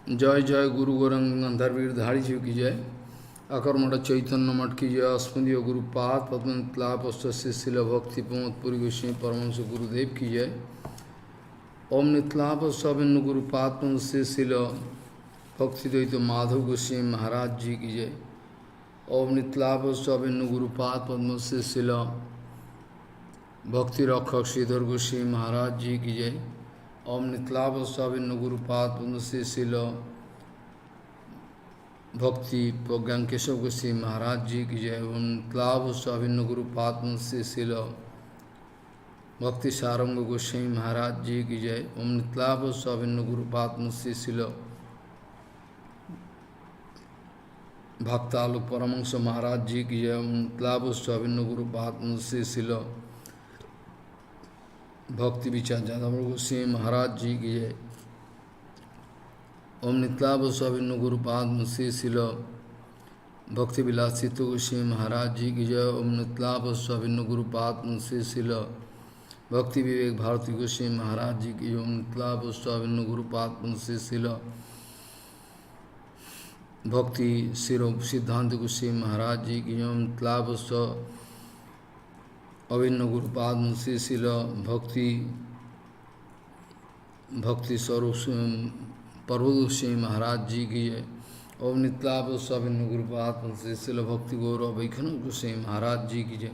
जय जय गुरु गोरंग अंधरवीर धारी जीव की जय। अकर्मठ चैतन्य मठ की जय। अस्मदीय गुरुपाद पद्मलापस्त शिशिल भक्ति प्रमोद पुरी गोस्वामी परमहंस गुरुदेव की जय। ओम नितलाप सविन्न गुरुपाद शिशिल भक्ति द्वैत माधव गोस्वामी महाराज जी की जय। ओम नितलाप सविन्न गुरुपाद पद्म शिशिल भक्ति रक्षक श्रीधर गोस्वामी महाराज जी की जय। ओम नितलाभ स्वाभिन्न गुरुपाद पुण्यशील भक्ति प्रज्ञान केशव गोस्वामी महाराज जी की जय। ओम नितलाभ स्वाभिन्न गुरुपाद पुण्यशील भक्ति सारंग गोस्वामी महाराज जी की जय। ओम नितलाभ स्वाभिन्न गुरुपाद पुण्यशील भक्तालोक परमहंस महाराज जी की जय। ओम नितलाभ स्वाभिन्न गुरुपाद पुण्यशील भक्ति विचार जादव गोस्वामी महाराज जी की जय। ओम नितलाभ स्वाभिन्न गुरुपाद शिल भक्ति विलासित गोस्वामी महाराज जी की जय। ओम नितलाभ स्वाभिन्न गुरुपाद शिल भक्ति विवेक भारती गोस्वामी महाराज जी की जय। ओम नितलाभ स्वाभिन्न गुरुपाद शिल भक्ति सिरो सिद्धांत गोस्वामी महाराज जी की जय। ओम नितलाभ अभिन्न गुरुपाद शिल भक्ति भक्ति स्वरूप पर्वत गोस्वामी महाराज जी की जय। ओम नितलाभ स्वाभिन्न गुरुपाद शिल भक्ति गौरव वैखनव गोस्वामी महाराज जी की जय।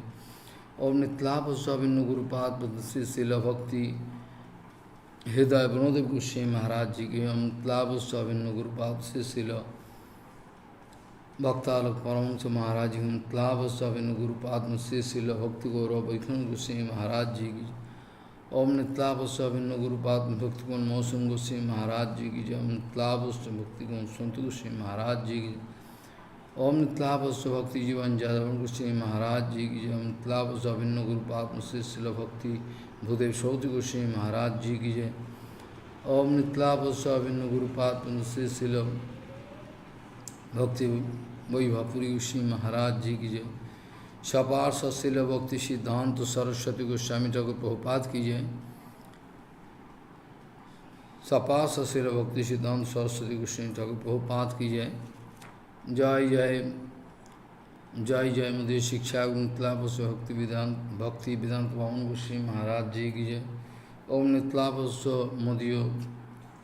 ओम नितलाभ स्वाभिन्न गुरुपाद शिल भक्ति हृदय वनोदेव गोस्वामी महाराज जी की। ओम नितलाभ स्वाभिन्न गुरुपाद शिल भक्तालोक परमहंस महाराज जी। नितलाभ स्वाभिन्न गुरुपाद शिल भक्ति गौरव वैखनव गोस्वामी महाराज जी की। ओम नितलाभ स्वाभिन्न गुरुपाद भक्तिगुण मौसम गोस्वामी महाराज जी की जय। ओम नितलाभ भक्तिगुण संत गोस्वामी महाराज जी की। ओम नितलाभ भक्ति जीवन जादव गोस्वामी महाराज जी की जय। ओम नितलाभ स्वाभिन्न गुरुपाद शिल भक्ति भूदेव सौति गोस्वामी महाराज जी की जय। ओम नितलाभ स्वाभिन्न गुरुपाद शिल भक्ति वैभापुरी गोस्वामी महाराज जी की जय। सपार सशिल भक्ति सिद्धांत सरस्वती गोस्वामी ठाकुर प्रभुपाद की जय। सपार सशिल भक्ति सिद्धांत सरस्वती गोस्वामी ठाकुर प्रभुपाद की जय। जय जय जय जय मुझे शिक्षा नितलाभ भक्ति वेदांत भवन गोस्वामी महाराज जी की जय। ओम नितलाभ मुदियो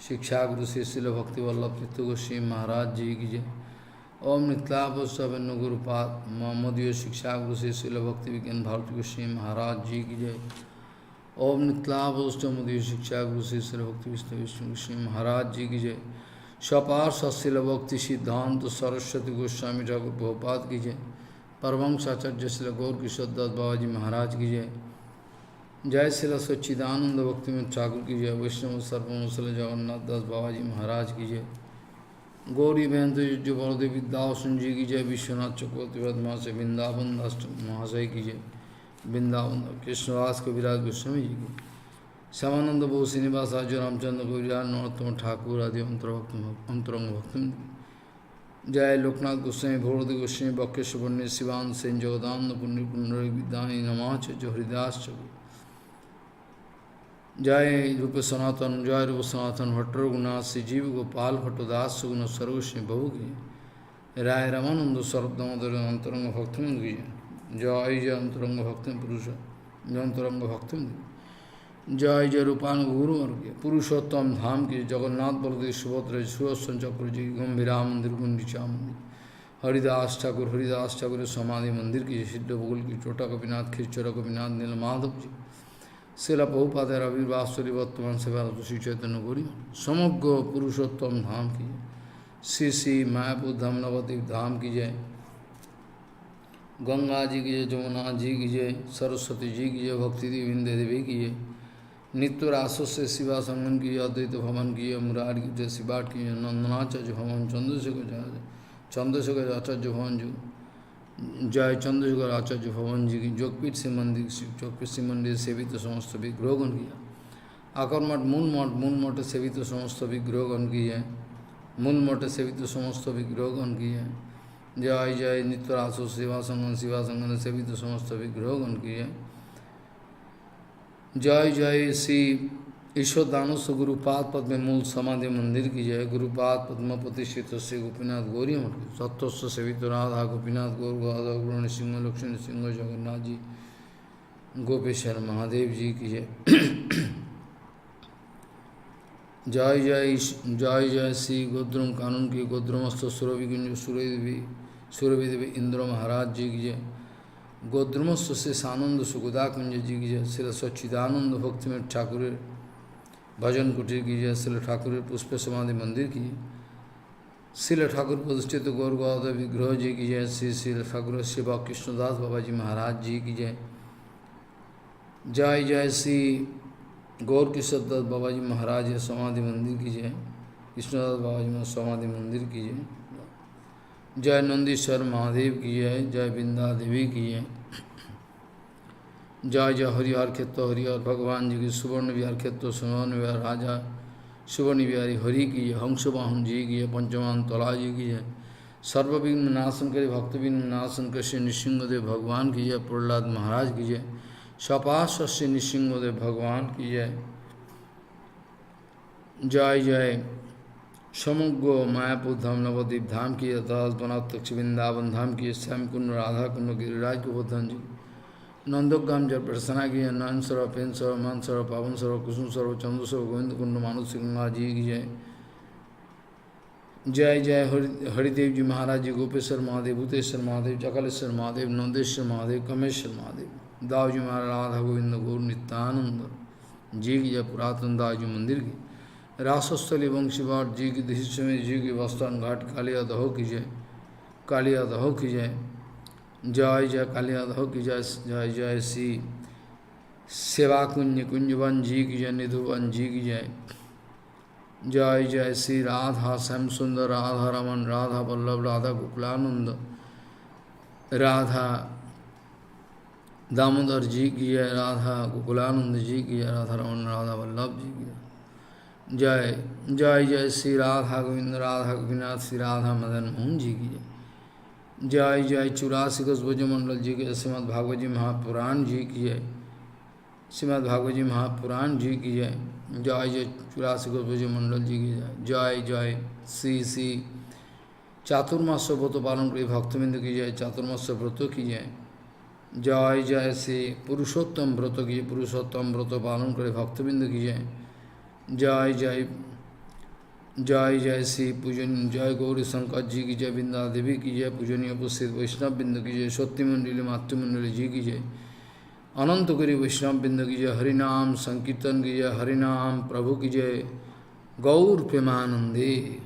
शिक्षा गुरु शिशिल भक्ति वल्लभ तीर्थ गोस्वामी महाराज जी की जय। ओम नितलाभ स्वाभिन्न गुरुपाद मोहम्मदीय शिक्षा गुरु शिशिल भक्ति विज्ञान भारती गोस्वामी महाराज जी की जय। ओम नितलाभ मोदीय शिक्षा गुरु शिशिल भक्ति विष्णु विष्णु गोस्वामी महाराज जी की जय। सपार सशिल भक्ति सिद्धांत सरस्वती गोस्वामी ठाकुर प्रभुपाद की जय। परमहंस आचार्य श्री गौर किशोर दास बाबा जी महाराज की जय। जय श्री सच्चिदानंद भक्ति में ठाकुर की जय। वैष्णव सर्वमसल जगन्नाथ दास बाबा जी महाराज की जय। गौरी बहन जो बलदेव विद्यासन जी की जय। विश्वनाथ चक्रवर्ती वर्धमान से वृंदावन दास महाशय की जय। वृंदावन कृष्णदास कविराज गोस्वामी जी की। श्यामानंद बहु श्रीनिवास आज रामचंद्र कविराज नरोत्तम ठाकुर आदि अंतरंग भक्त। जय लोकनाथ गोस्वामी भोरदेव गोस्वामी बक्रेश्वर पंडित शिवान सेन जगदानंद पुण्य पुण्य विद्यानी नमाच जो हरिदास चक्रु। जय रूप सनातन जय रूप सनातन भट्ट रघुनाथ श्री जीव गोपाल भट्टदास सुगुण सर्वस्वी बहु की। राय रामानंद सर्वदमोदर अंतरंग भक्तमंद की जय जय अंतरंग भक्त पुरुष जय अंतरंग भक्तमंद। जय जय रूपानुगुरु पुरुषोत्तम धाम की जगन्नाथ बलदेव सुभद्र सुदर्शन चक्र जी गंभीरा मंदिर गुंडीचा मंदिर। हरिदास ठाकुर समाधि मंदिर की सिद्ध बगुल की चोटा कपिनाथ खिरचरा कपिनाथ नीलमाधव जी। श्रीला बहुपाद रविवासरी वर्तमान सेवा श्री चैतन्य गौरी समग्र पुरुषोत्तम धाम की जय। श्री श्री मायापुर धाम नवद्वीप धाम की जय। गंगा जी की जय। जमुना जी की जय। सरस्वती जी की जय। भक्ति विंध्य देवी की जय। नित्य रासो से शिवा संगम की जय। अद्वैत भवन की जय। मुरारी की जय। शिवाट की जय। नंदनाचार्य भवन चंद्रशेखर आचार्य भवन जो जय चंद्रशेखर आचार्य भवन जी की। जोगपीठ से मंदिर जोगपीठ से मंदिर सेवित समस्त विग्रहगण किया। आकर्मठ मूल मठ सेवित समस्त विग्रहगण की है। मूल मठ सेवित समस्त विग्रहगण की है। जय जय नित्यरासो शिवा संगम सेवित समस्त विग्रहगण की है। जय जय श्री ईश्वर दानों से गुरुपाद पद्म मूल समाधि मंदिर की जय। गुरुपाद पद्म प्रतिष्ठित से गोपीनाथ गौरी मठ सत्वस्व सेवित राधा गोपीनाथ गौर गाधव गुरु सिंह लक्ष्मण सिंह जगन्नाथ जी गोपेश्वर महादेव जी की जय। जय जय जय जय श्री गोद्रुम कानून की गोद्रुमस्थ सुरभिकुंज सुरभि देवी इंद्र महाराज जी की जय। गोद्रुमस्थ से सानंद सुगुदा कुंज जी की जय। श्री सच्चिदानंद भक्ति में ठाकुर भजन कुटीर की जय। श्री ठाकुर पुष्प समाधि मंदिर की जय। श्री ठाकुर प्रतिष्ठित गौर गौर विग्रह जी की जय। श्री श्री ठाकुर शिवा कृष्णदास बाबा जी महाराज जी की जय। जय जय श्री गौर किशोरदास बाबा जी महाराज समाधि मंदिर की जय। कृष्णदास बाबा जी समाधि मंदिर की जय। जय नंदीश्वर महादेव की जय। जय बिंदा देवी की जय। जय जय हरिहर क्षेत्र हरिहर भगवान जी की सुवर्ण विहार क्षेत्र सुवर्ण विहार राजा सुवर्ण विहारी हरि की जय। हंसवाहन जी की जय। पंचमान तला जी की जय। सर्वविघ्न नाशन करे भक्तविघ्न नाशन करे श्री नृसिंहदेव भगवान की जय। प्रहलाद महाराज की जय। सपाश श्री नृसिंहदेव भगवान की जय। जय जय समग्र मायापुर धाम नवद्वीप धाम की तत्वनाथ वृंदावन धाम की श्याम कुंड राधा कुंड गिरिराज गोवर्धन जी नंदोग्राम जल प्रसना की नयन सरो पेन सरो मान सरो पावन सरो कुसुम सरो चंद्र सरो गोविंद कुंड मानस गंगा जी की जय। जय जय हरिदेव जी महाराज जी गोपेश्वर महादेव भूतेश्वर महादेव चकलेश्वर महादेव नंदेश्वर महादेव कमेश्वर महादेव दाऊ जी महाराज राधा गोविंद गौर नित्यानंद जी की जय। पुरातन दाऊ जी मंदिर की रासस्थली वंशीवाट जी की दृश्य जी की वस्तान घाट कालिया दहो की जय। कालिया दहो की जय। जय जय कालिया दहो की जय। जय जय श्री सेवा कुंज कुंजवन जी की जय। निधुवन जी की जय। जय जय श्री राधा श्याम सुंदर राधा रमन राधा वल्लभ राधा गोकुलानंद राधा दामोदर जी की जय। राधा गोकुलानंद जी की जय। राधा रमन राधा वल्लभ जी की जय। जय जय श्री राधा गोविंद राधा गोपीनाथ श्री राधा मदन मोहन जी की जय। जय जय 84 गज ब्रजमंडल जी के श्रीमद् भागवत जी महापुराण जी की जय। श्रीमद् भागवत जी महापुराण जी की जय। जय जय 84 गज ब्रजमंडल जी की जय। जय जय श्री श्री चातुर्मास व्रत पालन करे भक्तबिंद की जय। चातुर्मास व्रत की जय। जय जय श्री पुरुषोत्तम व्रत की पुरुषोत्तम व्रत पालन करे भक्तबिंद की जय। जय जय जय जय श्री पूजन जय गौरी शंकर जी की जय। बिंदा देवी की जय। पूजनीय उपस्थित वैष्णव बिंद की जय। सत्य मंडली मातृमंडली जी की जय। अनंत गिरी वैष्णव बिंद की जय। हरिनाम संकीर्तन की जय। हरिनाम प्रभु की जय। गौर प्रेमानंदे।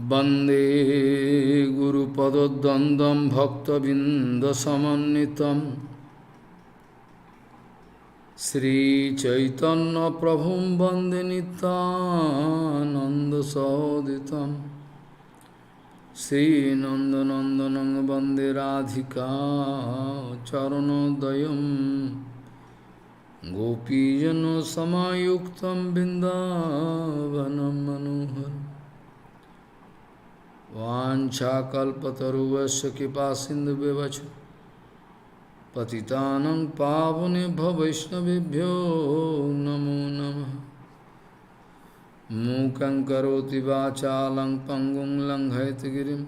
वंदे गुरुपद्वंद्वं भक्तबिंदसमन्वितं श्रीचैतन्यप्रभुं वन्दे नित्यानन्दसहोदितं श्रीनन्दनन्दनं वन्दे राधिका चरणोदयं गोपीजनसमायुक्तं बिन्दावनं मनोहरम् वाञ्छाकल्पतरुवस्य कृपासिन्धुव्यवच पतितानं पावनेभ्यो वैष्णवेभ्यो नमो नमः। मूकं करोति वाचालं पङ्गुं लङ्घयितगिरिं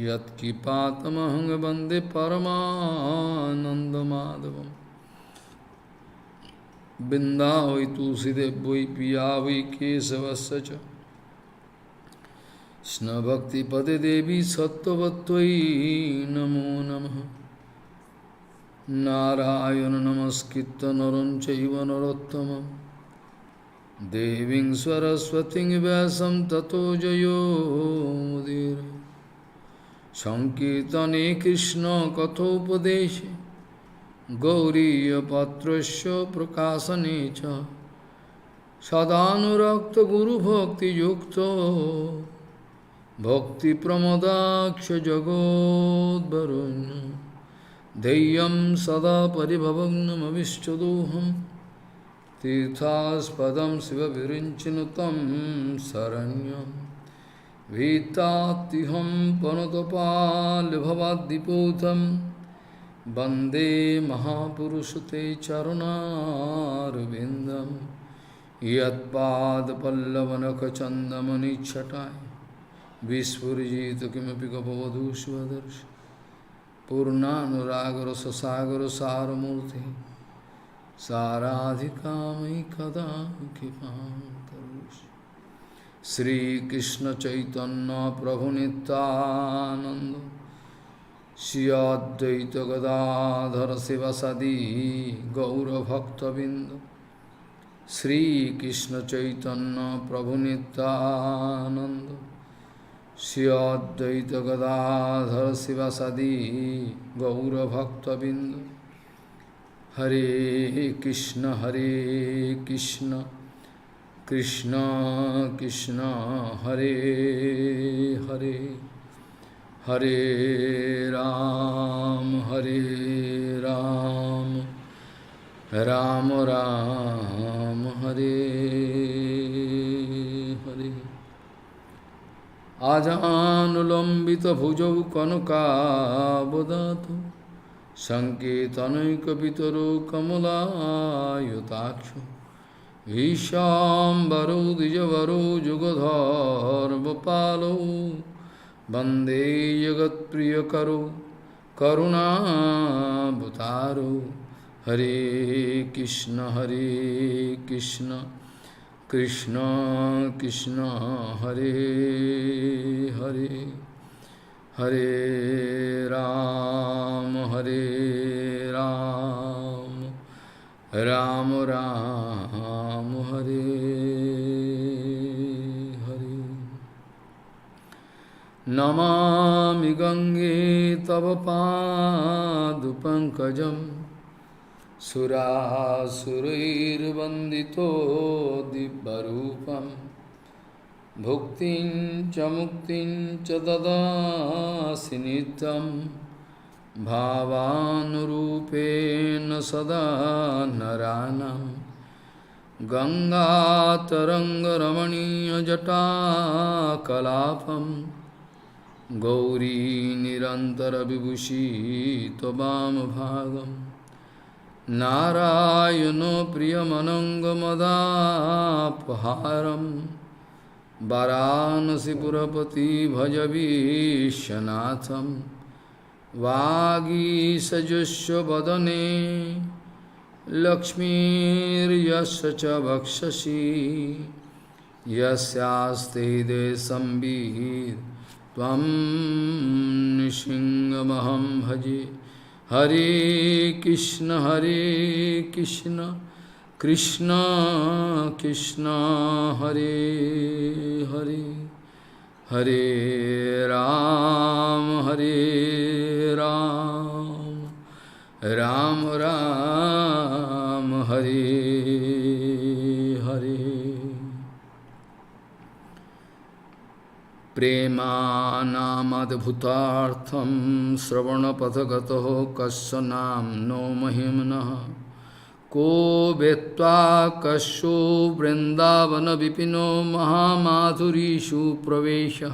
यत्कृपातमहं वन्दे परमानन्दमाधवम्। बिन्दावै तुलसीदेव वै पिया वै केशवस्य च कृष्णभक्तिपदे देवी सत्त्ववत्त्वयि नमो नमः। नारायण नमस्कृत्य नरं चैव नरोत्तमं देवीं सरस्वतीं व्यासं ततो जयो मुदीरये। संकीर्तने कृष्ण कथोपदेशे गौरीयपात्रस्य प्रकाशने च सदानुरक्त गुरुभक्तियुक्तो भक्ति प्रमोदाक्ष जगोद्वरुण्य धैर्यं सदा परिभवग्नमविष्टदोहं तीर्थास्पदं शिवविरिञ्चिनुतं शरण्यं भीतात्तिहं पनुतपाल्भवाद्दिपूतं वन्दे महापुरुषते चरणारविन्दं यत्पादपल्लवनखचन्दमनिच्छटाय विस्फुरिजित किमपि गपवधू स्वदर्श पूर्णानुरागर ससागर सारमूर्ति साराधिकामयि कदा कृपां करोषि। श्रीकृष्ण चैतन्य प्रभु नित्यानंद श्री अद्वैत गदाधर शिवसदि गौरभक्तबिंद श्रीकृष्ण चैतन्य प्रभु नित्यानंद श्री अद्वैत गदाधर शिवसदि गौरभक्तबिंद। हरे कृष्ण कृष्ण कृष्ण हरे हरे हरे राम राम राम हरे हरे। आजानुलंबित भुजौ कनकावदातु संकेतनैकपितरो कमलायुताक्षो ईशाम्बरो द्विजवरो जुगधर्मपालो वन्दे जगत्प्रियकरो करुणावतारो। हरे कृष्ण कृष्ण कृष्ण हरे हरे हरे राम राम राम हरे हरे। नमामि गंगे तव पादपङ्कजं सुरासुरैर्वन्दितो दिव्यरूपं भुक्तिं च मुक्तिं च ददासि नित्यं भावानुरूपेण सदा नराणां। गङ्गातरङ्गरमणीयजटाकलापं गौरी निरन्तरविभूषी त्ववामभागम्। नारायणो प्रियमनङ्गमदापहारं वाराणसीपुरपति भजवीशनाथं। वागीसजुष्व वदने लक्ष्मीर्यस्य च वक्षसि यस्यास्ते हृदये संवित् त्वं नृसिंहमहं भजे। हरे Krishna Krishna Krishna Hare Hare Hare Ram Ram Ram Hare Hare Premanāmadbhutārtham Sravanapathagataho Kasya Namno Mahimnaha Ko Vetva Kasyo Vrindavana Vipino Mahamadhurishu Pravesha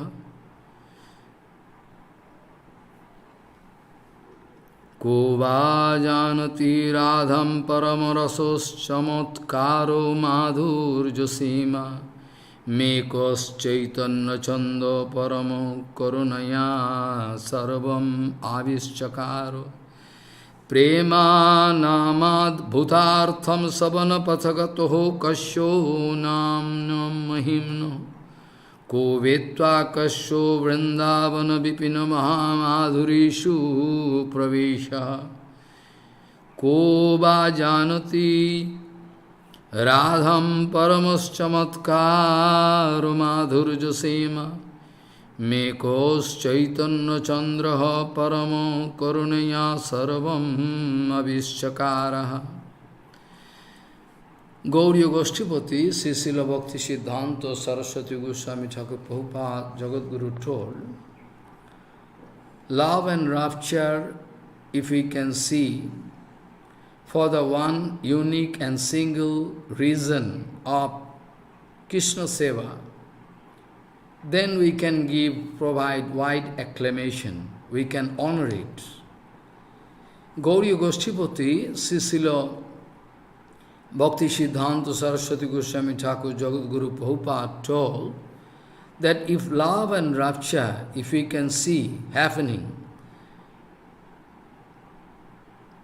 Ko Vajanati Radham Paramarasos Chamotkaro Madhurjasima Mekos Chaitanya Chando Paramo Karunaya Sarvam Avischakaro Prema Namad Bhutartham Sabana Pathagatoho Kasyo Namnam Mahimno Ko Vetva Kasyo Vrindavana Vipina Mahamadhurishu Pravesha Ko Vajanati Radham Paramas Chamatkaro Madhurjasema Mekos Chaitanya Chandraha Paramo Karunaya Sarvam Avischakaraha Gauriya Goshtipati, Srila Bhakti Siddhanta Saraswati Goswami Thakur Prabhupada Jagadguru told, love and rapture, if we can see, for the one unique and single reason of Krishna Seva, then we can provide wide acclamation, we can honor it. Gauriya Goshtipati, Srila Bhakti Siddhanta Saraswati Goswami Thakur Jagadguru Prabhupada told that if love and rapture, if we can see happening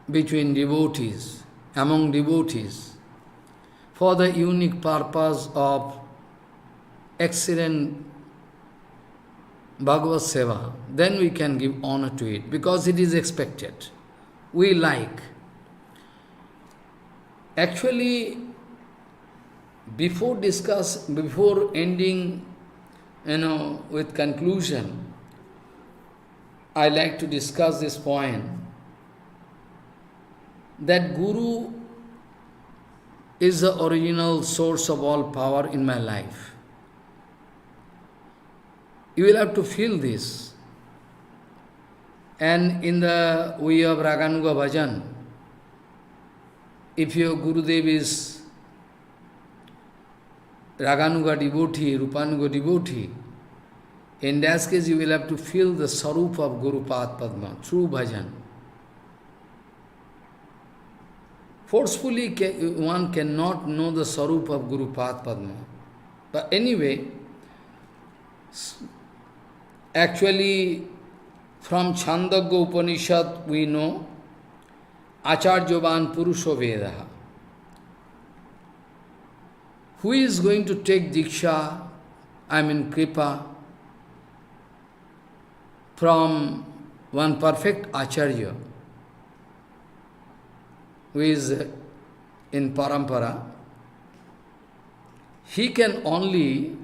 between devotees, among devotees, for the unique purpose of excellent Bhagavad Seva, then we can give honor to it, because it is expected. We like. Actually, before ending, with conclusion, I like to discuss this point, that Guru is the original source of all power in my life. You will have to feel this. And in the way of Raganuga Bhajan, if your Gurudev is Raganuga devotee, Rupanuga devotee, in that case you will have to feel the sarup of Guru Pad Padma through bhajan. Forcefully one cannot know the sarup of Guru Pad Padma. But anyway, actually from Chandogya Upanishad we know Acharyavan Purusho Vedaha. Who is going to take Diksha, Kripa, from one perfect Acharya, who is in Parampara, he can only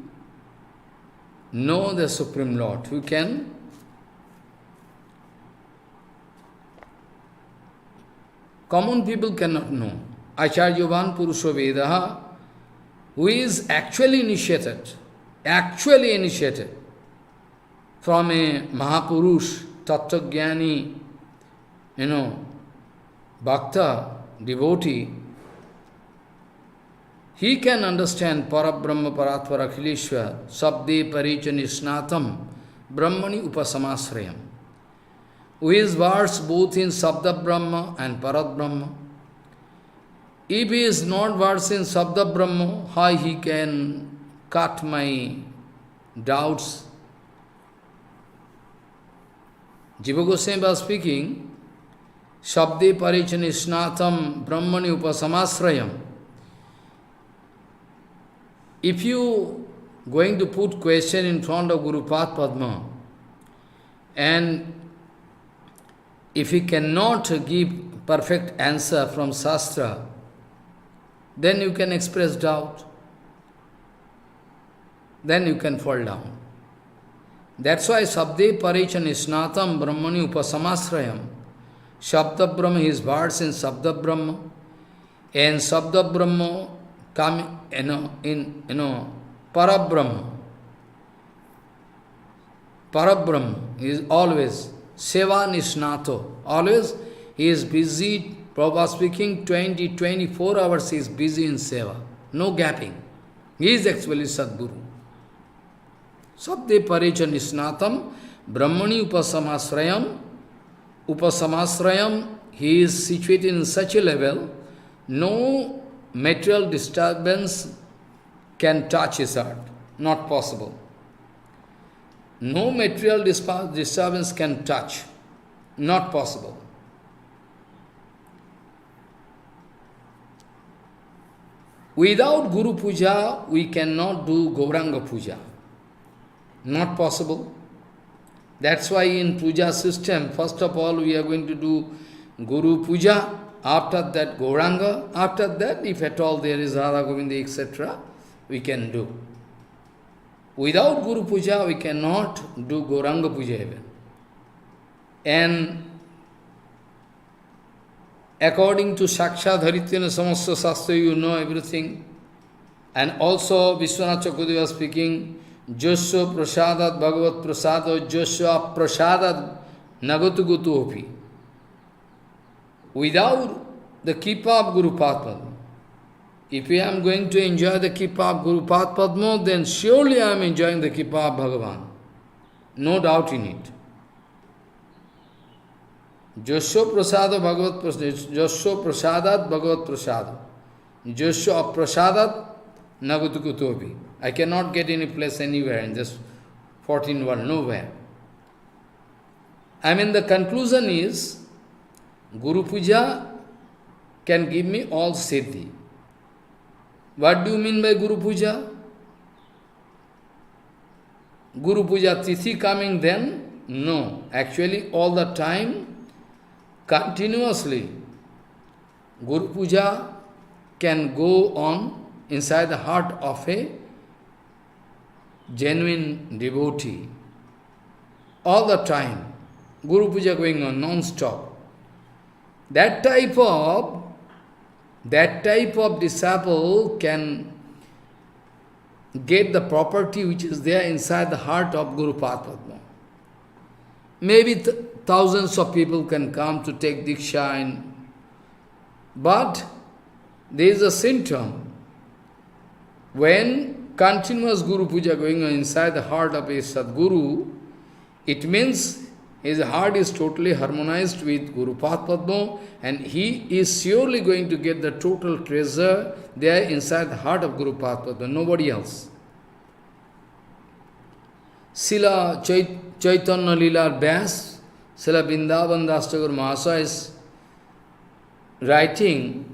know the Supreme Lord, who can common people cannot know. Acharyavan Purusho Vedaha, who is actually initiated from a Mahapurush, Tattvagyani, Bhakta, devotee, he can understand Parabrahma Paratvara Akhileshwar, Sabde Paricha Nisnatam, Brahmani Upasamasrayam, who is versed both in Sabda Brahma and Parat Brahma. If he is not versed in Sabda Brahma, how he can cut my doubts? Jiva Goswami was speaking, Sabde Paricha Nisnatam, Brahmani Upasamasrayam. If you going to put question in front of Guru Pad Padma, and if he cannot give perfect answer from Shastra, then you can express doubt. Then you can fall down. That's why Sabde Parichan Isnatam Brahmani Upasamasrayam. Shabda Brahma, his words in Sabda Brahma. And Sabda Brahma come, Parabrahma. Parabrahma is always Seva Nisnato. Always he is busy, Prabhupada speaking, 24 hours he is busy in Seva. No gapping. He is actually Sadguru. Sabde Parichan Nisnatam Brahmani Upasamasrayam. Upasamasrayam, he is situated in such a level, no material disturbance can touch his heart. Not possible. No material disturbance can touch. Not possible. Without Guru Puja, we cannot do Gauranga Puja. Not possible. That's why in Puja system, first of all, we are going to do Guru Puja, after that Gauranga, after that, if at all there is Radha Govinda, etc., we can do. Without Guru Puja, we cannot do Gauranga Puja even. And according to Saksha Dharityana Samasta Sastra, you know everything. And also, Vishwanath Chakravarti was speaking, Josya prasadat bhagavat prasado josya prasadat nagatu gutu opi. Without the Kripa of Guru Padma, if I am going to enjoy the Kripa of Guru Padma, then surely I am enjoying the Kripa of Bhagavan. No doubt in it. Josya prasada bhagavat prasada, Josya prasadat bhagavat prasada, Josya prasadat nagatu gutu opi. I cannot get any place anywhere in this 14 world, nowhere. I mean, the conclusion is, Guru Puja can give me all siddhi. What do you mean by Guru Puja? Guru Puja Tithi coming then? No. Actually, all the time, continuously, Guru Puja can go on inside the heart of a genuine devotee. All the time, Guru Puja going on non-stop. That type of disciple can get the property which is there inside the heart of Guru Padma. Maybe thousands of people can come to take Diksha, but there is a symptom. When continuous Guru Puja going on inside the heart of a Sadguru, it means his heart is totally harmonized with Guru Padma, and he is surely going to get the total treasure there inside the heart of Guru Padma, nobody else. Srila Chaitanya Lila Vyas, Srila Vrindavan Das Thakur Mahasaya is writing,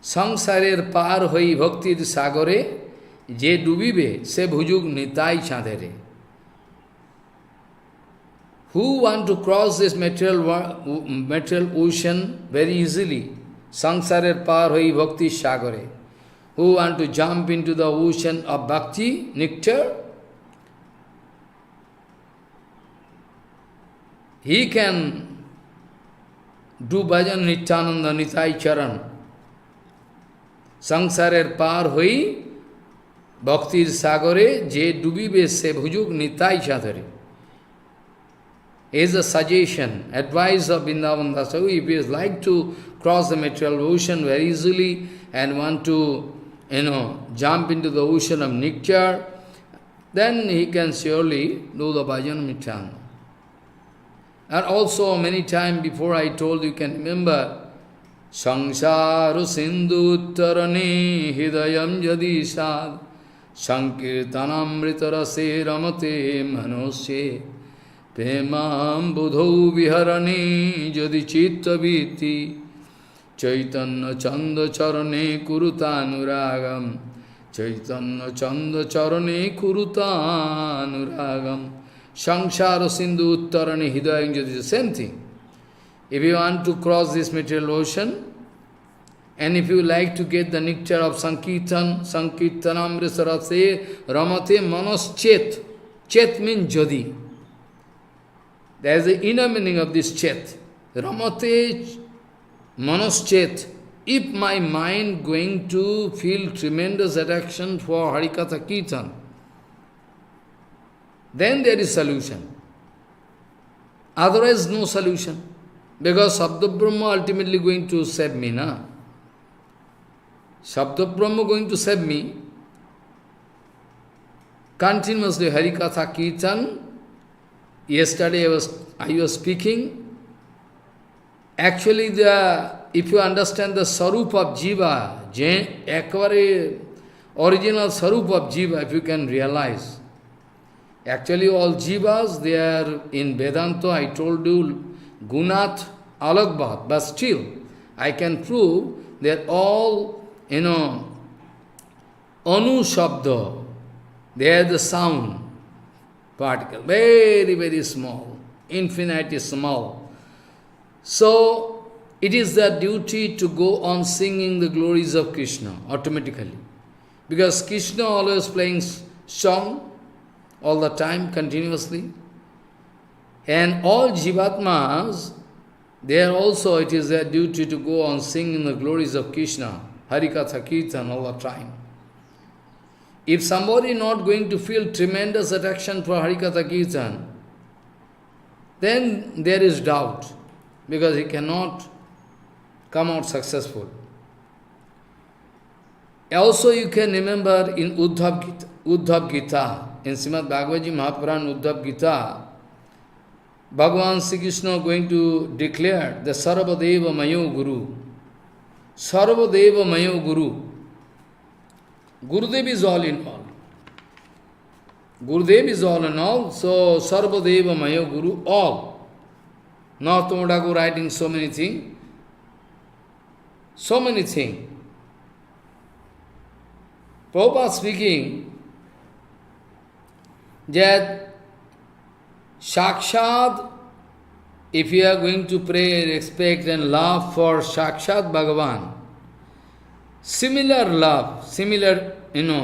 Samsarer par hoi bhaktir sagare, je dubibe se bhujug nitai chandere. Who want to cross this material ocean very easily? Samsarer par hoi bhakti sagare. Who want to jump into the ocean of bhakti, nectar? He can do bhajan Nityananda Nitai Charan. Samsarer par hoi bhaktir sagare je dubibe se bhujug nitai chadare. Is a suggestion, advice of Vrindavan Das Thakur. If he is like to cross the material ocean very easily and want to, jump into the ocean of nectar, then he can surely do the bhajan Nityananda. And also many times before I told you can remember, Samsaru Sindhu Tarane Hidayam Jadi Sad Sankirtanamrita Rase Ramate Manosye Premam Budho Viharane Jadi Chitta Viti Chaitanya Chanda Charane Kurutanuragam Chaitanya Chanda Charane Kurutanuragam Samsara Sindhu Uttarani Hidayam Jadi, the same thing. If you want to cross this material ocean, And if you like to get the nectar of Sankirtan, Sankirtanamrisarase Ramate Manas Chet. Chet means Jodi. There is the inner meaning of this Chet. Ramate Manas Chet. If my mind going to feel tremendous attraction for Harikatha Kirtan, then there is solution. Otherwise, no solution. Because Sabda Brahma ultimately going to save me, na? Sabda Brahma going to save me. Continuously Harikatha Kirtan. Yesterday I was speaking. Actually, if you understand the Sarup of Jiva, original Sarup of Jiva, if you can realize. Actually, all Jivas, they are in Vedanta, I told you, Gunat, Alakbhat, but still, I can prove that all, Anu Shabda, they are the sound particle, very, very small, infinitely small. So, it is their duty to go on singing the glories of Krishna, automatically. Because Krishna always playing song, all the time, continuously. And all Jivatmas, they are also, it is their duty to go on singing the glories of Krishna, Harikatha Kirtan all the time. If somebody not going to feel tremendous attraction for Harikatha Kirtan, then there is doubt, because he cannot come out successful. Also you can remember in Uddhav Gita, in Srimad Bhagavad Gita, Mahaprabhu Uddhav Gita, Bhagavan Sri Krishna going to declare the Sarvadeva Mayo Guru. Sarvadeva Mayo Guru. Gurudev is all in all. Gurudev is all in all, so Sarvadeva Mayo Guru, all. Not Todaku writing so many things. So many things. Prabhupada speaking that Sakshat, if you are going to pray, respect and love for Sakshat Bhagavan, similar love, similar,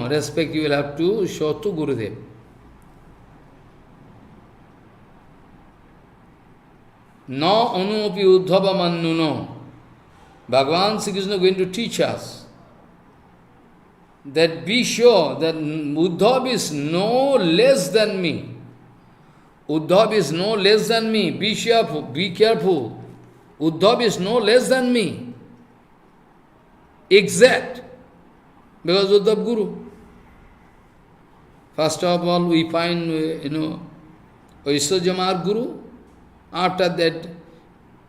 respect you will have to show to Gurudev. No anupi uddhava mannuno. Bhagavan Sri Krishna is going to teach us that be sure that Uddhav is no less than me. Uddhav is no less than me. Be careful, be careful. Uddhav is no less than me. Exact. Because Uddhav Guru. First of all, we find, Vaishyajamar Guru. After that,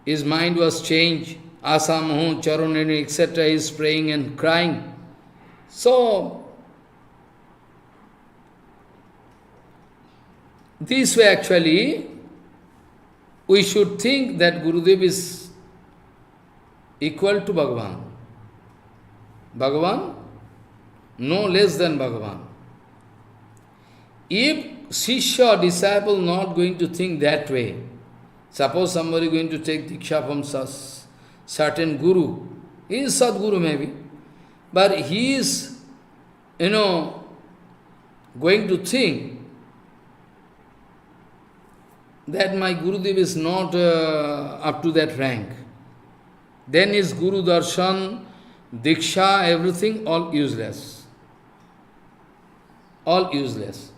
his mind was changed. Asamaho, Charanani, etc. is praying and crying. So, this way actually, we should think that Gurudev is equal to Bhagavan. Bhagavan, no less than Bhagavan. If Shishya, disciple, not going to think that way, suppose somebody going to take Diksha from certain Guru, he is Sadguru maybe, but he is, going to think that my Gurudev is not up to that rank. Then his Guru Darshan, Diksha, everything, all useless. All useless.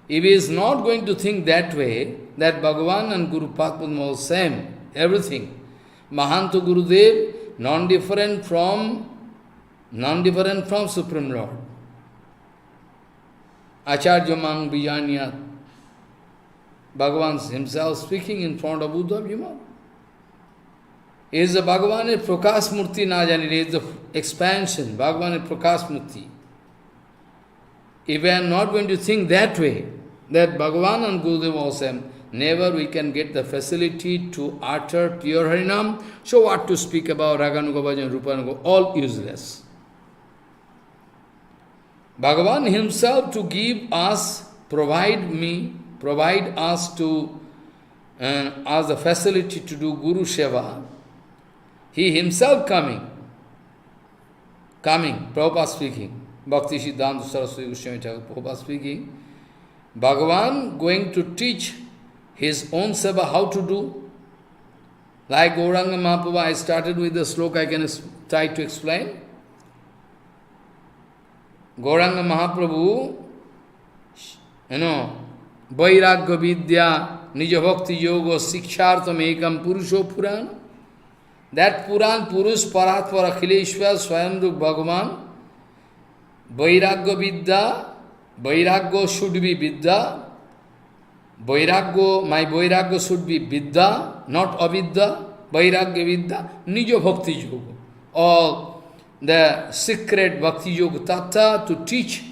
If he is not going to think that way, that Bhagavan and Guru Padma are same, everything, Mahanta Gurudev, non-different from Supreme Lord. Acharya Mang Bijanyat. Bhagavan himself speaking in front of Uddhav Jima. Is the Bhagavan is Prakash Murti na janile, is the expansion. Bhagavan is Prakash Murti. If we are not going to think that way, that Bhagavan and Gurudev are same, never we can get the facility to utter pure Harinam. So what to speak about Raganuga, Bhajan, Rupanuga, all useless. Bhagavan himself to give us, provide us to, as the facility to do Guru Seva. He himself coming. coming, Prabhupada speaking, Bhakti Siddhanta Saraswati Goswami Thakur, Prabhupada speaking, Bhagavan going to teach his own seva how to do. Like Gauranga Mahaprabhu, I started with the sloka, I can try to explain. Gauranga Mahaprabhu, Vairagya Vidya, Nija Bhakti Yoga, Sikshartam Ekam Purusho Puran. That Puran, Purush Paratpara Akhileshwar Swayamruk Bhagavan, Vairagya Vidya, Vairagya should be Vidya, Vairagya, my Vairagya should be Vidya, not Avidya, Vairagya Vidya, Nija Bhakti Yoga. All the secret Bhakti Yoga Tattva to teach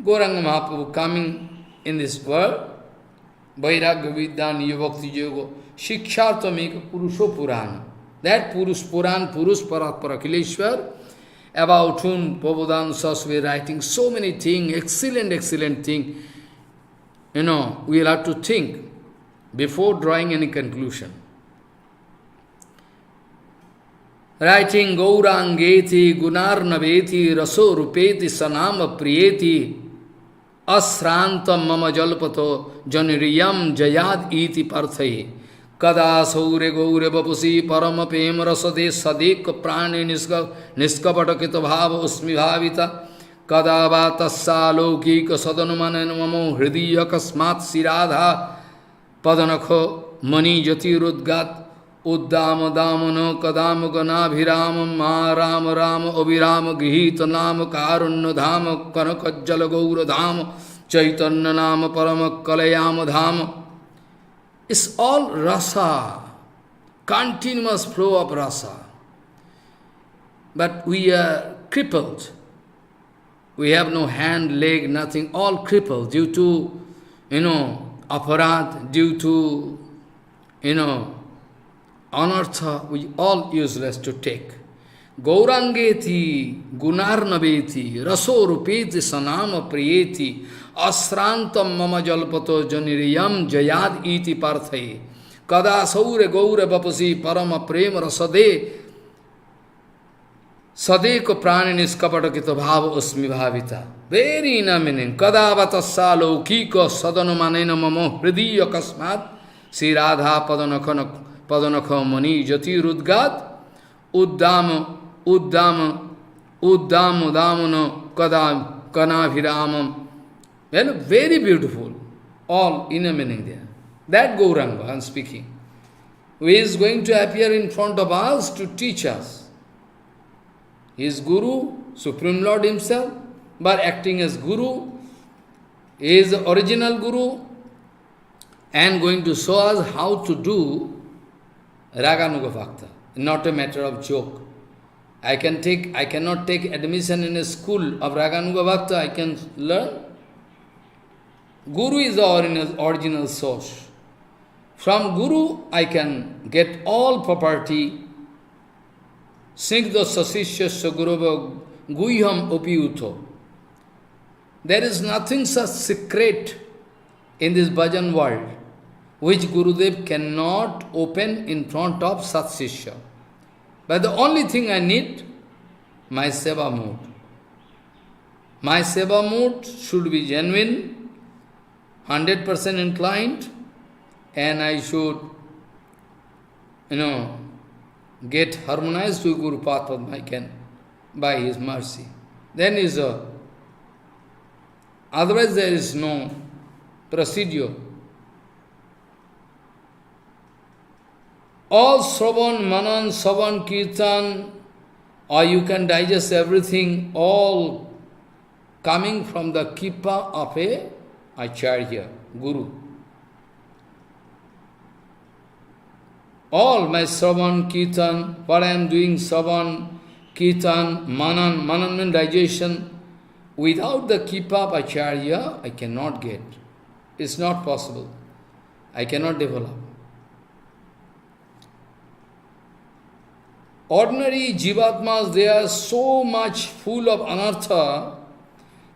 Gauranga Mahaprabhu coming in this world, Vairagya Vidya, Nija Bhakti Yoga, Shikshartam Eka Purusho Purana. That Purush Puran, Purush Paratpara Akhileshwar, about whom Prabhupada Saraswati writing so many things, excellent things. We will have to think before drawing any conclusion. Writing Gaurangeti, Gunarnaveti, Raso Rupeti, Sanama Priyeti, Asrantam Mama Jalpato, Janiriyam Jayad Iti Parthai. Kada Saure Gaure Bapusi Parama Pem Rasade Sadik Prani Niskapatakita Bhava Usmi Bhavita Kada Vatasa Lokika Sadanumanan Mamo Hridiya Kasmat Siradha Padanakho Mani Jatirudgat Uddham Damano Kadam Ganabhiram Ma Ram Ram Abhiram Grihita Nam Karunna Dham Kanakajjala Gaura Dham Chaitanya Nama Parama Kalayama Dham. It's all rasa, continuous flow of rasa. But we are crippled. We have no hand, leg, nothing, all crippled due to, aparat, due to, anartha, we all useless to take. Gaurangeti, Gunarnaveti, Raso Rupeti, Sanama Priyeti, Asrantam Mama Jalpato Janiriyam Jayad Iti Parthai, Kada Saure Gaure Bapasi Parama Prema Rasade, Sadeko Praninis Kapatakita Bhava Usmi Bhavita. Very inner meaning. Kada Vatasa Lokiko Sadanumanena Mamo Hridiya Kasmat, Sri Radha Padanakha Mani Jati Rudgat, Uddam Damano Kadam Kanabhiramam. Very beautiful. All inner meaning there. That Gauranga I am speaking, who is going to appear in front of us to teach us. He is Guru, Supreme Lord himself, but acting as Guru. He is the original Guru and going to show us how to do Raganuga Bhakta. Not a matter of joke. I cannot take admission in a school of Raganuga Bhakta, I can learn. Guru is the original source. From Guru I can get all property. Snigdha Sasishya Sagurava Guhyam Upiyuto. There is nothing such secret in this bhajan world which Gurudev cannot open in front of Satsishya. But the only thing I need, my seva mood. My seva mood should be genuine, 100% inclined, and I should, get harmonized with Guru Padma by his mercy. Then is a. Otherwise there is no procedure. All Shravan, Manan, Savan, Kirtan, or you can digest everything, all coming from the kippa of a Acharya, Guru. All my Shravan, Kirtan, what I am doing, Shravan, Kirtan, Manan means digestion, without the kippa of Acharya, I cannot get. It's not possible. I cannot develop. Ordinary jivatmas, they are so much full of anartha,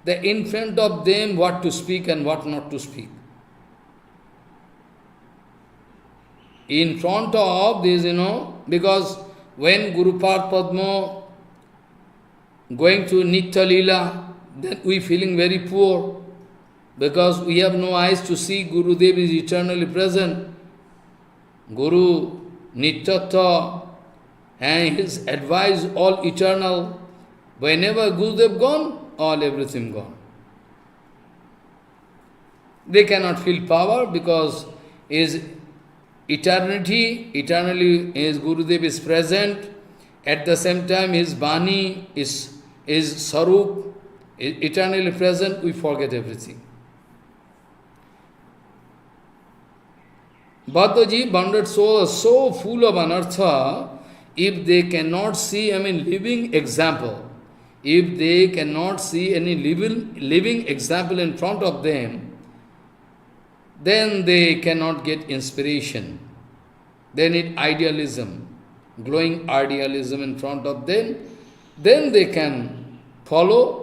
that in front of them what to speak and what not to speak. In front of this, because when Guru Padma going to Nitya Lila, then we feeling very poor, because we have no eyes to see Gurudev is eternally present. Guru, Nityatva, and his advice all eternal. Whenever Gurudev gone, all everything gone. They cannot feel power because his eternity, eternally his Gurudev is present. At the same time his Bani is Sarup, eternally present, we forget everything. Bhaddaji, bonded souls are so full of anartha, if they cannot see, living example, if they cannot see any living example in front of them, then they cannot get inspiration. They need idealism, glowing idealism in front of them, then they can follow.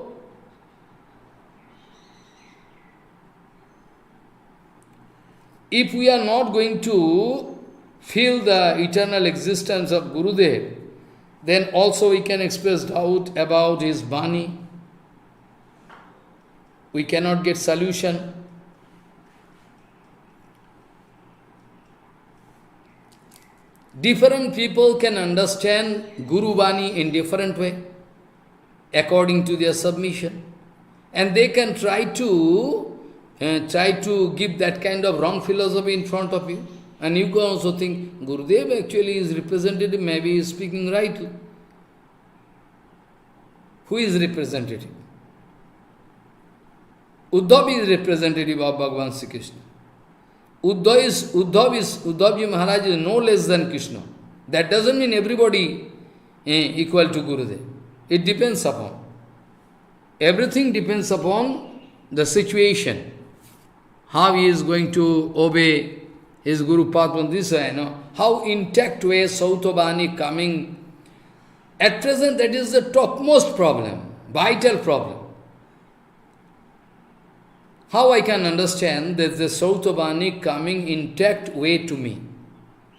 If we are not going to feel the eternal existence of Gurudev, then also we can express doubt about his Bani. We cannot get solution. Different people can understand Guru Bani in different way, according to their submission. And they can try to give that kind of wrong philosophy in front of you. And you can also think, Gurudev actually is representative, maybe he is speaking rightly. Who is representative? Uddhav is representative of Bhagavan Sri Krishna. Uddhavji Maharaj is no less than Krishna. That doesn't mean everybody equal to Gurudev. It depends upon. Everything depends upon the situation. How he is going to obey his Guru Padma, this way, how intact way Sautabani coming. At present, that is the topmost problem, vital problem. How I can understand that the Sautabani coming intact way to me?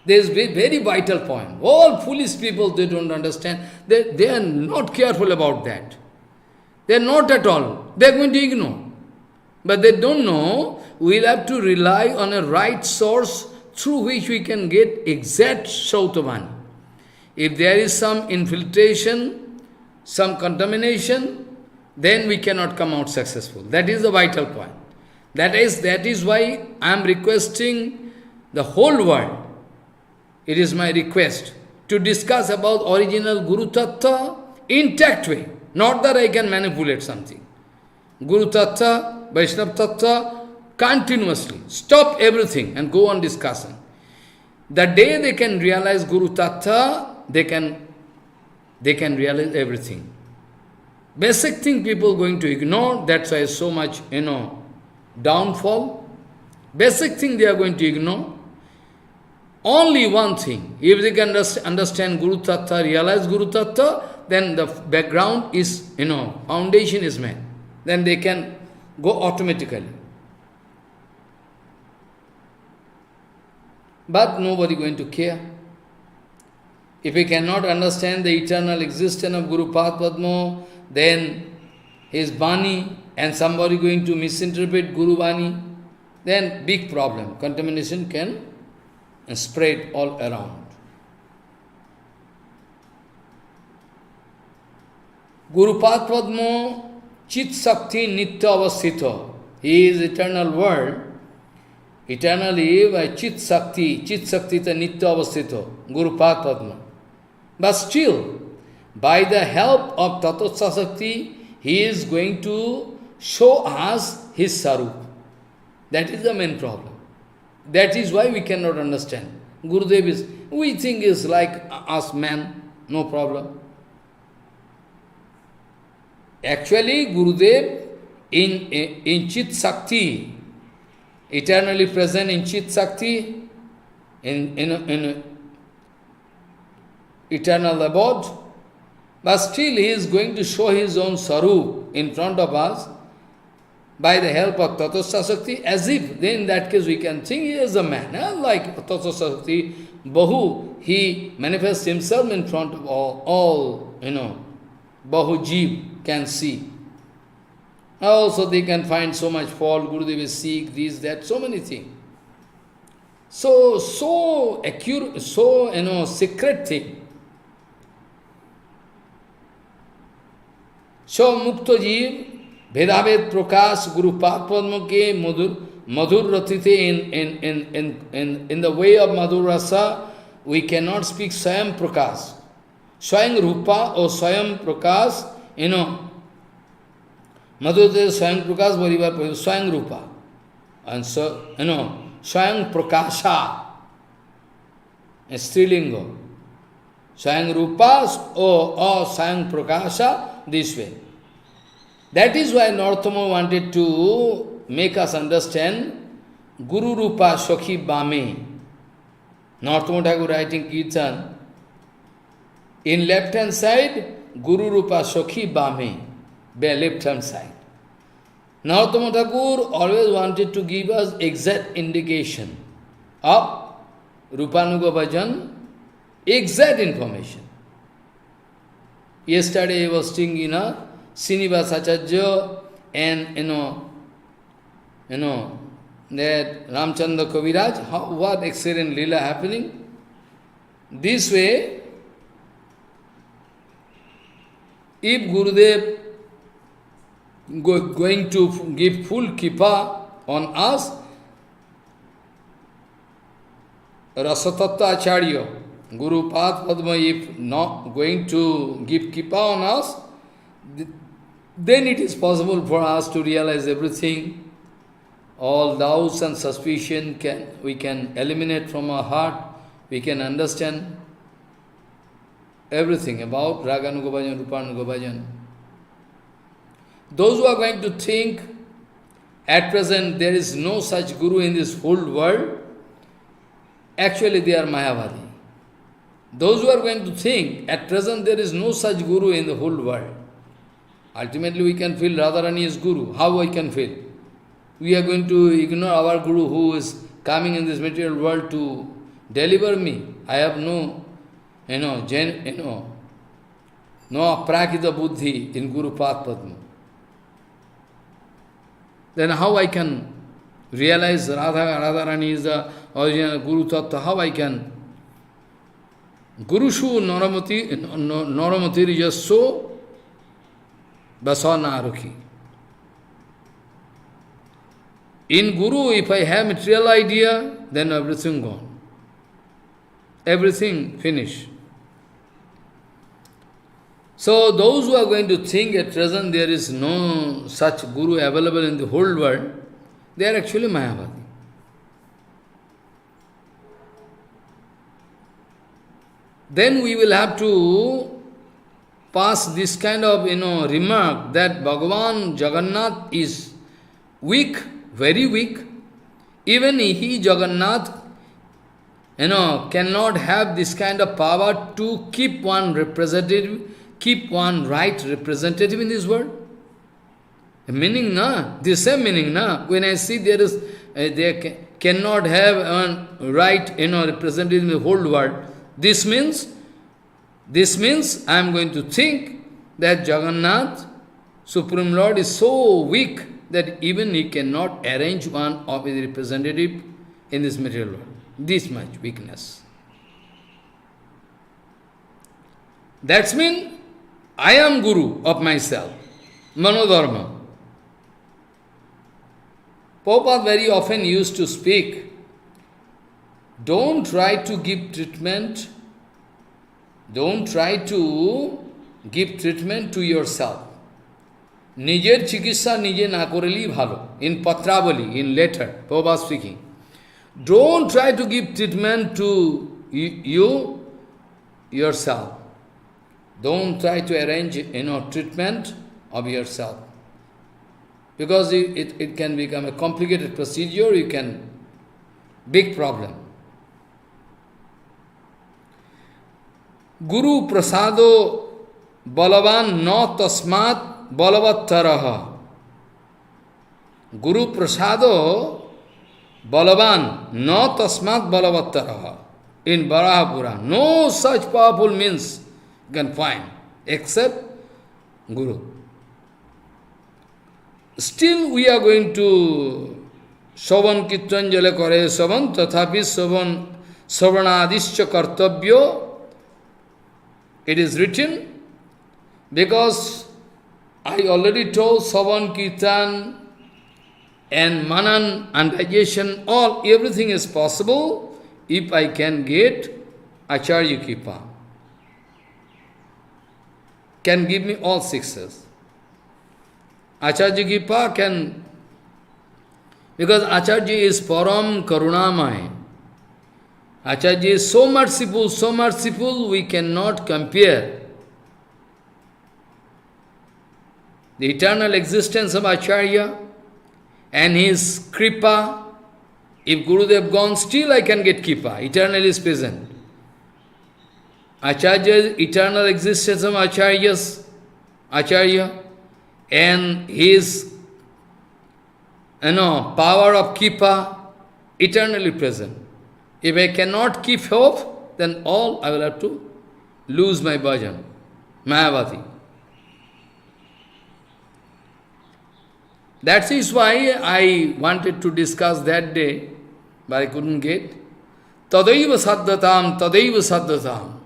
There is a very vital point. All foolish people, they don't understand. They are not careful about that. They are not at all. They are going to ignore. But they don't know, we'll have to rely on a right source through which we can get exact Sautabani. If there is some infiltration, some contamination, then we cannot come out successful. That is the vital point. That is why I am requesting the whole world. It is my request to discuss about original Guru Tattva intact way. Not that I can manipulate something. Guru Tattva, Vaishnava Tattva, continuously. Stop everything and go on discussing. The day they can realize Guru Tattva, they can realize everything. Basic thing people going to ignore, that's why so much, downfall. Basic thing they are going to ignore. Only one thing, if they can understand Guru Tattva, realize Guru Tattva, then the background is, foundation is made. Then they can go automatically. But nobody going to care. If we cannot understand the eternal existence of Guru Padma, then his Bani, and somebody going to misinterpret Guru Bani, then big problem. Contamination can spread all around. Guru Padma, Chit Sakti Nitya Avasthita. He is eternal world. Eternally by Chit Sakti ta Nitya Avasthita, Guru Padma. But still, by the help of Tatotsa Sakti, he is going to show us his Sarup. That is the main problem. That is why we cannot understand. Gurudev is, we think is like us man, no problem. Actually, Gurudev in Chit Sakti, eternally present in Chit Sakti, in eternal abode, but still he is going to show his own Sarup in front of us by the help of Tatosya Sakti, as if then in that case we can think he is a man. Like Tatosya Sakti, Bahu, he manifests himself in front of all Bahujeev can see. Also they can find so much fault, Gurudev is sick, this, that, so many things. So accurate, so, secret thing. So Mukta Jeev, Vedaved Prakash, Guru Padma ke Madhur Ratite in the way of Madhur Rasa, we cannot speak Shyam Prakash. Shyam Rupa or Shyam Prakash, Madhur Shyam Prakash, Barivar Shyam Rupa. And so, Shyam Prakasha, a Strilingo. Shyam Rupa or Shyam Prakasha, this way. That is why Narottama wanted to make us understand Guru Rupa Shakhi Bame. Narottama Thakur writing Kirtan. In left hand side, Guru Rupa Shakhi Bame, left hand side. Narottama Thakur always wanted to give us exact indication of Rupanuga Bhajan, exact information. Yesterday I was singing Srinivasacharya and that Ramchandra Kaviraj, what excellent Lila happening. This way, if Gurudev going to give full kippa on us, Rasatattva Acharya, Guru Padma, if not going to give kippa on us, then it is possible for us to realize everything. All doubts and suspicion we can eliminate from our heart. We can understand everything about Raganuga Bhajan, Rupanuga Bhajan. Those who are going to think, at present there is no such Guru in this whole world, actually they are Mayavadi. Those who are going to think, at present there is no such Guru in the whole world. Ultimately we can feel Radharani is Guru. How I can feel? We are going to ignore our Guru who is coming in this material world to deliver me. I have no, no Aprakrita Buddhi in Guru Padma. Then how I can realize Radharani is the original Guru Tattva? How I can? Gurushu Naramati Rijasso Basana Arukhi. In Guru, if I have material idea, then everything gone. Everything finished. So those who are going to think at present there is no such Guru available in the whole world, they are actually Mayavadi. Then we will have to pass this kind of, remark that Bhagavan Jagannath is weak, very weak. Even he, Jagannath, cannot have this kind of power to keep one representative, keep one right representative in this world. The meaning, the same meaning, when I see they cannot have one right, representative in the whole world, this means I am going to think that Jagannath, Supreme Lord, is so weak that even he cannot arrange one of his representative in this material world. This much weakness. That means I am Guru of myself. Manodharma. Prabhupada very often used to speak, don't try to give treatment, to yourself. Nijer chikitsa nije na koreli bhalo. In Patravali, in letter, Prabhupada speaking. Don't try to give treatment to yourself. Don't try to arrange, treatment of yourself. Because it can become a complicated procedure, big problem. Guru prasado balavan na tasmat balavattaraha. Guru prasado balavan na tasmat balavattaraha. In Barahapura, no such powerful means you can find, except Guru. Still we are going to Sovan Kirtan Jale Kore Sovan, Tathapi Sovan Savanadischa Kartabhyo. It is written, because I already told Savan Kirtan and Manan and digestion, everything is possible if I can get Acharya Kripa. Can give me all sixes. Acharya Kripa can, because Acharya is Param Karunamaya. Acharya is so merciful, we cannot compare. The eternal existence of Acharya and his Kripa, if Gurudev gone, still I can get Kripa, eternally is present. Acharya, eternal existence of Acharya, and his power of Kripa, eternally present. If I cannot keep hope, then all I will have to lose my bhajan, Mayavati. That is why I wanted to discuss that day, but I couldn't get. Tadaiva saddhatam, tadaiva saddhatam.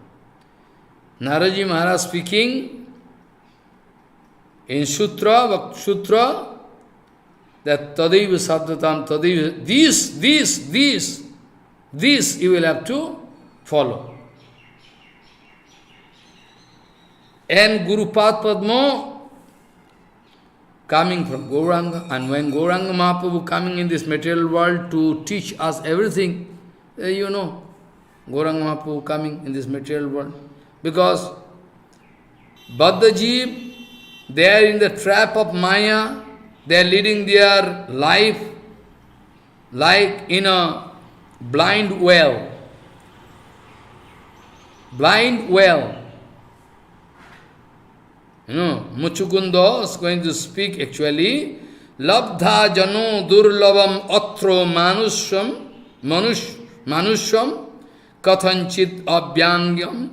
Naraji Maharaj speaking in Sutra, that tadaiva saddhatam, tadaiva, this you will have to follow. And Guru Padma coming from Gauranga, and when Gauranga Mahaprabhu coming in this material world to teach us everything, Gauranga Mahaprabhu coming in this material world, because Baddha-jeev, they are in the trap of Maya, they are leading their life like in a blind well. Blind well. Muchukunda is going to speak actually. Labdha jano durlabam atro manusham kathanchit abhyangyam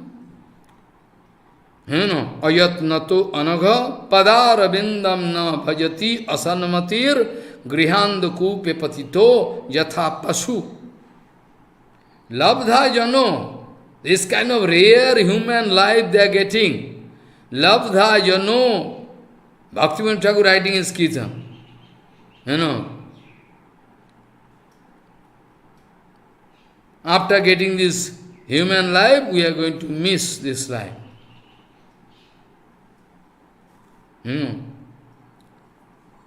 ayatnato anagha padarabindam na bhajati asanmatir grihandakupe patito yatha pasu. Labdha jano, this kind of rare human life they are getting. Labdha jano, Bhaktivinoda Thakur writing his Kirtan. After getting this human life, we are going to miss this life.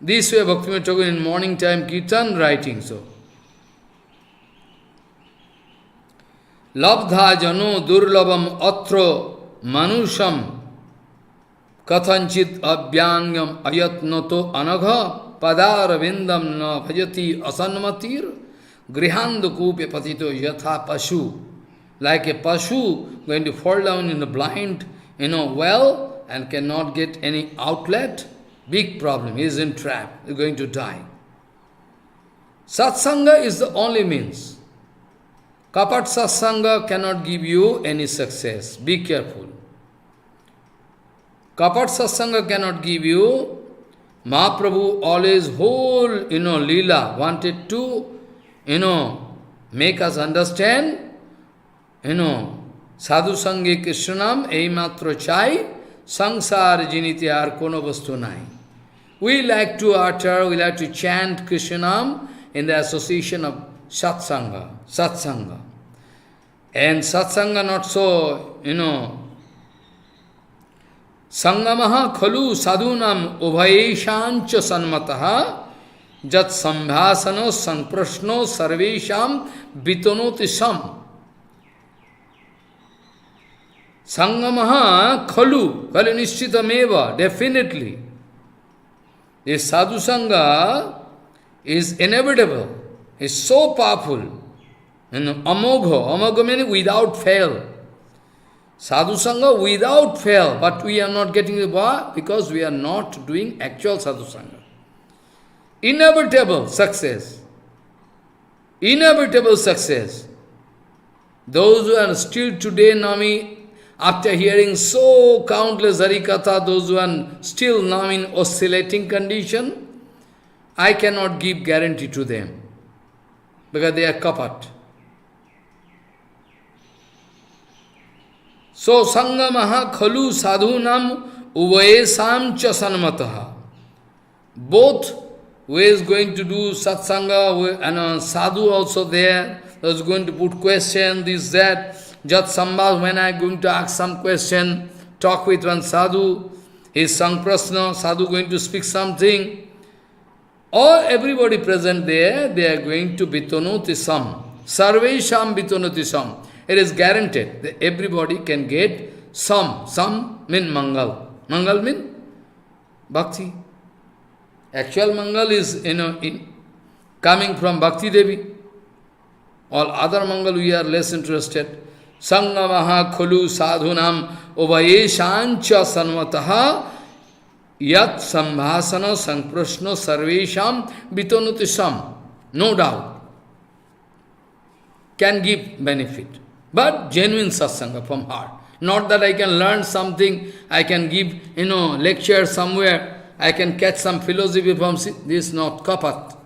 This way Bhaktivinoda Thakur in morning time Kirtan writing so. Labdha jano durlabam atro manusham kathanchit abhyangam ayatnato anagha padarabindam na bhajati asanmatir grihandakupe patito yatha pashu. Like a pashu going to fall down in the blind, well, and cannot get any outlet, big problem, he is in trap, he is going to die. Satsanga is the only means. Kapat satsanga cannot give you any success. Be careful. Kapat satsanga cannot give you. Mahaprabhu always whole, Lila wanted to, make us understand, sadhu sange krishnam ei matro chai, sangsar jinite ar kono vastu nai. We like to utter, we like to chant Krishnam in the association of satsanga. And satsanga not so, Sangamaha khalu sadhunam ubhayeshancha sanmataha jat sambhasano sanprashno sarvesham bitanoti sam. Sangamaha khalu nishchitameva, definitely. This sadhu sangha is inevitable, is so powerful. Amogha meaning without fail. Sadhu Sangha without fail, but we are not getting the Bhava because we are not doing actual Sadhu Sangha. Inevitable success. Inevitable success. Those who are still today After hearing so countless Harikatha, those who are still now in oscillating condition, I cannot give guarantee to them, because they are kapat. So, Sangamaha khalu sadhunam uvayesam cha sanmataha. Both who is going to do satsanga, and sadhu also there, who is going to put question, this, that. Jat Samvad, when I am going to ask some question, talk with one sadhu, his sang prasna, sadhu going to speak something, or everybody present there, they are going to bitonoti sam. Sarvesham bitonoti sam. It is guaranteed that everybody can get some. Some mean mangal. Mangal mean bhakti. Actual mangal is, coming from Bhakti Devi. All other mangal we are less interested. Sangamaha khulu sadhunam uvayeshancha sanvataha yat sambhasana sangprashno sarvesham bitonutisam. No doubt. Can give benefit. But genuine satsanga from heart. Not that I can learn something, I can give, lecture somewhere, I can catch some philosophy from this is not kapat.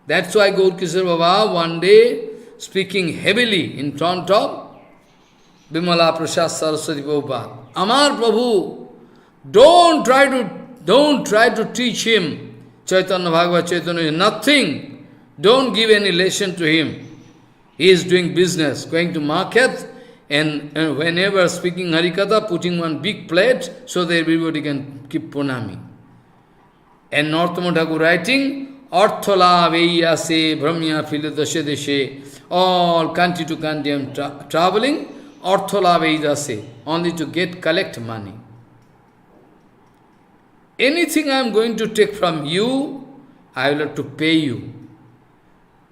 That's why Gaur Kishore Baba one day speaking heavily in front of Bimala Prasad Saraswati Prabhupada. Amar Prabhu, don't try to teach him Chaitanya Bhagavad Chaitanya, nothing. Don't give any lesson to him. He is doing business, going to market, and whenever speaking Harikatha, putting one big plate so that everybody can keep pranami. And Narottam Thakur writing, Arthala Veya Se Brahmya Philadashe Deshe, all country to country I am traveling, Arthala Veya Se, only to collect money. Anything I am going to take from you, I will have to pay you.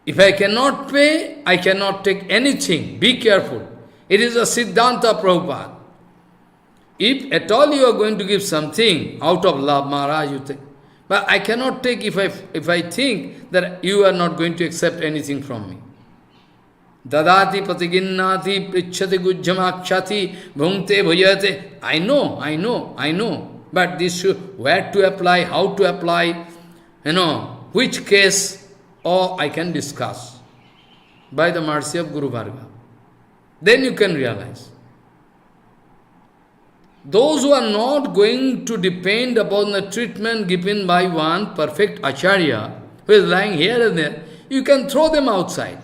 If I cannot pay, I cannot take anything. Be careful. It is a Siddhanta Prabhupada. If at all you are going to give something out of love, Maharaj, you think. But I cannot take if I think that you are not going to accept anything from me. Dadati patiginnati prichhati gujjamakshati bhungte bhajate. I know. But this should, where to apply, how to apply, which case, or I can discuss by the mercy of Guru Varga. Then you can realize. Those who are not going to depend upon the treatment given by one perfect Acharya, who is lying here and there, you can throw them outside.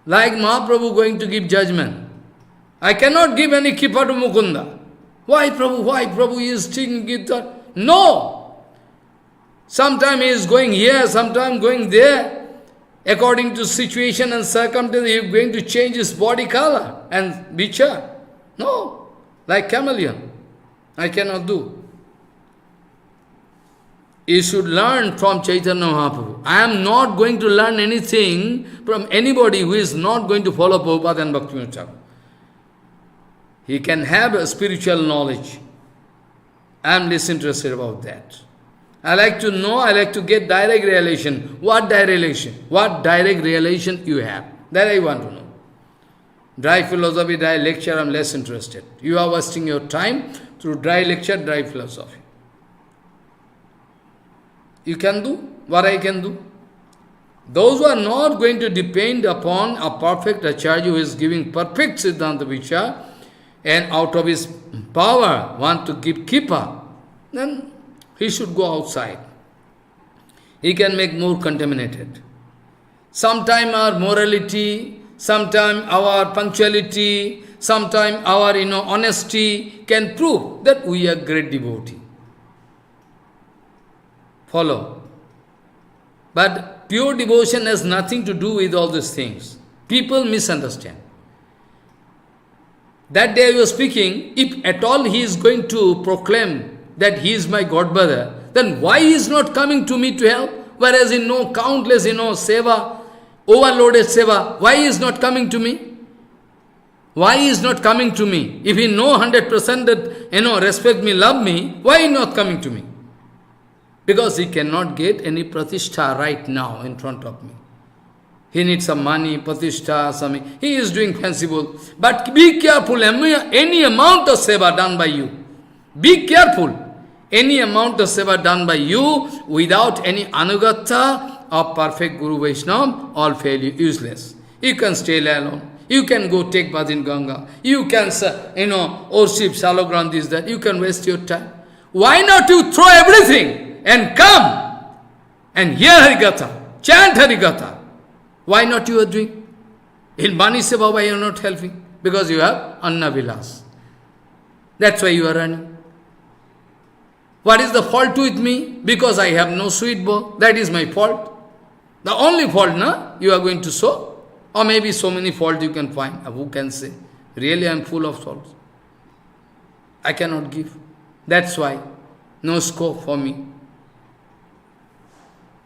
Like Mahaprabhu going to give judgment. I cannot give any kippa to Mukunda. Why Prabhu? He is singing guitar. No! Sometime he is going here, sometime going there. According to situation and circumstance, he is going to change his body color and vichar. No, like chameleon. I cannot do. You should learn from Chaitanya Mahaprabhu. I am not going to learn anything from anybody who is not going to follow Prabhupada and Bhaktivinoda Thakur. He can have a spiritual knowledge. I am less interested about that. I like to know, I like to get direct realization. What direct realization? What direct realization you have? That I want to know. Dry philosophy, dry lecture, I am less interested. You are wasting your time through dry lecture, dry philosophy. You can do what I can do. Those who are not going to depend upon a perfect Acharya who is giving perfect Siddhanta Vichar, and out of his power want to give kippa, then he should go outside. He can make more contaminated. Sometime our morality, sometime our punctuality, sometime our honesty can prove that we are great devotee. Follow. But pure devotion has nothing to do with all these things. People misunderstand. That day I was speaking, if at all he is going to proclaim that he is my godbrother, then why he is not coming to me to help? Whereas in countless, seva, overloaded seva, why he is not coming to me? Why he is not coming to me? If he know 100% that, respect me, love me, why he not coming to me? Because he cannot get any pratishtha right now in front of me. he needs some money, pratishtha, something. He is doing fanciful. But be careful, any amount of seva done by you. Be careful. Any amount of seva done by you without any anugatha of perfect Guru Vaishnava, all failure, useless. You can stay alone. You can go take bath in Ganga. You can, worship Shalogran, this, that. You can waste your time. Why not you throw everything and come and hear Harikatha, chant Harikatha? Why not you are doing? In Bani Seva, why you are not helping? Because you have Anna Vilas. That's why you are running. What is the fault with me? Because I have no sweet bowl. That is my fault. The only fault, you are going to show. Or maybe so many faults you can find. Who can say? Really I am full of faults. I cannot give. That's why. No scope for me.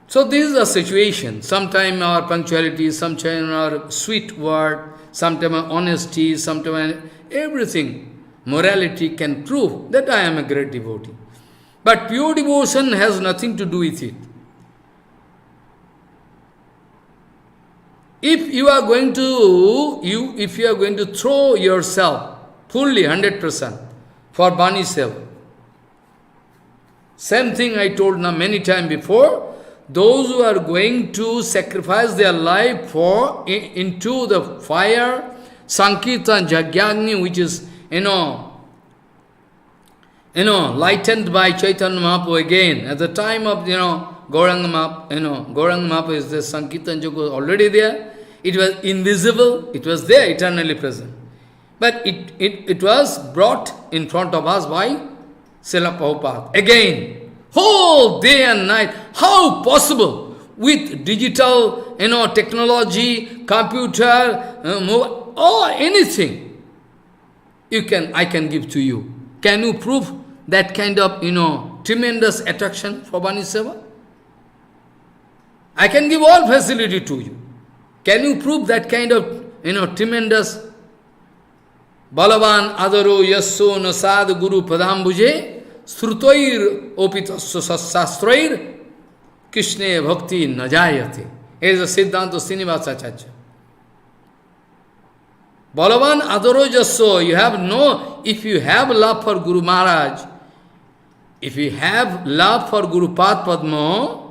So this is the situation. Sometimes our punctuality, sometimes our sweet word, sometimes our honesty, sometimes everything, morality can prove that I am a great devotee. But pure devotion has nothing to do with it. If you are going to throw yourself fully 100% for Bani Seva, same thing I told now many times before, those who are going to sacrifice their life into the fire, Sankirtan Jagyagni, which is, lightened by Chaitanya Mahaprabhu again, at the time of, Gauranga Mahaprabhu is the Sankirtan Yoga already there. It was invisible, it was there, eternally present. But it was brought in front of us by Srila Prabhupada. Again, whole day and night, how possible with digital, technology, computer, or anything, I can give to you. Can you prove that kind of, tremendous attraction for Bani Seva? I can give all facility to you. Can you prove that kind of, tremendous Balavan Adaro Yasso Nasad Guru Padambuje Srutoir Opitasya Sastroir Krishne Bhakti Najayate. It is a Siddhanta Srinivasacharya. Balavan Adaro Yasso, if you have love for Guru Maharaj, if you have love for Guru Padma,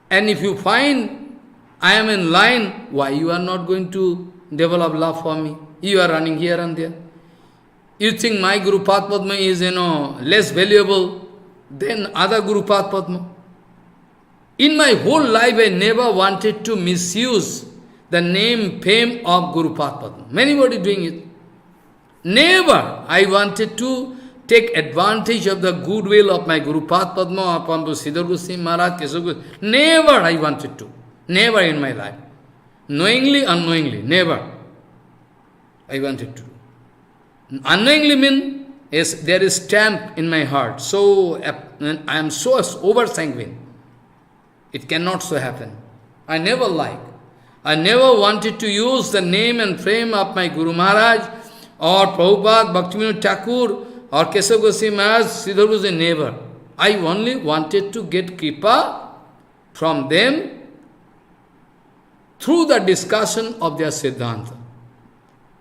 and if you find I am in line, why you are not going to develop love for me? You are running here and there. You think my Guru Padma is, less valuable than other Guru Padma? In my whole life, I never wanted to misuse the name, fame of Guru Padma. Many were doing it. Never I wanted to take advantage of the goodwill of my Guru Padma, or Pambu Siddhar Goswami Maharaj, Keshav Goswami. Never I wanted to. Never in my life. Knowingly, unknowingly, never I wanted to. Unknowingly means there is stamp in my heart. So I am so over sanguine. It cannot so happen. I never never wanted to use the name and fame of my Guru Maharaj or Prabhupada, Bhaktivinoda Thakur or Keshav Goswami Maharaj, Siddhar Goswami, never. I only wanted to get kripa from them through the discussion of their Siddhanta.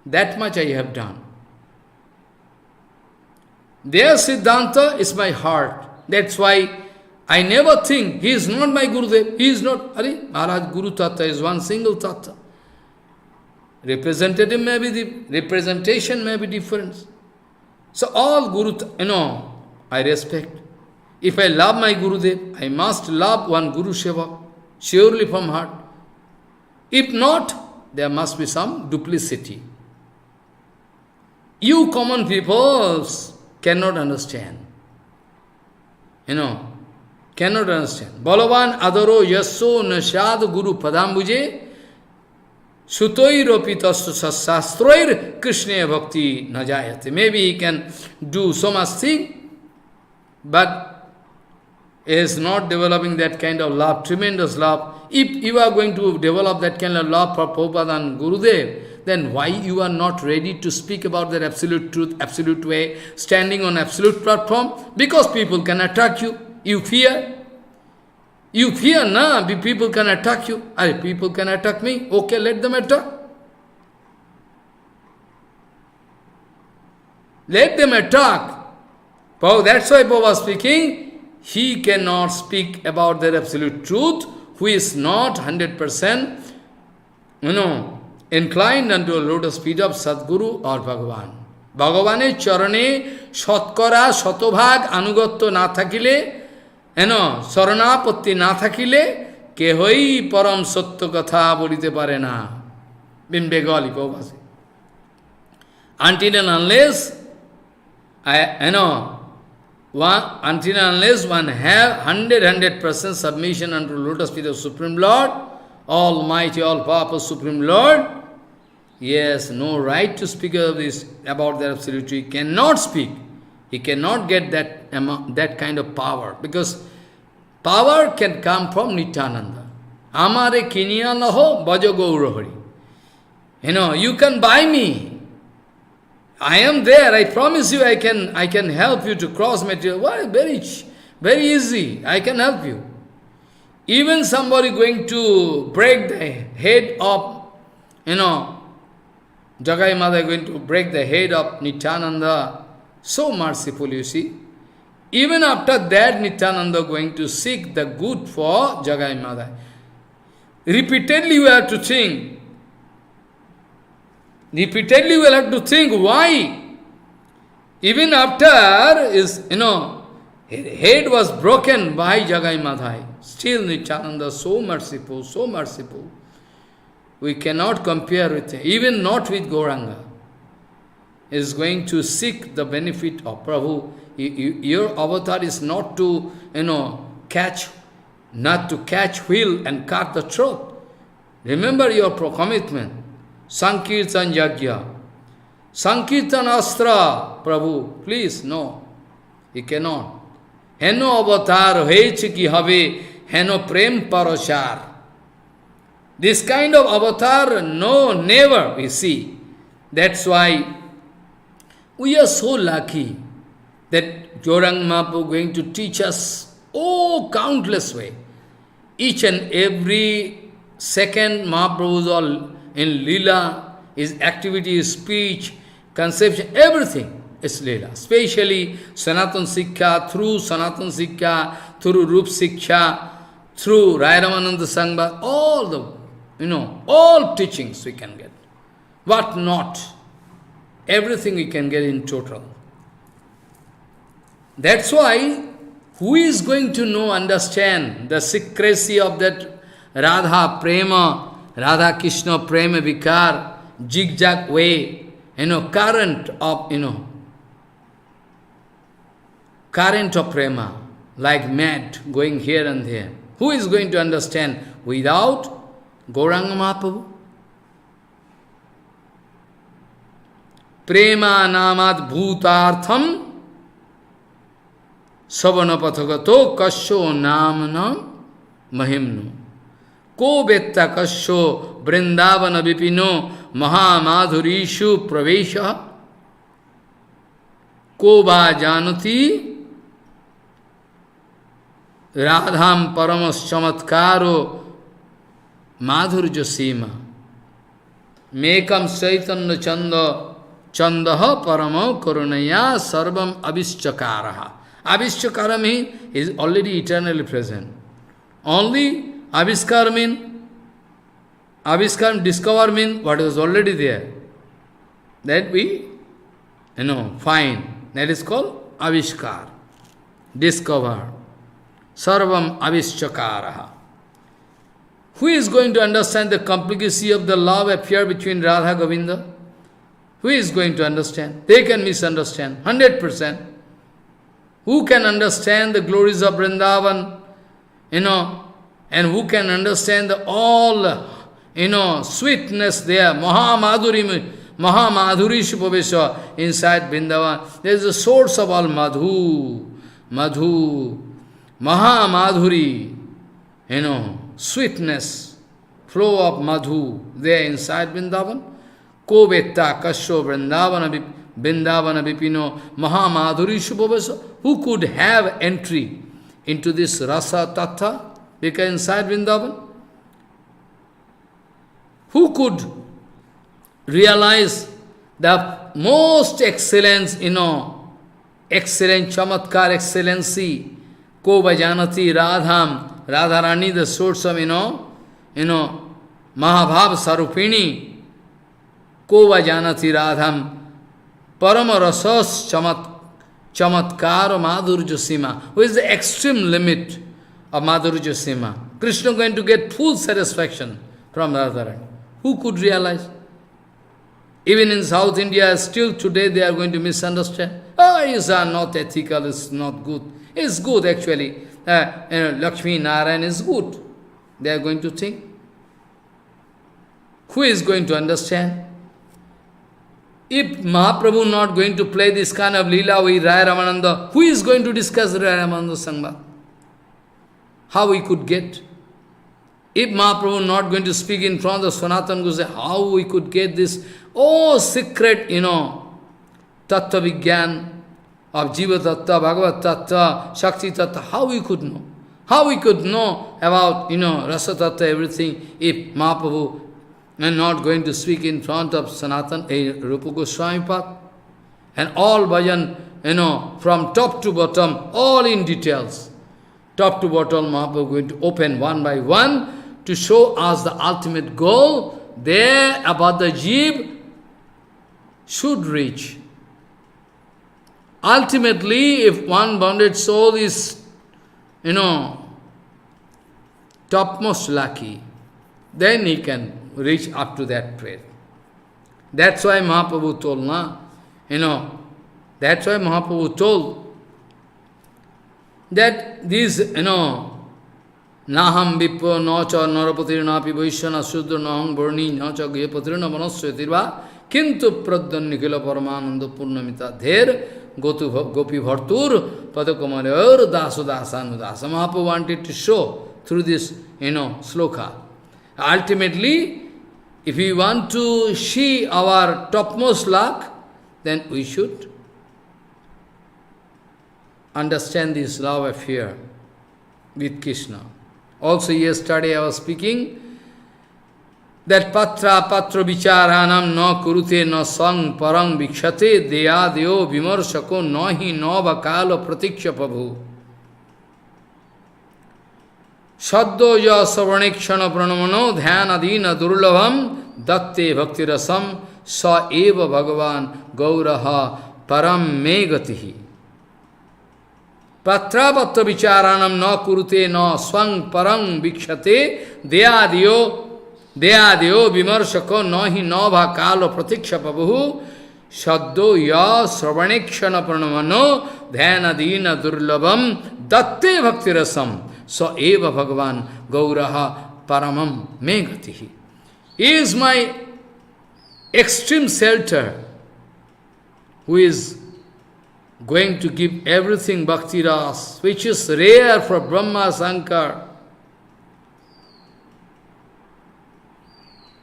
That much I have done. Their Siddhanta is my heart. That's why I never think, he is not my Gurudev, he is not, Maharaj Guru Tattva is one single Tattva. Representative may be, representation may be different. So all Guru, I respect. If I love my Gurudev, I must love one Guru Seva, surely from heart. If not, there must be some duplicity. You common people cannot understand. Cannot understand. Balavan adaro yasso nashad guru padambuje sutoir opitasya sastroir krishna bhakti najayate. Maybe he can do so much thing, but is not developing that kind of love, tremendous love. If you are going to develop that kind of love for Prabhupada and Gurudev, then why you are not ready to speak about that absolute truth, absolute way, standing on absolute platform? Because people can attack you. You fear. You fear, na? People can attack you. People can attack me. Okay, let them attack. Let them attack. That's why Baba was speaking. He cannot speak about their absolute truth, who is not 100%, inclined unto a lotus feet of Sadguru or Bhagavan. Bhagavan's charane shatkara shatobhag anugatto na thakile, saranapatti na thakile, kehoi param satya katha bolite pare na. In Bengali, Baba says. Until and unless, until and unless one have 100% submission unto lotus feet of Supreme Lord, Almighty, all-powerful Supreme Lord, yes, no right to speak of this, about their absolute truth. He cannot speak. He cannot get that kind of power, because power can come from Nityananda. Amare kiniya laho bhajo gaurahari. You can buy me. I am there, I promise you I can help you to cross material. Well, very easy, I can help you. Even somebody going to break the head of, Jagai Mother going to break the head of Nityananda, so merciful, you see. Even after that, Nityananda going to seek the good for Jagai Mother. Repeatedly we have to think. Repeatedly we will have to think, why? Even after head was broken by Jagai Madhai, still Nityananda so merciful, so merciful. We cannot compare with him, even not with Gauranga. He is going to seek the benefit of Prabhu. Your avatar is not to, catch wheel and cut the throat. Remember your commitment. Sankirtan Yajna. Sankirtan Astra, Prabhu, please, no. He cannot. Heno avatar hoyeche ki habe, heno prem parashar. This kind of avatar, no, never we see. That's why we are so lucky that Gauranga Mahaprabhu going to teach us, countless way. Each and every second Mahaprabhu is all in Lila, his activity, his speech, conception, everything is Lila. Especially Sanatan Sikha, through Sanatan Sikha, through Rup Sikha, through Ray Ramanada Sambad, all the, all teachings we can get. What not? Everything we can get in total. That's why, who is going to know, understand the secrecy of that Radha Prema, Radha Krishna Prema Vikar, zigzag way, current of, current of Prema, like mad, going here and there. Who is going to understand without Gauranga Mahaprabhu? Prema namat bhutartham savana pathagato kasho namana mahimnu. Ko betta kasho vrindavana vipino mahamadhurishu pravesha. Ko va janati radham paramas chamatkaro madhurja sima. Mekam chaitanya chandaha parama karunaya sarvam abhischakaraha. Abhischakara means is already eternally present. Only Abhiskar discover means what is already there. That we, find. That is called Avishkar. Discover. Sarvam Avishchakaraha. Who is going to understand the complicacy of the love affair between Radha Govinda? Who is going to understand? They can misunderstand, 100%. Who can understand the glories of Vrindavan? And who can understand all, sweetness there, Mahamadhuri Shupavesha inside Vrindavan. There is the source of all Madhu, Mahamadhuri, sweetness, flow of Madhu there inside Vrindavan. Ko vetta kasho Vrindavana vipino Mahamadhuri Shupavesha. Who could have entry into this rasa tattva? Because inside Vrindavan, who could realize the most excellence, excellent chamatkar excellency, ko bhajanati radham, Radharani, the source of, Mahabhav Sarupini, ko bhajanati radham, parama rasas chamatkar madhurya sima, who is the extreme limit of madhurya sima. Krishna going to get full satisfaction from Radharani. Who could realize? Even in South India, still today they are going to misunderstand. Oh, it's not ethical, it's not good. It's good actually. Lakshmi Narayan is good. They are going to think. Who is going to understand? If Mahaprabhu not going to play this kind of Leela with Ray Ramananda, who is going to discuss Ray Ramanada Sambad? How we could get? If Mahaprabhu not going to speak in front of Sanatana Goswami, how we could get this secret, Tattva Vigyan of Jiva Tattva, Bhagavad Tattva, Shakti Tattva, how we could know? How we could know about, Rasa Tattva, everything, if Mahaprabhu is not going to speak in front of Sanatana, Rupa Goswami Path, and all bhajan, from top to bottom, all in details. Top to bottom, Mahaprabhu going to open one by one, to show us the ultimate goal, there about the Jeev should reach. Ultimately, if one bonded soul is, topmost lucky, then he can reach up to that place. That's why Mahaprabhu told, that's why Mahaprabhu told that these, Naham Vippo, Nacha, Narapatir, Napi, Vaishana, Sudra, Naham, Burni, Nacha, Gyapatrina, Manasyatirva, Kintu Pradhan Nikila Paramananda Purnamita, there, Gopi Bhartur, Padakumarar, Dasadasa. Mahaprabhu wanted to show through this, sloka. Ultimately, if we want to see our topmost luck, then we should understand this love affair with Krishna. Also yesterday I was speaking that patra vicharanam na kurute na sang parang vikshate deya deo vimarshako nahi navakalo pratiksha prabhu. Shaddo ya savarnikshana pranamano dhyanadina durlabham datte bhaktirasam sa eva bhagavan gauraha param megatihi. Patra vicharanam na kurute na swang parang vikshate deya deo vimarshako nahi nava kalo pratiksha prabhu shaddo ya sravanekshana pranamano dhyanadina durlabham datte bhaktirasam sa eva bhagavan gauraha paramam megatihi. He is my extreme shelter, who is going to give everything bhakti ras, which is rare for Brahma Sankar.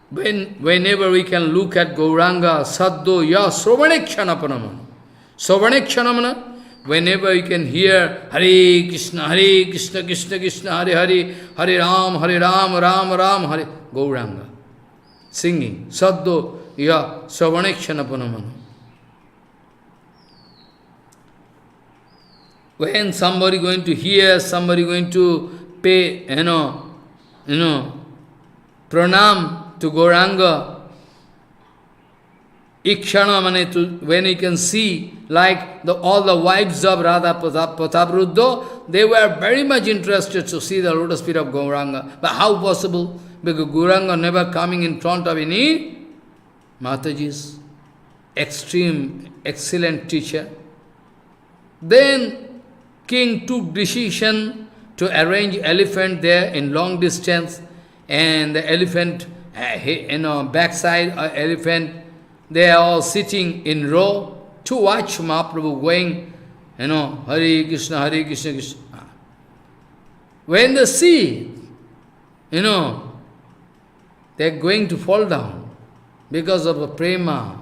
Whenever we can look at Gauranga, Saddo, Ya, Srovanekshana Panamana. Srovanekshana, whenever you can hear Hare Krishna, Krishna Krishna, Hare Hare, Hare Ram, Ram Ram, Hare Gauranga. Singing, Saddo, Ya, Srovanekshana Panamana. When somebody going to hear, somebody going to pay, pranam to Gauranga, Ikshana, when you can see, like all the wives of Radha Patabruddo, they were very much interested to see the lotus feet of Gauranga. But how possible? Because Gauranga never coming in front of any Mataji's extreme, excellent teacher. Then king took decision to arrange elephant there in long distance, and the elephant, backside elephant, they are all sitting in row to watch Mahaprabhu going, Hare Krishna, Krishna. When they see, they're going to fall down because of the prema.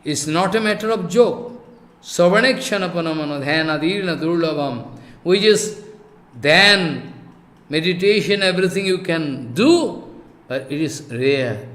It's not a matter of joke. Savanekshana panamana dhyanadhirna durlabham, which is then meditation, everything you can do, but it is rare.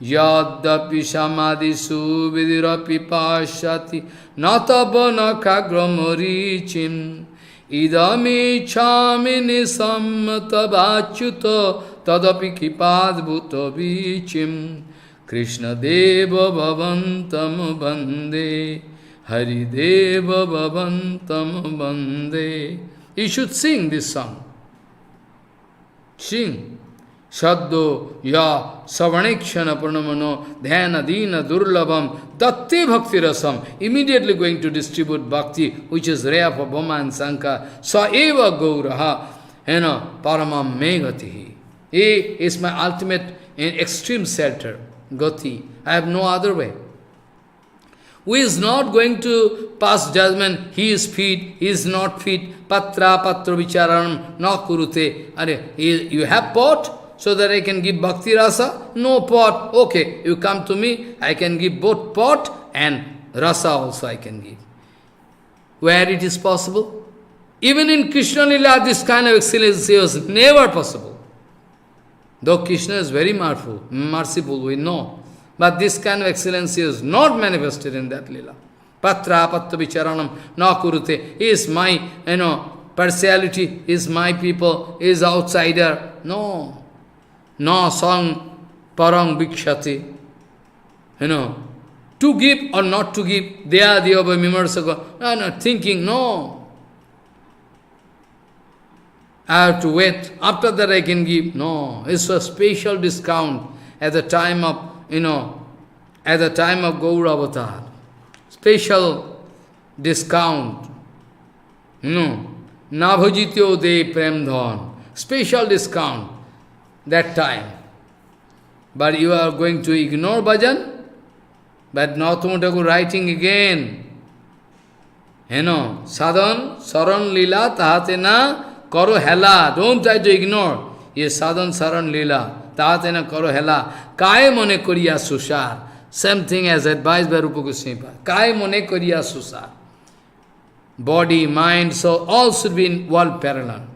Yadapi samadhisu vidirapi pashati natava nakagromorichim idami chamini sammatavachuto tadapi kipadbhuto vichim Krishna deva bhavantam bande Hari deva bhavantam bande. You should sing this song. Sing. Shaddo ya savanekshana pranamano dhyana dina durlabam datte bhakti rasam. Immediately going to distribute bhakti, which is rare for Bhama and Sankar. Sa eva gauraha, paramam me gatihi. He is my ultimate and extreme shelter, gati. I have no other way. Who is not going to pass judgment, he is fit, he is not fit, patra vicharanam na kurute. You have pot, so that I can give bhakti rasa? No pot. Okay, you come to me, I can give both pot and rasa also I can give. Where it is possible? Even in Krishna Lila, this kind of excellency was never possible. Though Krishna is very merciful, we know. But this kind of excellency is not manifested in that Lila. Patra vicharanam na kurute. He is my, partiality, is my people, is outsider. No. No sang parang bhikshati. To give or not to give, they are the Vimarsaka. No, thinking, no. I have to wait. After that I can give. No. It's a special discount at the time of, at the time of Gaur Avatar. Special discount. Nabhajityo de prem dhan. Special discount. That time. But you are going to ignore bhajan? But Nautamatakura writing again. Sadhan, saran lila tahatena karo hela. Don't try to ignore. Yes, sadhan, saran lila tahatena karo hela. Kaya mone koriya susar. Same thing as advised by Rupa Goswami. Kaya mone koriya susar. Body, mind, soul, all should be in world parallel.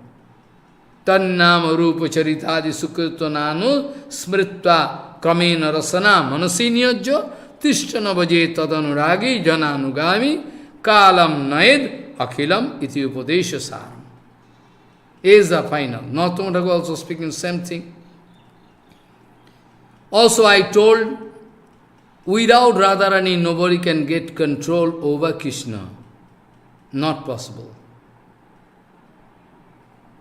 Tannam rupa charitadi sukritananu smritva kramena rasana manasinyajya tishtana vaje tadanuragi jananugami kalam naed akhilam iti upadesha saram. Is the final. Nautamatakura also speaking same thing. Also I told, without Radharani nobody can get control over Krishna. Not possible.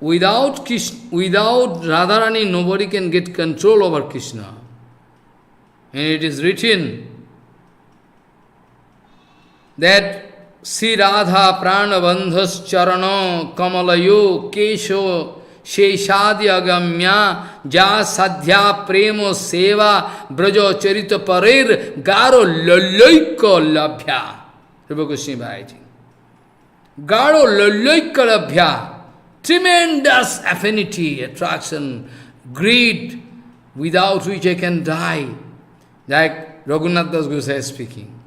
Without Radharani, nobody can get control over Krishna. And it is written that Sri Radha Pranabandhas Charano Kamalayo Kesho Sheshadi Agamya Ja Sadhya Premo Seva Brajo Charita Parer Garo Laloiko Labhya. Rupa Goswami Maharaj. Garo Laloiko Labhya. Tremendous affinity, attraction, greed, without which I can die. Like Raghunath Das Gosai is speaking.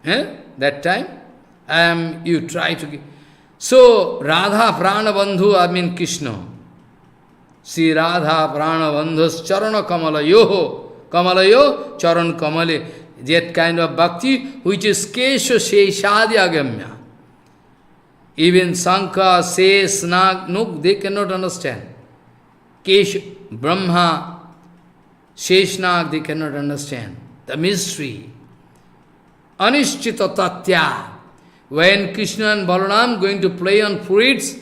That time, you try to give. So, Radha Prana Bandhu, I mean Krishna. Sri Radha Prana Bandhus Charana Kamalayo, Kamalayo, Charan Kamale. That kind of bhakti, which is Kesha Sheshadi Agamya. Even Sankha, Ses, Nag, no, they cannot understand. Kesh, Brahma, Sheshnag, they cannot understand. The mystery. Anishchita Tatya. When Krishna and Balaram going to play on fruits,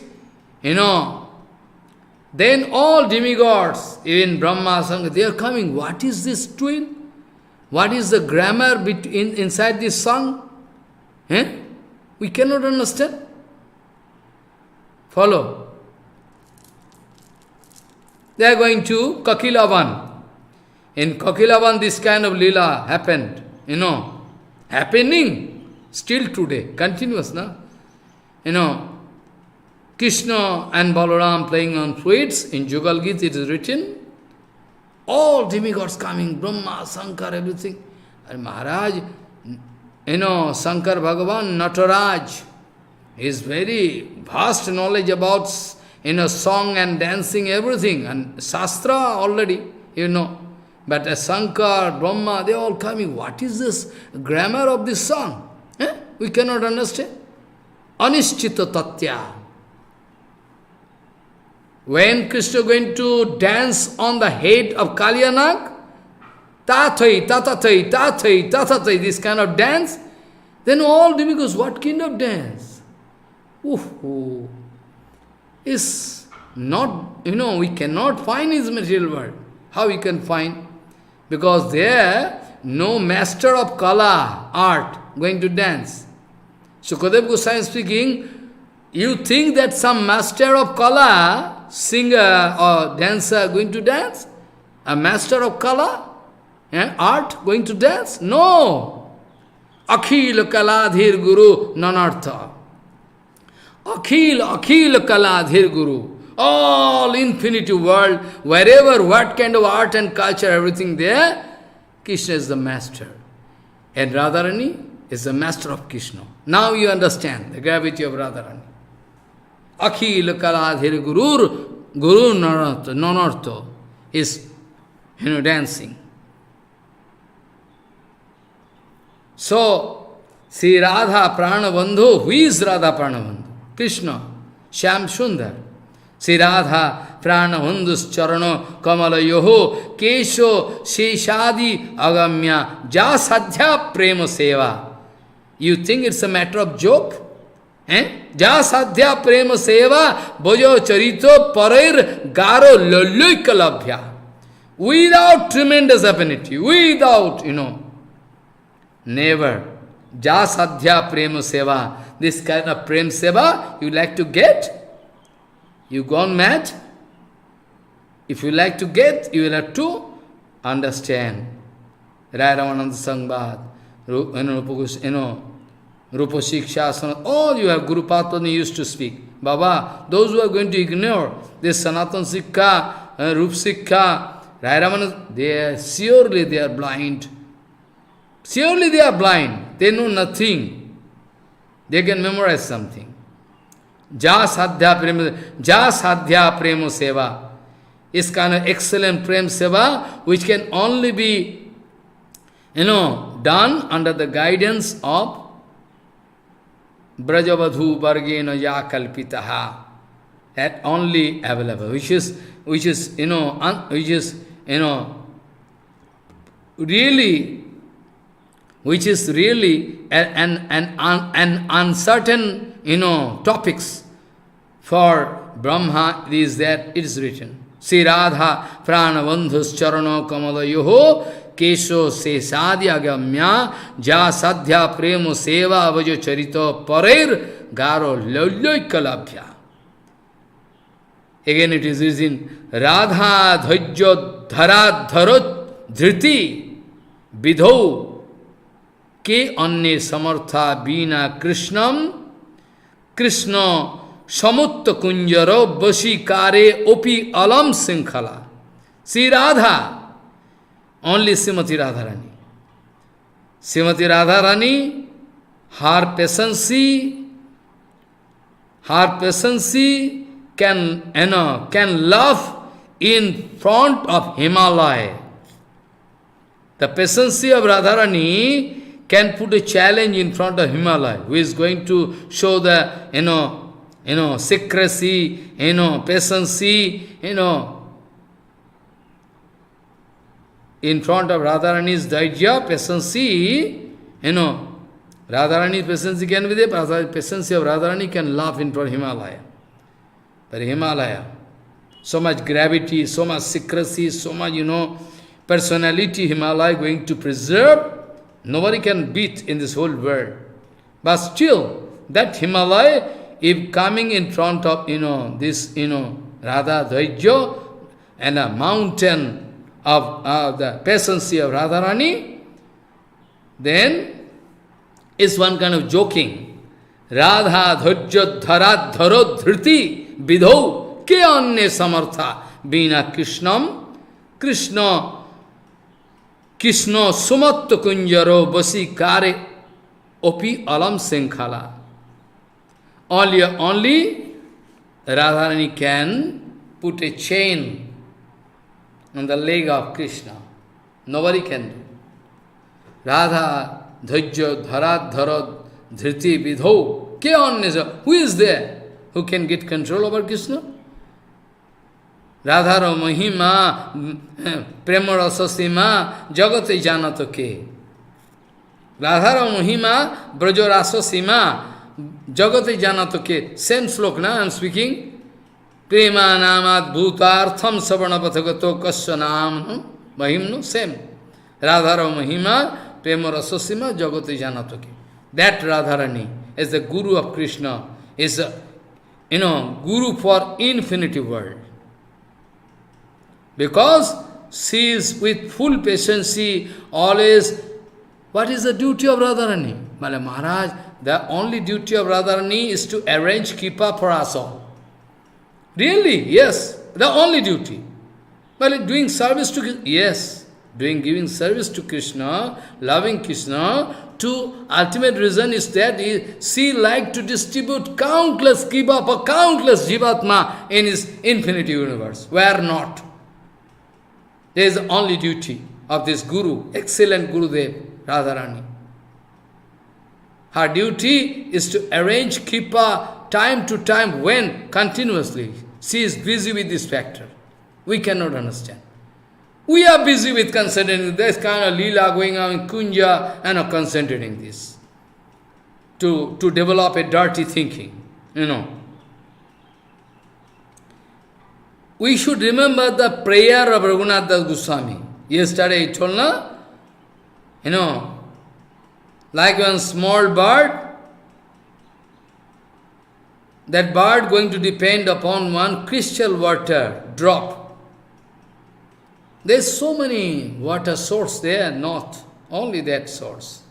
then all demigods, even Brahma, Sankha, they are coming. What is this twin? What is the grammar inside this song? We cannot understand. Follow. They are going to Kakilavan. In Kakilavan, this kind of lila happened. Happening still today, continuous, no? Krishna and Balaram playing on flutes. In Jugal Gita it is written. All demigods coming, Brahma, Sankar, everything. And Maharaj, Sankar Bhagavan, Nataraj, is very vast knowledge about, song and dancing, everything, and Shastra already, But as Shankar, Brahma, they are all coming. What is this grammar of this song? We cannot understand. Anishtita Tatya. When Krishna going to dance on the head of Kalyanag, tathai, tatathai, tathai, tatathai, this kind of dance, then all demigods, what kind of dance? Is not, we cannot find his material world. How we can find? Because there, no master of kala, art, going to dance. Sukadeva Goswami speaking, you think that some master of kala, singer or dancer going to dance? A master of kala and art going to dance? No! Akhil kaladhir guru nanartha. Akhil kaladhir guru. All infinity world, wherever, what kind of art and culture, everything there, Krishna is the master. And Radharani is the master of Krishna. Now you understand the gravity of Radharani. Akhil kaladhir guru nanartha is, dancing. So, Sri Radha Pranabandhu, who is Radha Pranabandhu? Krishna, Shyam Sundar. Sri Radha Pranabandhus Charano Kamala Yoho Kesho Sheshadi Agamya Jasadhya Prema Seva. You think it's a matter of joke? Jasadhya Prema Seva Bhajo Charito Parair Garo Lolluikalabhya. Without tremendous affinity, without, never. Jasadhya Prema Seva. This kind of Prem Seva you like to get? You gone mad? If you like to get, you will have to understand. Ray Ramanada Sambad, Rupa Shiksha, all you have Guru Patani used to speak. Baba, those who are going to ignore this Sanatan Sikha, Rup Sikha, Ray Ramanada, surely they are blind. Surely they are blind. They know nothing. They can memorize something. Jasadhya prema seva is kind of excellent prem seva which can only be, done under the guidance of Brajavadhu Vargena Ya Kalpitaha. That only available, which is really an uncertain, topics. For Brahma, is that it is written. Sri Radha Pranabandhus Charano Kamala Yoho Kesho Sesadi Agamya Jasadhya Premo Seva Vajo Charito Parair Garo Lolloikalabhya. Again it is written Radha Dhajyo Dharad Dharot Dhriti Vidho Ke Anne Samartha Bina Krishnam Krishna Samutta Kunjaro Bashikare Opi Alam Sinkhala. Sri Radha, only Srimati Radharani. Srimati Radharani, her patience can laugh in front of Himalaya. The patience of Radharani can put a challenge in front of Himalaya, who is going to show the, secrecy, patience, in front of Radharani's Daijya, patience, Radharani's patience can be there, but patience of Radharani can laugh in front of Himalaya. But Himalaya, so much gravity, so much secrecy, so much, personality Himalaya going to preserve, nobody can beat in this whole world. But still, that Himalaya, if coming in front of, this, Radha Dhaijya, and a mountain of the patience of Radharani, then it's one kind of joking. Radha Dhaijya Dharad Dharod Dhriti Vidho Ke Anne Samartha Bina Krishnam Krishna Sumat Kunjaro Basi Kare Opi Alam Sinkhala. Only Radharani can put a chain on the leg of Krishna. Nobody can do. Radha dhajya dharad dharad dhriti vidho ke annesa. Who is there who can get control over Krishna? Radhara mahima prema rasasima jagate janato ke. Radhara mahima braja rasasima jagate janato ke. Same slok na I am speaking. Prema namat bhutartham savana pathagato kasya nam mahim no same. Radhara mahima prema rasasima jagate janato ke. That Radharani is the guru of Krishna, is a, guru for infinity world. Because she is with full patience, she always, what is the duty of Radharani? Mala Maharaj, the only duty of Radharani is to arrange Kripa for us all. Really? Yes, the only duty. Well, doing service to Krishna, yes, giving service to Krishna, loving Krishna, to ultimate reason is that she like to distribute countless Kripa for countless Jivatma in his infinite universe. Where not? There is the only duty of this Guru, excellent Gurudev, Radharani. Her duty is to arrange Kripa time to time when continuously. She is busy with this factor. We cannot understand. We are busy with concentrating this kind of lila going on in Kunja and concentrating this. To develop a dirty thinking, We should remember the prayer of Raghunath Das Goswami. Yesterday I told, like one small bird, that bird going to depend upon one crystal water drop. There is so many water source there, not only that source.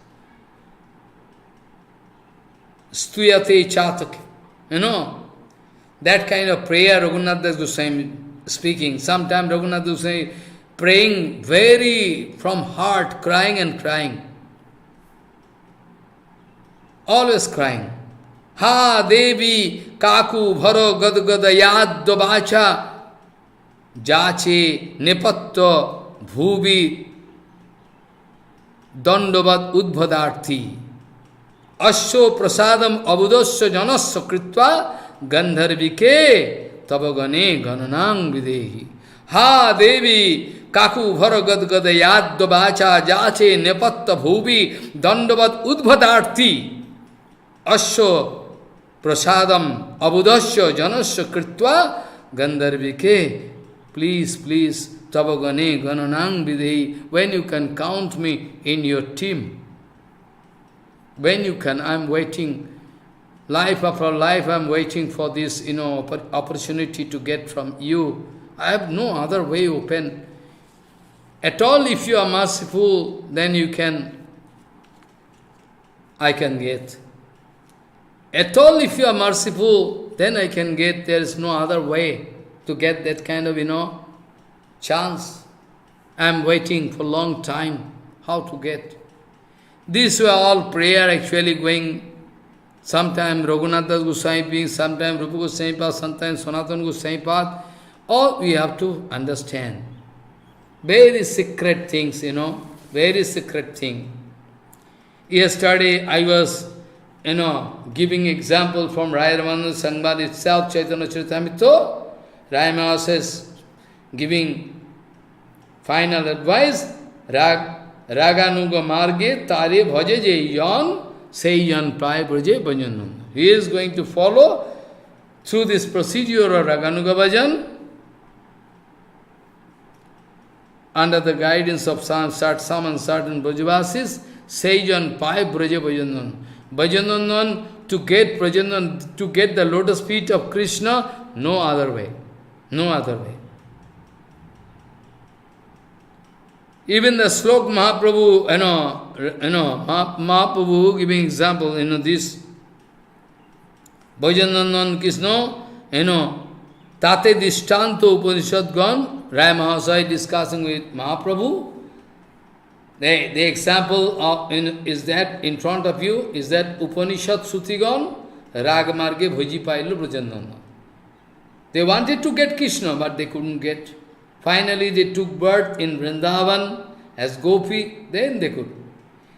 Stuyate Chatak, that kind of prayer Raghunath Das Goswami speaking. Sometimes Raghunath Das Goswami praying very from heart, crying and crying. Always crying. Ha Devi Kaku Bharo Gadgada Yad Dobacha Jache Nepatta Bhubi Dandavat Udbhadarthi Asho Prasadam Abudasya Janasya Kritva Gandharvike Tabagane Gananang Videhi Ha Devi Kaku Bharagadgada Yad Dobacha Jache Nepatta Bhubi Dandavat Udbhadarthi Asho Prasadam Abudasya Janasya Kritva Gandharvike. Please, Tabagane Gananang Videhi, when you can count me in your team. When you can, I'm waiting. Life after life, I'm waiting for this, opportunity to get from you. I have no other way open. At all, if you are merciful, then I can get. At all, if you are merciful, then I can get. There is no other way to get that kind of, chance. I am waiting for a long time. How to get? These were all prayer actually going. Sometimes Raghunath Das Goswami being, sometimes Rupa Goswami Path, sometimes Sanatana Goswami Path. All we have to understand. Very secret things, very secret thing. Yesterday I was, giving example from Ray Ramanada Sambad itself, Chaitanya Charitamrita. Ray Maharaj says, giving final advice, Raganuga marge tare bhaje je yan, say yan prai braje bhajanam. He is going to follow through this procedure of Raganuga Bhajan, under the guidance of some and certain Brajavasis, Sejan Pai Braja Bhajanan. Bhajanan to get Brajanan, to get the lotus feet of Krishna, no other way. No other way. Even the slok Mahaprabhu, Mahaprabhu giving example, this Bhajanan Krishna, Tate Dishtanto Upanishad Gan, Ray Mahasai discussing with Mahaprabhu. The example of, is that in front of you, is that Upanishad Sutigan, Ragamarge Bhaji Pailu Brajanana. They wanted to get Krishna, but they couldn't get. Finally, they took birth in Vrindavan as Gopi, then they could.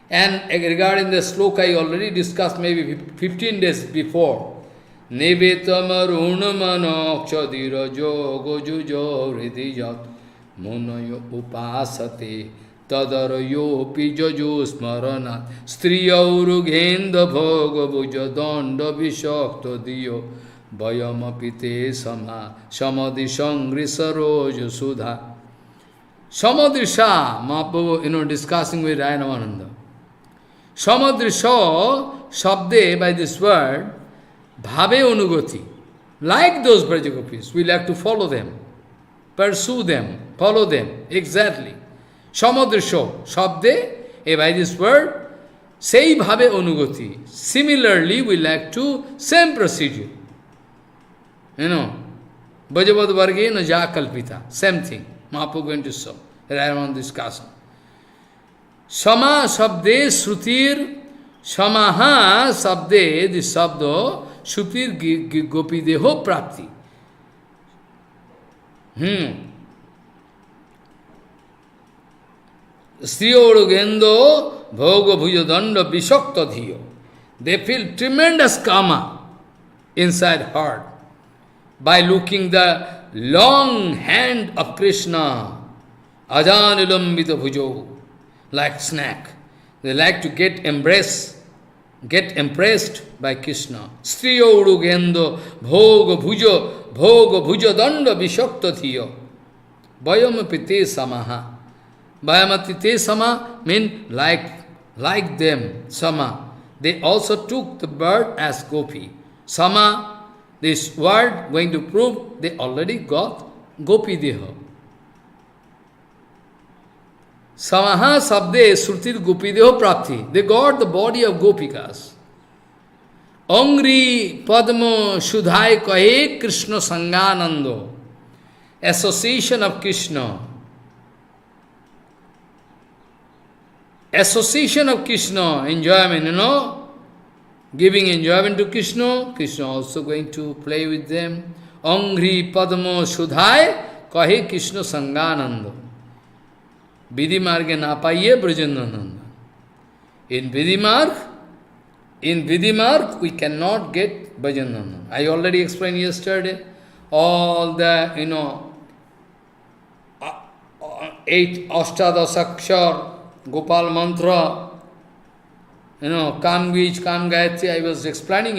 And regarding the sloka, I already discussed maybe 15 days before. Nevetamarunamanokchadirajo gojujo hridijat munayo upasate tadarayo pijajo smarana striyaurughenda bhogabuja danda vishakta diyo vayamapite sama samadhi sangrisaroja sudha. Samadrisha, Mahaprabhu, discussing with Ray Ramananda. Samadrisha, Shabde, by this word, Bhave Anugati. Like those Brajagopis, we like to follow them, pursue them, follow them, exactly. Samadrisha, Shabde, by this word, say Bhave Anugati. Similarly, we like to, same procedure. Bhajavad Vargena Ja Kalpita, same thing. Mahaprabhu going to show. Raman discussion. Sama sabde srutir, samaha sabde, this sabdo, supir gopi deho prapti. Striyodogendo bhoga bhujadanda vishakta dhiyo. They feel tremendous karma inside heart by looking the long hand of Krishna, ajanilambita bhujo, like snack. They like to get impressed by Krishna. Striyo urugendo bhoga bhujo danda vishakta thiyo. Vayamapite samaha. Vayamapite sama means like them, sama. They also took the bird as gopi. Sama, this word going to prove they already got gopi deha. Samaha sabde srutir gopi deho prapti. They got the body of gopikas. Angri padmo shudhai kahe Krishna sanganando. Association of Krishna. Association of Krishna, enjoyment, giving enjoyment to Krishna, Krishna also going to play with them. Angri padmo shudhai kahe Krishna sangananda. Vidhi marge na paiye brajanananda. In Vidhi marg, we cannot get bhajanananda. I already explained yesterday, all the, 8 Ashtadasakshar, Gopal mantra, Kam Bij, Kam Gayatri, I was explaining,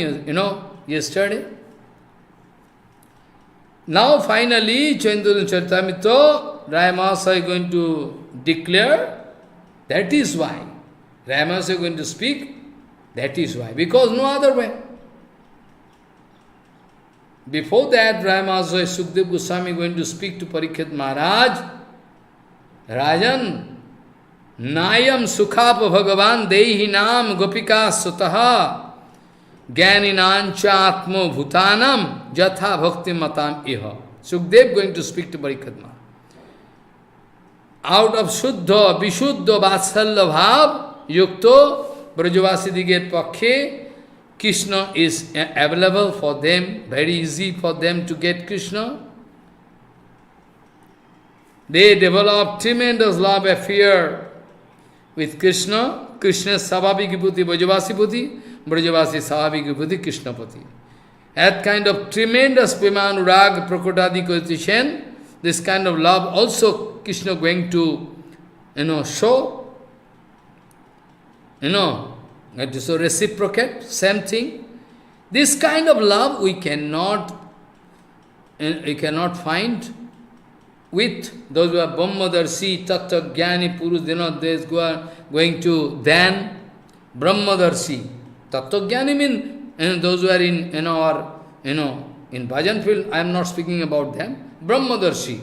yesterday. Now finally, Chaitanya Charitamrita, Ramasa is going to declare, that is why. Ramasa is going to speak, that is why. Because no other way. Before that, Ramasa, Sukdev Goswami going to speak to Parikshit Maharaj, Rajan, Nayam Sukhapa Bhagavan Dehi Nam Gopika Sutaha Gyaninancha Atmo Bhutanam Jatha Bhakti Matam Iha. Sukdev going to speak to Parikshit Maharaj. Out of Shuddha, Vishuddha, Vatsalya Bhav, Yukto, Brajavasi Diget Pakhe, Krishna is available for them, very easy for them to get Krishna. They develop tremendous love affair with Krishna. Krishna is Savabhiki Puti, Brajavasi Puti, Brajavasi Savabhiki Puti, Krishna Puti. That kind of tremendous Premanurag, Prakotadi condition, this kind of love also Krishna going to, show. That is so reciprocate, same thing. This kind of love we cannot find with those who are Brahmadarshi, Tattva, Jnani, Purush, those who are going to Dham, Brahmadarshi. Tattva Jnani means those who are in in Bhajan field. I am not speaking about them. Brahmadarshi,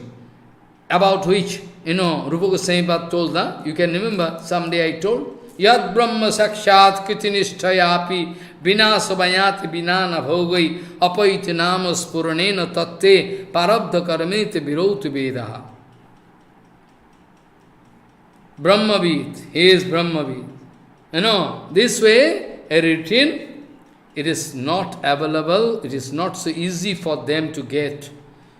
about which Rupa Goswami told that. You can remember, someday I told. Yad Brahma Sakshat Kritinishtayapi Vinasavayati Vinana Bhogai Apaiti Nama Spuranena Tatte Parabdha Karamete Viroti Vedaha. Brahmavid, he is Brahmavid. This way, a routine, it is not available, it is not so easy for them to get.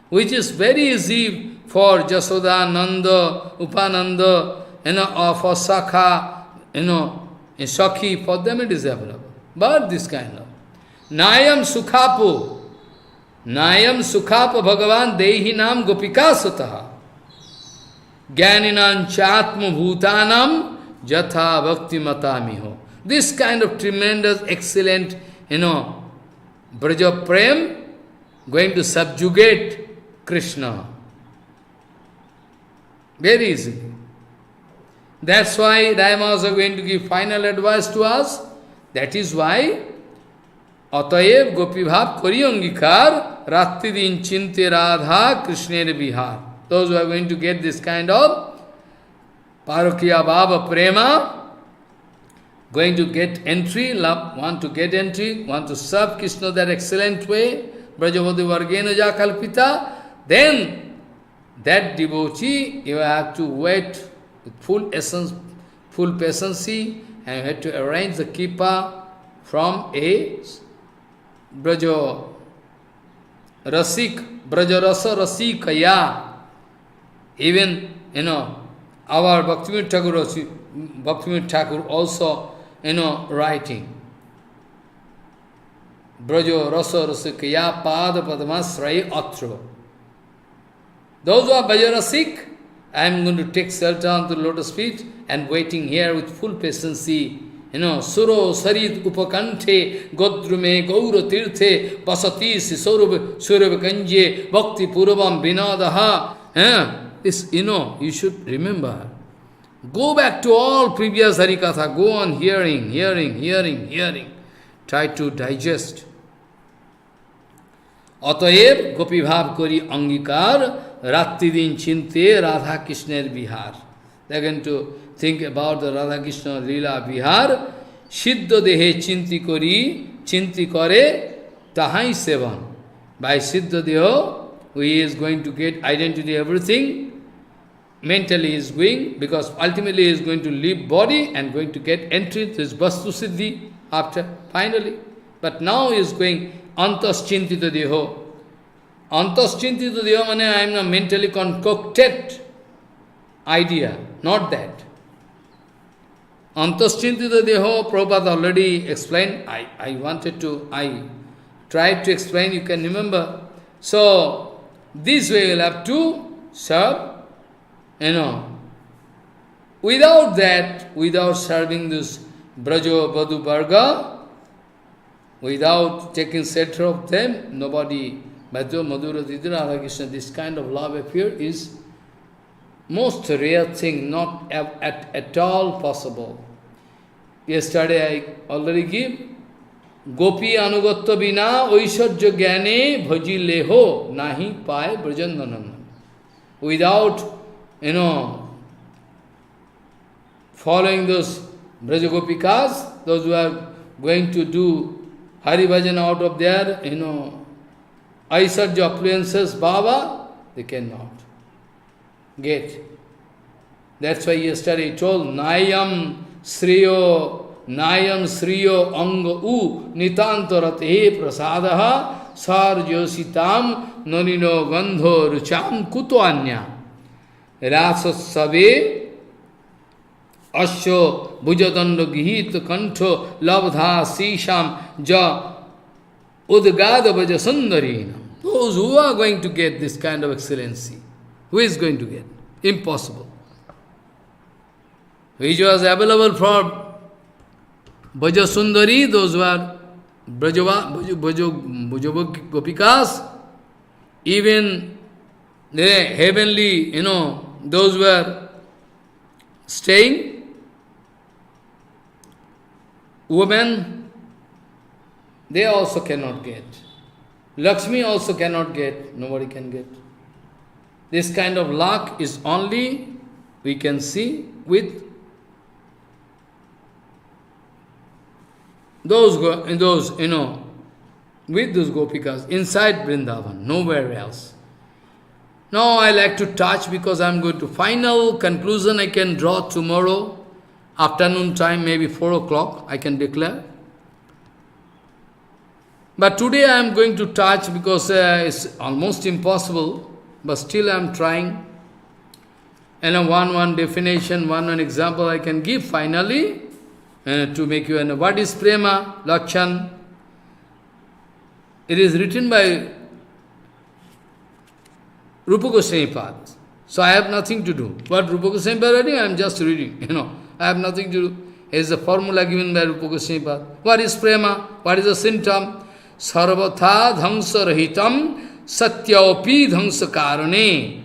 which is very easy for Jasoda, Nanda, Upananda, or for Sakha, Sakhi, for them it is available. But this kind of Nayam Sukhapo Bhagavan Dehinam Gopika Sutaha Jnaninan Chatma Bhutanam Jatha Bhakti Matamiho. This kind of tremendous, excellent, Braja Prem going to subjugate Krishna. Very easily. That's why Daimas are going to give final advice to us. That is why Atayev Gopi Bhav Kori Angikar Rati Din Chinte Radha Krishnere Bihar. Those who are going to get this kind of Parokiya Bhava Prema, going to get entry, love, want to get entry, want to serve Krishna that excellent way, Brajavadi Vargena Jakalpita, then that devotee, you have to wait with full essence, full patience, and you have to arrange the kippa from a Braja Rasik, Braja Rasa Rasikaya. Even, our Bhaktivinoda Thakur also, writing. Braja Rasa Rasikaya Pada Padmasrai Atra. Those who are Bhajarasik, I am going to take shelter on the lotus feet and waiting here with full patience. Suro Sarit Upakante Godrume Gaura Tirthe Pasati Surabha Kanje Bhakti Puravam Vinadaha. This, you should remember. Go back to all previous Harikatha. Go on hearing. Try to digest. Atayev Gopi Bhav Kori Angikar Rati Din Chinte Radha Krishner Bihar. They are going to think about the Radha Krishna Lila Bihar. Siddha Dehe Chinti Kore Tahai Sevan. By Siddha Deho, he is going to get identity, everything. Mentally he is going, because ultimately he is going to leave body and going to get entry to his Vastu Siddhi after, finally. But now he is going Antas Chintita Deho. Antas Chintita Deho means I am a mentally concocted idea, not that. Antas Chintita Deho, Prabhupada already explained. I tried to explain, you can remember. So, this way you will have to serve. Without that, without serving this Brajo Badhu Varga, without taking shelter of them, nobody, Bhadra, Madhura, Didra, Radha Krishna, this kind of love affair is most rare thing, not at all possible. Yesterday I already give, Gopi Anugatta Bina Oishorja Gyane Bhaji Leho Nahi Pai Brajandanam. Without following those Brajagopikas, those who are going to do Hari Bhajan out of their, Aisarja appliances, Bhava, they cannot get. That's why yesterday he told, Nayam Sriyo Anga U Nitantarate Prasadaha Sarjositam Nonino Gandho Rucham Kutuanya Rasasabe Asho Bhujadanda Gihit Kanto Labdha Sisham Ja Udgada Bhajasundarina. Those who are going to get this kind of excellency, who is going to get? Impossible. Which was available for Bhajasundari, those who are Gopikas, even the heavenly, those who are staying, women, they also cannot get. Lakshmi also cannot get, nobody can get. This kind of luck is only, we can see, with those, with those Gopikas, inside Vrindavan, nowhere else. Now I like to touch, because I am going to final conclusion I can draw tomorrow, afternoon time, maybe 4 o'clock, I can declare. But today I am going to touch because it's almost impossible, but still I am trying. And one definition, one example I can give finally to make you know what is prema, lakshan. It is written by Rupa Goswami Pad. So I have nothing to do. What Rupa Goswami Pad writing, I am just reading. I have nothing to do. It is a formula given by Rupa Goswami Pad. What is prema? What is the symptom? Sarvatha dhangsa rahitam satyaopi dhangsa karane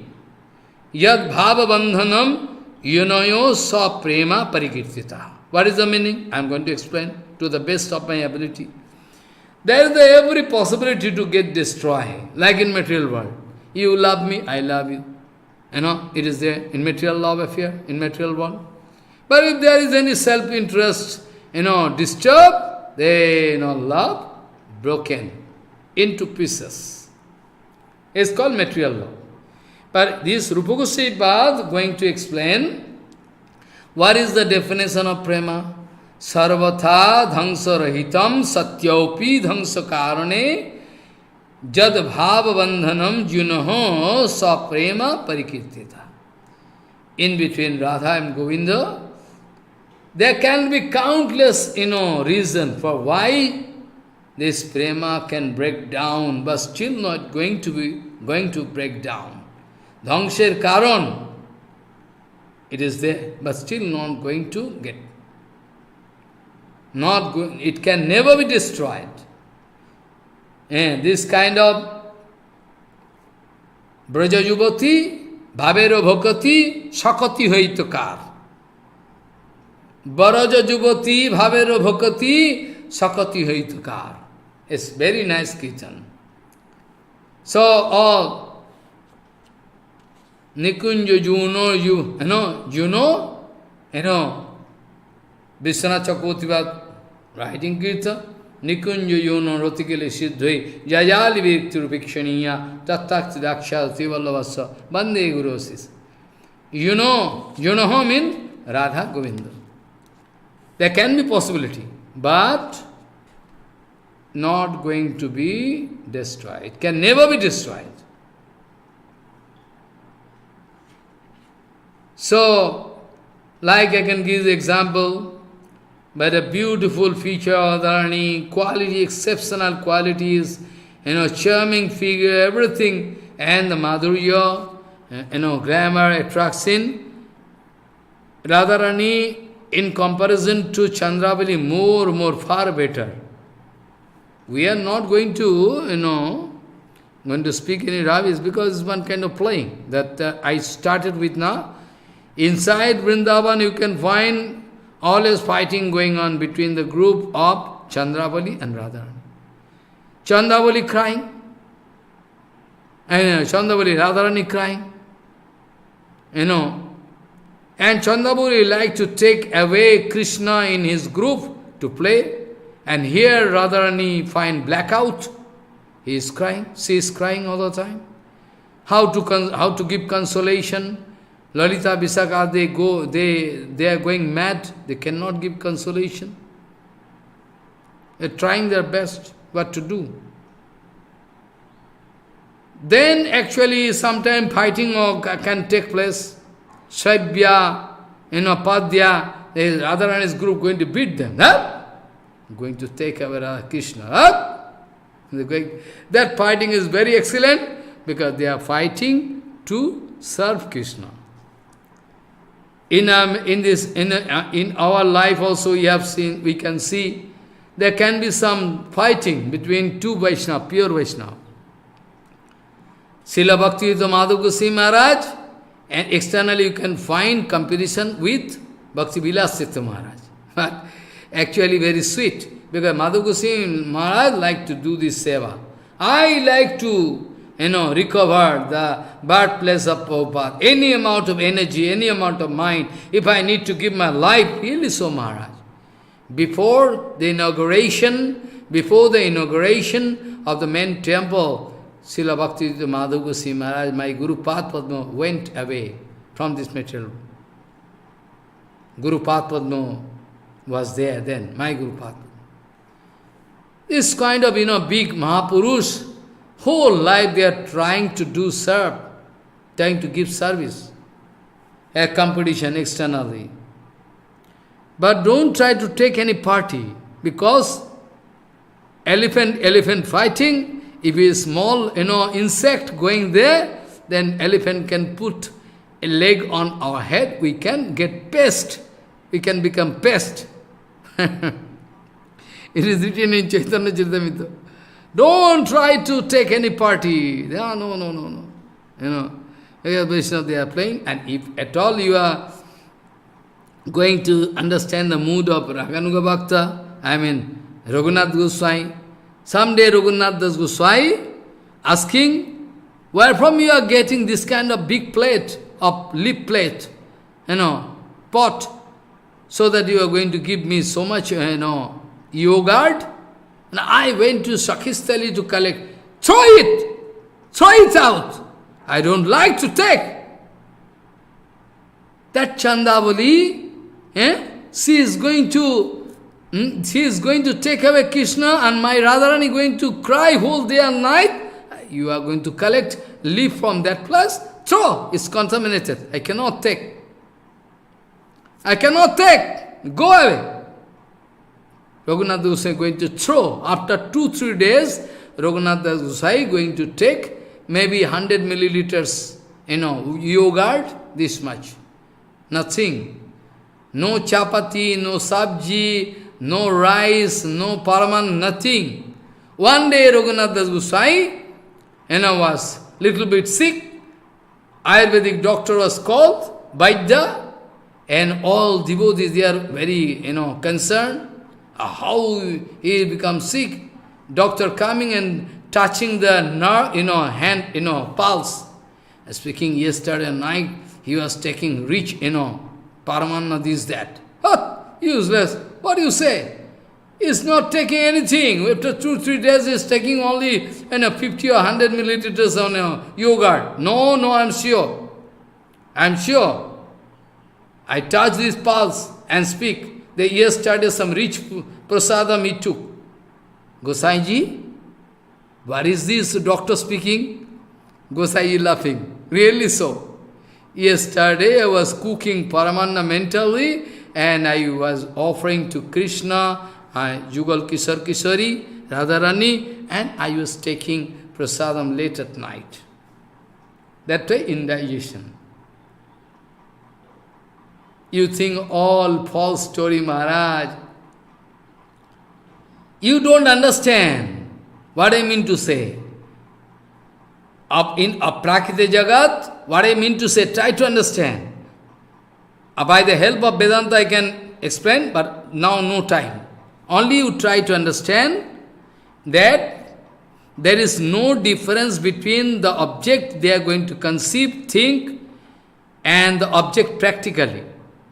yad bhava bandhanam yunayo sa prema parikirtita. What is the meaning? I am going to explain to the best of my ability. There is every possibility to get destroyed, like in material world. You love me, I love you. It is there in material love affair, in material world. But if there is any self-interest, disturbed, then, love broken into pieces. It's called material love. But this Rupa Goswami Pad going to explain what is the definition of prema. Sarvatha dhangsa rahitam satyaupi dhangsa karane jad bhava bandhanam junaho sa prema parikirtita. In between Radha and Govinda, there can be countless, reason for why this prema can break down, but still not going to break down. Dhangsher karan, it is there, but still not going to get. It can never be destroyed. And this kind of Braja Yuvati, Bhavero Bhokati, Shakati Haitakar. Baraja Yuvati, Bhavero Bhokati, Shakati Haitakar. It's very nice kirtan. So, all Nikunja Juno, Vishwanath Chakravarti writing kirtan, Nikunja Juno Rotikele Siddhve, Jayali Viktur Vikshaniya, Tattakti Dakshal Tivallavasa, Bande Gurosis. Juno means Radha Govinda. There can be possibility, but not going to be destroyed. It can never be destroyed. So, like I can give the example, by the beautiful feature of Dharani, quality, exceptional qualities, charming figure, everything, and the Madhurya, grammar, attraction, Radharani, in comparison to Chandravali, more, far better. We are not going to, going to speak any Ravis because it's one kind of playing that I started with now. Inside Vrindavan, you can find always fighting going on between the group of Chandravali and Radharani. Chandravali crying, and Chandravali, Radharani crying, and Chandravali like to take away Krishna in his group to play, and here Radharani find blackout. He is crying, she is crying all the time. How to give consolation? Lalita, Visakha, they are going mad, they cannot give consolation. They are trying their best, what to do. Then actually sometime fighting can take place. Shaibya, Padya, Radharani's group going to beat them. Huh? Going to take away Krishna. Huh? That fighting is very excellent because they are fighting to serve Krishna. In our life also we can see, there can be some fighting between two Vaishnava, pure Vaishnava. Srila Bhaktivedanta Madhav Goswami Maharaj, and externally you can find comparison with Bhakti Vilas Chitta Maharaj. But actually very sweet, because Madhav Goswami Maharaj like to do this seva. I like to recover the birthplace of Prabhupada. Any amount of energy, any amount of mind, if I need to give my life, really so Maharaj. Before the inauguration of the main temple, Srila Bhaktivedanta Madhav Goswami Maharaj, my Guru Padma went away from this material. Guru Padma was there then, my Guru Padma. This kind of, big Mahapurush, whole life they are trying to do serve, trying to give service, a competition externally. But don't try to take any party, because elephant fighting, if it is small, insect going there, then elephant can put a leg on our head, we can get pest, we can become pest. It is written in Chaitanya Charitamrita. Don't try to take any party. No. Vaishnava they are playing, and if at all you are going to understand the mood of Raganuga Bhakta, Raghunath Goswami, someday Raghunath Das Goswami asking, where from you are getting this kind of big plate, of lip plate, pot, so that you are going to give me so much, yogurt? And I went to Sakhistali to collect. Throw it out. I don't like to take. That Chandavali, she is going to take away Krishna, and my Radharani going to cry whole day and night. You are going to collect leaf from that place. Throw. It's contaminated. I cannot take. Go away. Raghunath Goswami going to throw. After 2-3 days, Raghunath Goswami going to take maybe 100 milliliters, yogurt, this much. Nothing. No chapati, no sabji, no rice, no paraman, nothing. One day Raghunath Goswami, was little bit sick. Ayurvedic doctor was called, Vaidya, and all devotees, they are very, concerned. How he becomes sick. Doctor coming and touching the nerve, hand, pulse. Speaking yesterday night, he was taking rich, paramanna, this, that. Useless. What do you say? He's not taking anything. After 2-3 days, he's taking only 50 or 100 milliliters of yogurt. No, I'm sure. I touch this pulse and speak. The yesterday some rich prasadam he took. Gosai what is this doctor speaking? Gosai laughing. Really so. Yesterday I was cooking paramanna mentally, and I was offering to Krishna, Jugal Kishar Kishari, Radharani, and I was taking prasadam late at night. That way indigestion. You think all false story, Maharaj. You don't understand what I mean to say. Up in Aprakrita Jagat, what I mean to say, try to understand. By the help of Vedanta I can explain, but now no time. Only you try to understand that there is no difference between the object they are going to conceive, think, and the object practically.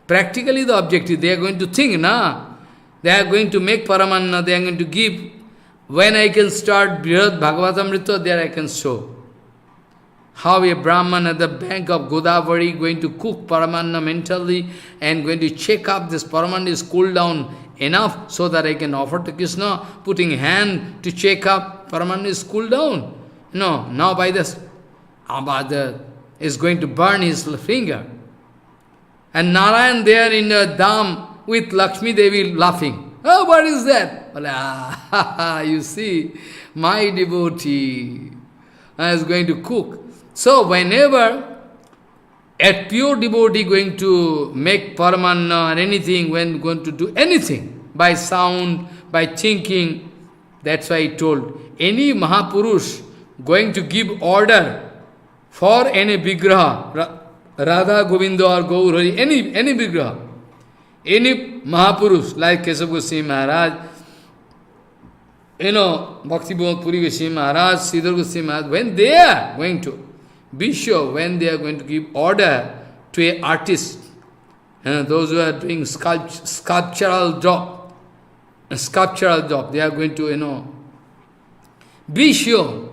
Practically the objective, they are going to think, they are going to make paramanna, they are going to give. When I can start Brihad Bhagavatamrita, there I can show how a Brahman at the bank of Godavari going to cook paramanna mentally and going to check up this paramanna is cooled down enough so that I can offer to Krishna, putting hand to check up, paramanna is cooled down. Now by this, Abhadar is going to burn his finger. And Narayan there in the Dham with Lakshmi Devi laughing. Oh, what is that? Well, you see, my devotee is going to cook. So whenever a pure devotee going to make paramanna or anything, when going to do anything, by sound, by thinking, that's why he told, any Mahapurush going to give order for any Vigraha, Radha, Govinda or Gaurari, any Vigraha, any Mahapurush like Kesava Goswami Maharaj, Bhakti Puri Goswami Maharaj, Sridhar Goswami Maharaj, when they are going to, be sure when they are going to give order to an artist, those who are doing sculptural job, they are going to, be sure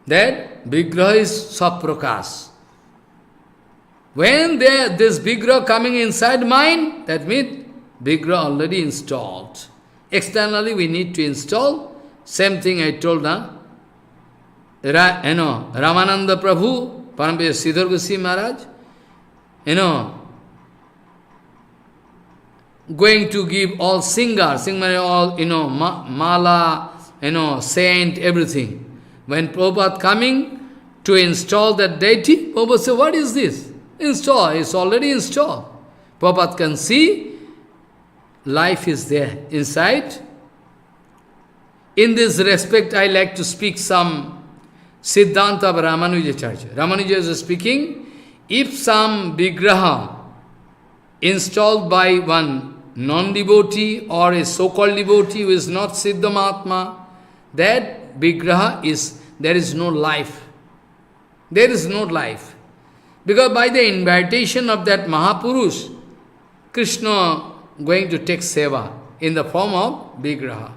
that Vigraha is Saprakash. When this Vigraha coming inside mind, that means Vigraha already installed. Externally we need to install. Same thing I told, Ramananda Prabhu, Parampesh Sridhar Goswami Maharaj, going to give all singers, all, mala, saint, everything. When Prabhupada coming to install that deity, Prabhupada said, what is this? Install, it's already installed. Prabhupada can see, life is there inside. In this respect, I like to speak some Siddhanta of Ramanujacharya. Ramanuja is speaking, if some vigraha installed by one non-devotee or a so-called devotee who is not Siddha Mahatma, that vigraha is, there is no life. There is no life. Because by the invitation of that Mahapurush, Krishna going to take seva in the form of vigraha.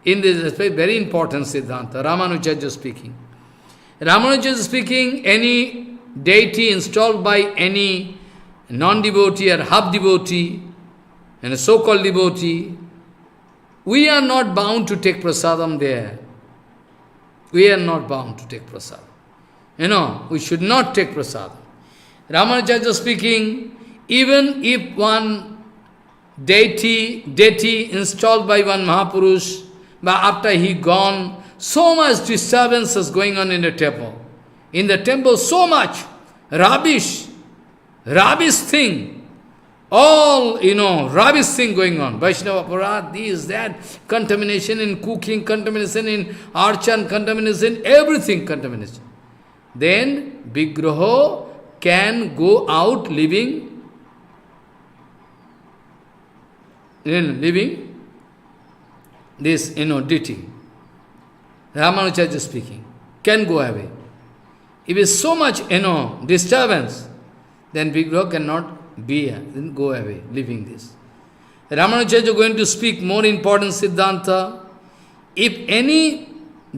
In this respect, very important Siddhanta, Ramanujacharya speaking. Ramanuja is speaking, any deity installed by any non-devotee or half-devotee, and a so-called devotee, we are not bound to take prasadam there. We are not bound to take prasadam. We should not take prasadam. Ramanujacharya speaking, even if one deity installed by one Mahapurush, but after he gone, so much disturbance is going on in the temple. In the temple, so much rubbish thing. All, rubbish thing going on. Vaishnava Aparat, this, that, contamination in cooking, contamination in archan, contamination, everything contamination. Then, Vigraha can go out living this, deity. Ramanujacharya speaking, can go away. If it's so much, disturbance, then Vigraha cannot be here, then go away, leaving this. Ramanujacharya is going to speak more important Siddhanta. If any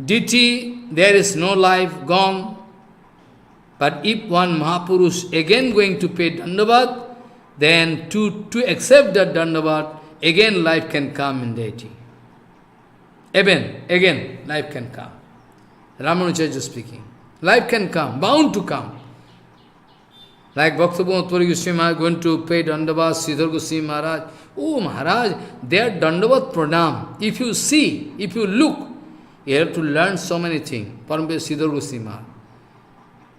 deity, there is no life, gone. But if one Mahapurush again going to pay Dandavat, then to accept that Dandavat, again life can come in deity. Again, life can come. Ramanujacharya is speaking. Life can come, bound to come. Like Bhaktabhuma Puri Goswami Maharaj going to pay Dandavat, Sridhar Goswami Maharaj. Oh Maharaj, their Dandavat Pranam. If you see, if you look, you have to learn so many things. Parampesh Sridhar Goswami Maharaj.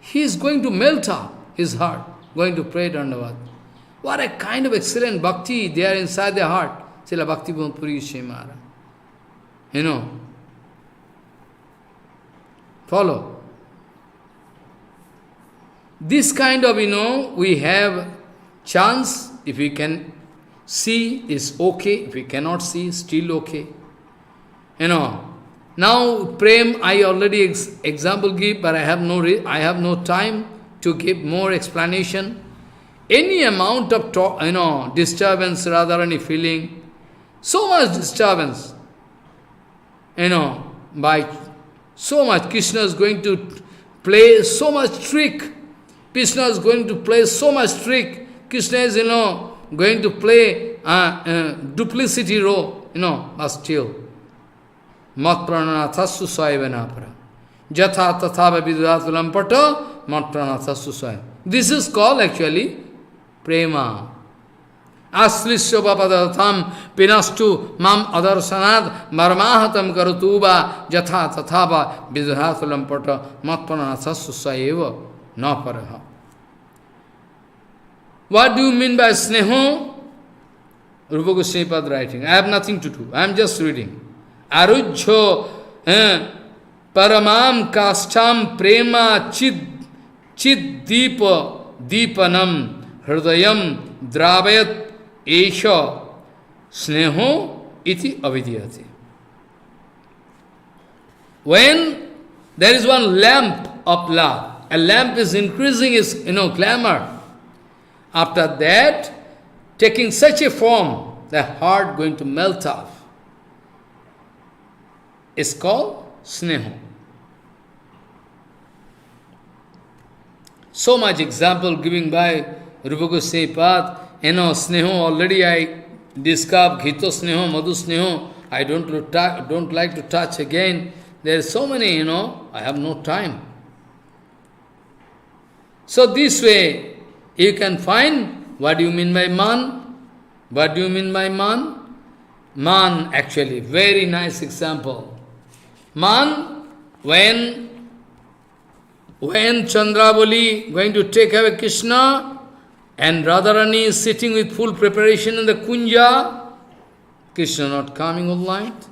He is going to melt up his heart, going to pray Dandavat. What a kind of excellent bhakti there inside their heart. Srila Bhaktabhuma Puri Goswami Maharaj. Follow. This kind of, we have chance, if we can see, is okay. If we cannot see, still okay. Now, Prem, I already example give, but I have no time to give more explanation. Any amount of, disturbance, rather any feeling, so much disturbance, by so much, Krishna is going to play so much trick. Krishna is going to play so much trick. Krishna is, going to play duplicity role, but still. Mat pranathasu saivanapara. Jatha tathava vidudatulam pata mat pranathasu sai. This is called actually prema. Aslisya papadatham pinastu mam adarsanad marmahatam karutuba jatha tathava vidudatulam pata mat pranathasu saiva naparaha. What do you mean by sneho? Rupa Goswami Pad writing. I have nothing to do. I am just reading. Arujho paramam kastam prema chid deepanam hridayam dravayat esha sneho iti avidyate. When there is one lamp of love, a lamp is increasing its glamour. After that, taking such a form, the heart going to melt off. It's called sneho. So much example giving by Rupa Goswami Pad. Sneho already I discovered, Ghito sneho, Madhu sneho, I don't like to touch again. There are so many, I have no time. So this way, you can find what do you mean by man? What do you mean by man? Man, actually, very nice example. Man, when Chandravali going to take away Krishna, and Radharani is sitting with full preparation in the Kunja, Krishna not coming all night.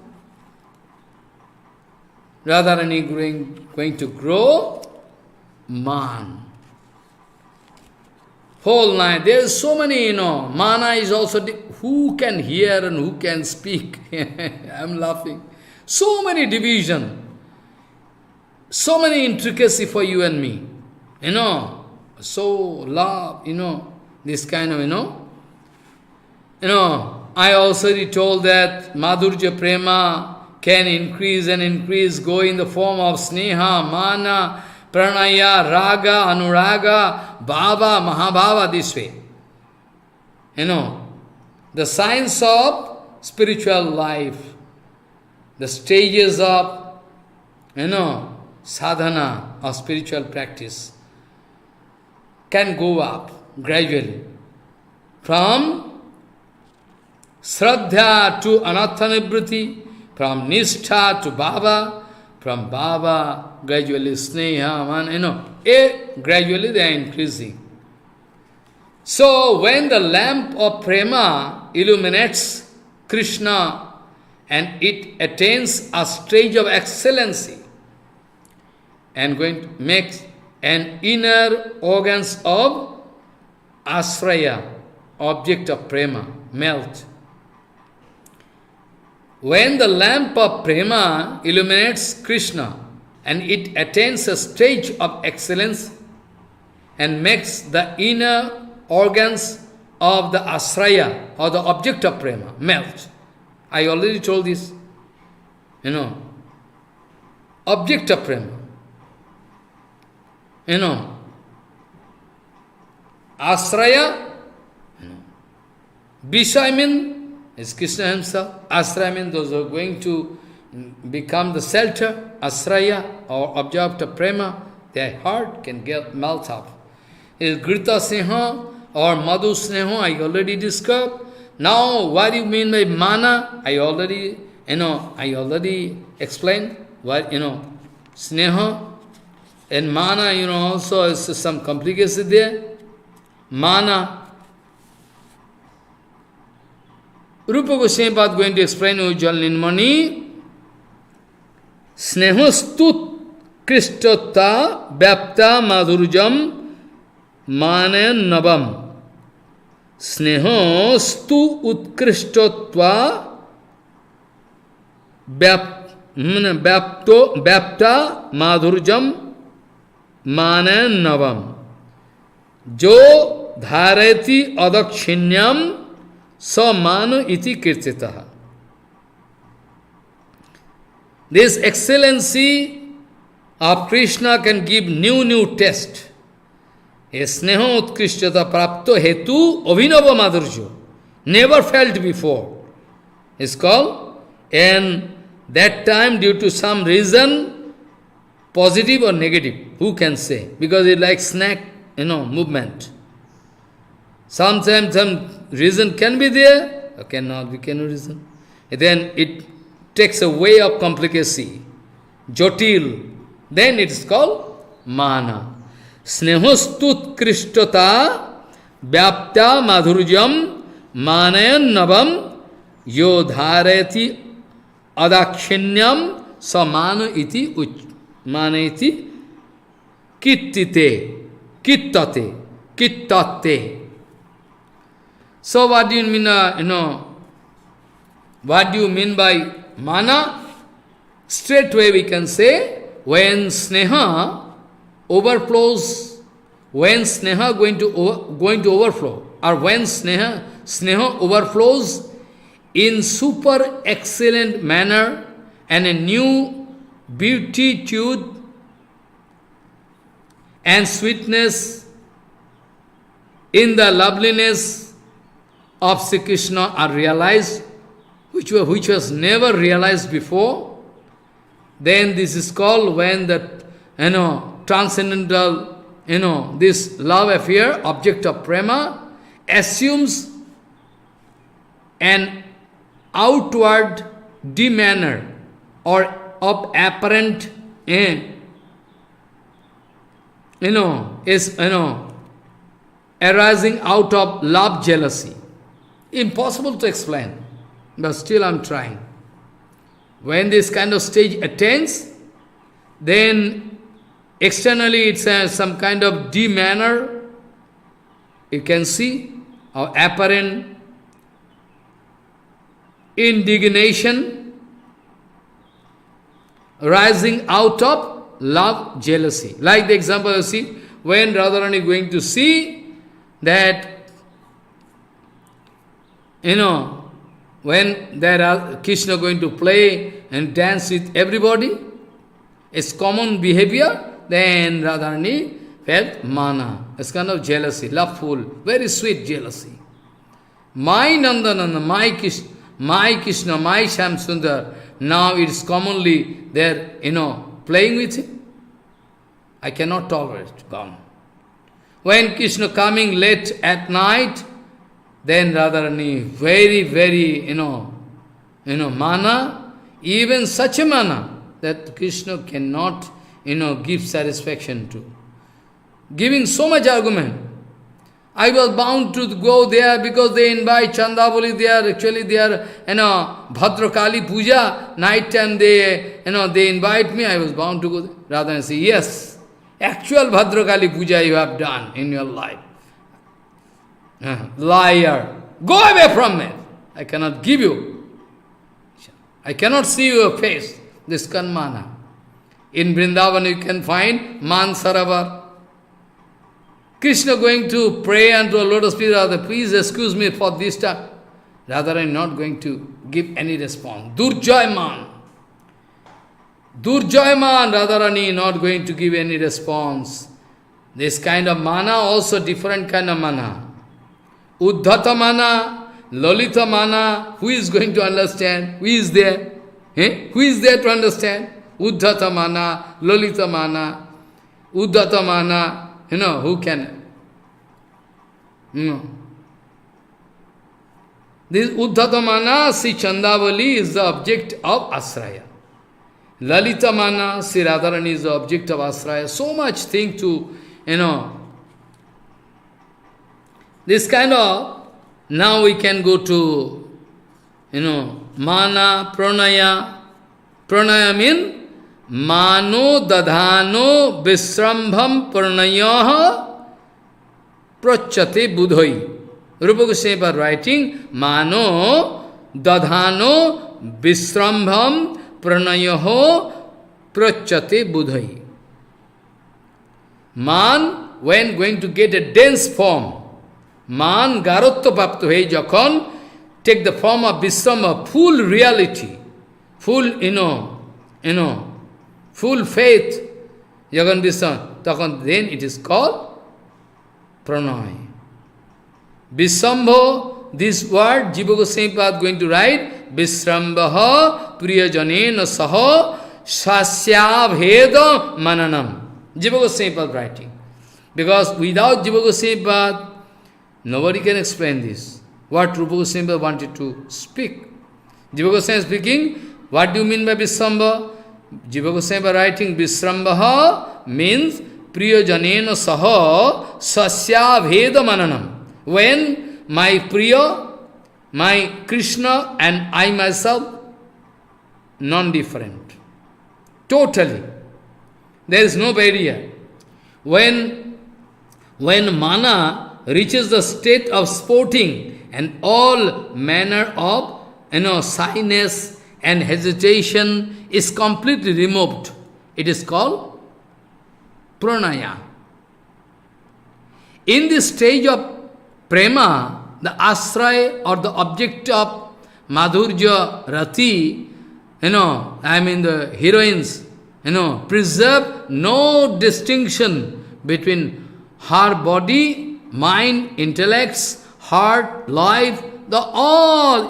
Radharani going to grow, man. Whole night, there is so many, mana is also, who can hear and who can speak? I am laughing. So many division, so many intricacy for you and me. So love, this kind of, I also told that Madhurja Prema can increase and increase, go in the form of Sneha, Mana, Pranaya, Raga, Anuraga, Bhava, Mahabhava, this way. The science of spiritual life, the stages of, sadhana of spiritual practice can go up gradually. From Shraddha to Anathanivritti, from Nishtha to Bhava, from Bhava, gradually Sneha, gradually they are increasing. So when the lamp of prema illuminates Krishna and it attains a stage of excellency and going to make an inner organs of asraya, object of prema, melt. When the lamp of prema illuminates Krishna and it attains a stage of excellence and makes the inner organs of the asraya or the object of prema melt. I already told this. Object of prema. Asraya, Visha is Krishna himself. Asraya means those who are going to become the shelter, asraya or object of prema, their heart can get melt up. Is Grita Sneha or Madhu Sneha, I already discussed. Now, what do you mean by mana? I already explained what, Sneha and mana, also is some complication there. Mana. Rupa Goswami Pad going to explain Ujjal Nirmani. Snehostut Krishtota Vyapta Madhurjam Mane Navam. Snehostu Utkrishtotva Vyapta Madhurjam Mane Navam. Jo Dhareti Adakshinyam Samanu iti kirtitaha. This excellency of Krishna can give new taste. A sneha utkrishtata prapto hetu abhinava madhurjo. Never felt before. It's called. And that time due to some reason, positive or negative, who can say? Because it like snack, movement. Sometimes some reason can be there, or cannot be no reason. And then it takes a way of complicacy, jotil. Then it is called mana. Snehostut krishtata vyapta madhurjam manayan navam yodhareti adakshinyam samana iti mana iti kittate. So what do you mean, what do you mean by mana? Straightway we can say, when sneha overflows, when sneha going to overflow, or when sneha overflows in super excellent manner and a new beatitude and sweetness in the loveliness of Sri Krishna are realized, which was never realized before, then this is called when the, transcendental, this love affair, object of prema, assumes an outward demeanor or of apparent, arising out of love jealousy. Impossible to explain, but still I am trying. When this kind of stage attains, then externally it's some kind of demeanor, you can see, or apparent indignation rising out of love jealousy. Like the example you see, when Radharani is going to see that, when there are Krishna going to play and dance with everybody, it's common behavior, then Radharani felt mana. It's kind of jealousy, loveful, very sweet jealousy. My Nandanana, my Krishna, my Shyam Sundar, now it is commonly there, playing with him. I cannot tolerate, gone. When Krishna coming late at night, then Radharani, very, very, mana, even such a mana, that Krishna cannot, give satisfaction to. Giving so much argument. I was bound to go there because they invite Chandavali there, actually they are, Bhadrakali Puja, night time they invite me, I was bound to go there. Rather than say, yes, actual Bhadrakali Puja you have done in your life. Liar, go away from me. I cannot give you. I cannot see your face, this Kanmana. In Vrindavan you can find Man Saravar. Krishna going to pray unto a lotus feet, Radha, please excuse me for this time. Rather, I am not going to give any response. Durjayman. Durjayman, Radharani not going to give any response. This kind of mana, also different kind of mana. Uddhata mana, Lalita mana, who is going to understand? Who is there? Who is there to understand? Uddhata mana, Lalita mana, Uddhata mana, who can? This Uddhata mana, Sri Chandavali is the object of Asraya. Lalita mana, Sri Radharani is the object of Asraya. So much thing to, this kind of, now we can go to, mana, pranaya. Pranaya means, mano dadhano visrambham pranayaha prachate budhoi. Rupa Goswami writing, mano dadhano visrambham pranayaho prachate budhoi. Man, when going to get a dense form, man garotta bhapto hai jakon, take the form of visrambha, full reality, full, full faith, Jagan Visam, then it is called pranay. Visambho, this word, Jiva Goswami Pad going to write, Visrambaha priyajanena saha sasyabheda mananam. Jiva Goswami Pad writing. Because without Jiva Goswami Pad, nobody can explain this. What Rupa Goswami Pad wanted to speak. Jiva Goswami speaking, what do you mean by Visambha? Jiva Goswami writing Visrambaha means Priyajanena Saha Sasya Veda Mananam. When my Priya, my Krishna and I myself, non-different. Totally. There is no barrier. When mana reaches the state of sporting and all manner of shyness and hesitation is completely removed. It is called pranaya. In this stage of prema, the asray or the object of madhurja, rati, the heroines, preserve no distinction between her body, mind, intellects, heart, life, the all,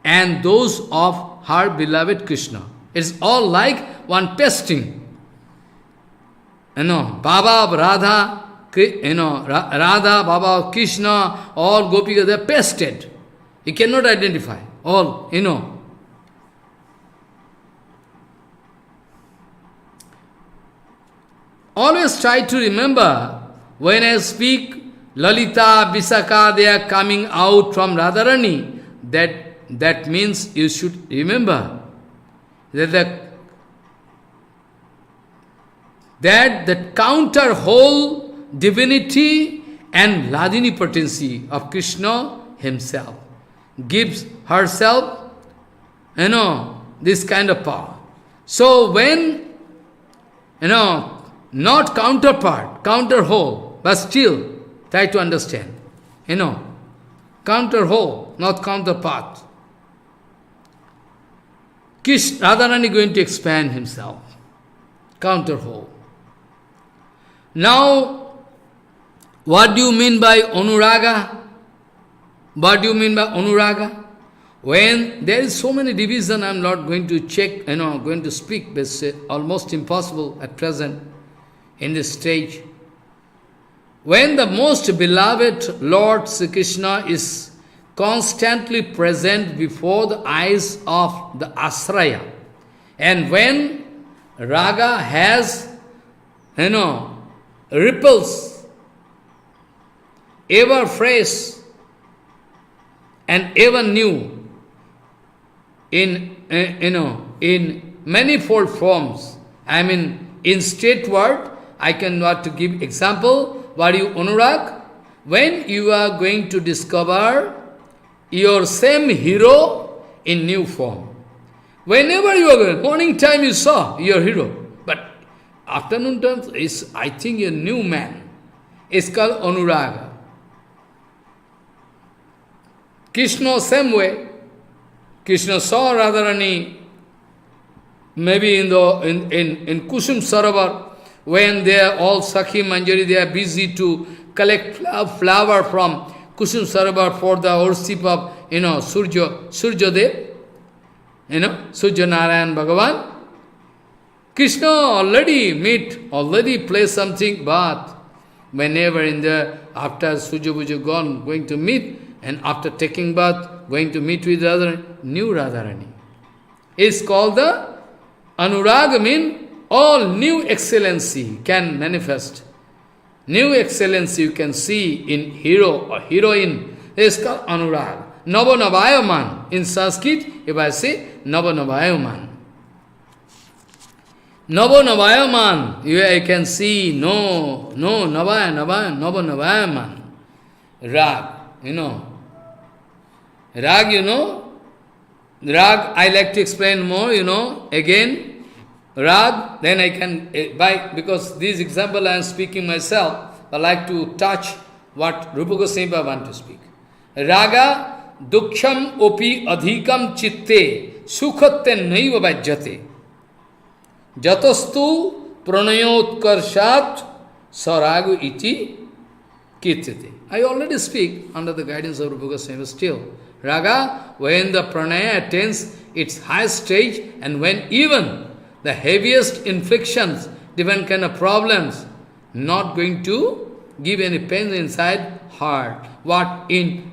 and those of her beloved Krishna. It's all like one pasting. Baba of Radha, Radha, Baba of Krishna, all Gopika, they are pasted. You cannot identify. All, Always try to remember, when I speak Lalita, Visakha, they are coming out from Radharani. That means you should remember that the counter whole divinity and Ladini potency of Krishna himself gives herself, this kind of power. So when, not counterpart, counter whole, but still try to understand, counter whole, not counterpart. Radharani going to expand himself, counter whole. Now, what do you mean by anuraga? What do you mean by anuraga? When there is so many division, I am not going to check, going to speak, but it's almost impossible at present in this stage. When the most beloved Lord Sri Krishna is constantly present before the eyes of the asraya, and when raga has, ripples, ever fresh and ever new, in manifold forms. I mean, in straight word, I cannot to give example. What you anurag? When you are going to discover your same hero in new form. Whenever you are going, morning time you saw your hero, but afternoon time is, I think, a new man. It's called anuraga. Krishna same way. Krishna saw Radharani maybe in Kusum Sarovar, when they are all Sakhi Manjari, they are busy to collect flower from Kusum Sarovar for the worship of, Surya Dev, Surya Narayan Bhagavan. Krishna already play something, but whenever after Surya Puja gone, going to meet, and after taking bath, going to meet with Radharani, new Radharani. It's called the Anuraga, mean all new excellency can manifest. New excellency you can see in hero or heroine. It's called Anuraga. Navanavayaman. In Sanskrit, if I say Navanavayaman. Navanavayaman, you can see Navanavayaman. Rag, Rag, Rag, I like to explain more, again, Rag, then I can, because this example I am speaking myself, I like to touch what Rupa Goswami want to speak. Raga, duksham opi adhikam chitte, sukhatte naiva vajjate, jatastu pranayotkarshat saragu iti kirtite. I already speak under the guidance of Rupa Goswami, still. Raga, when the pranaya attains its highest stage, and when even the heaviest inflictions, different kind of problems, not going to give any pain inside heart. What in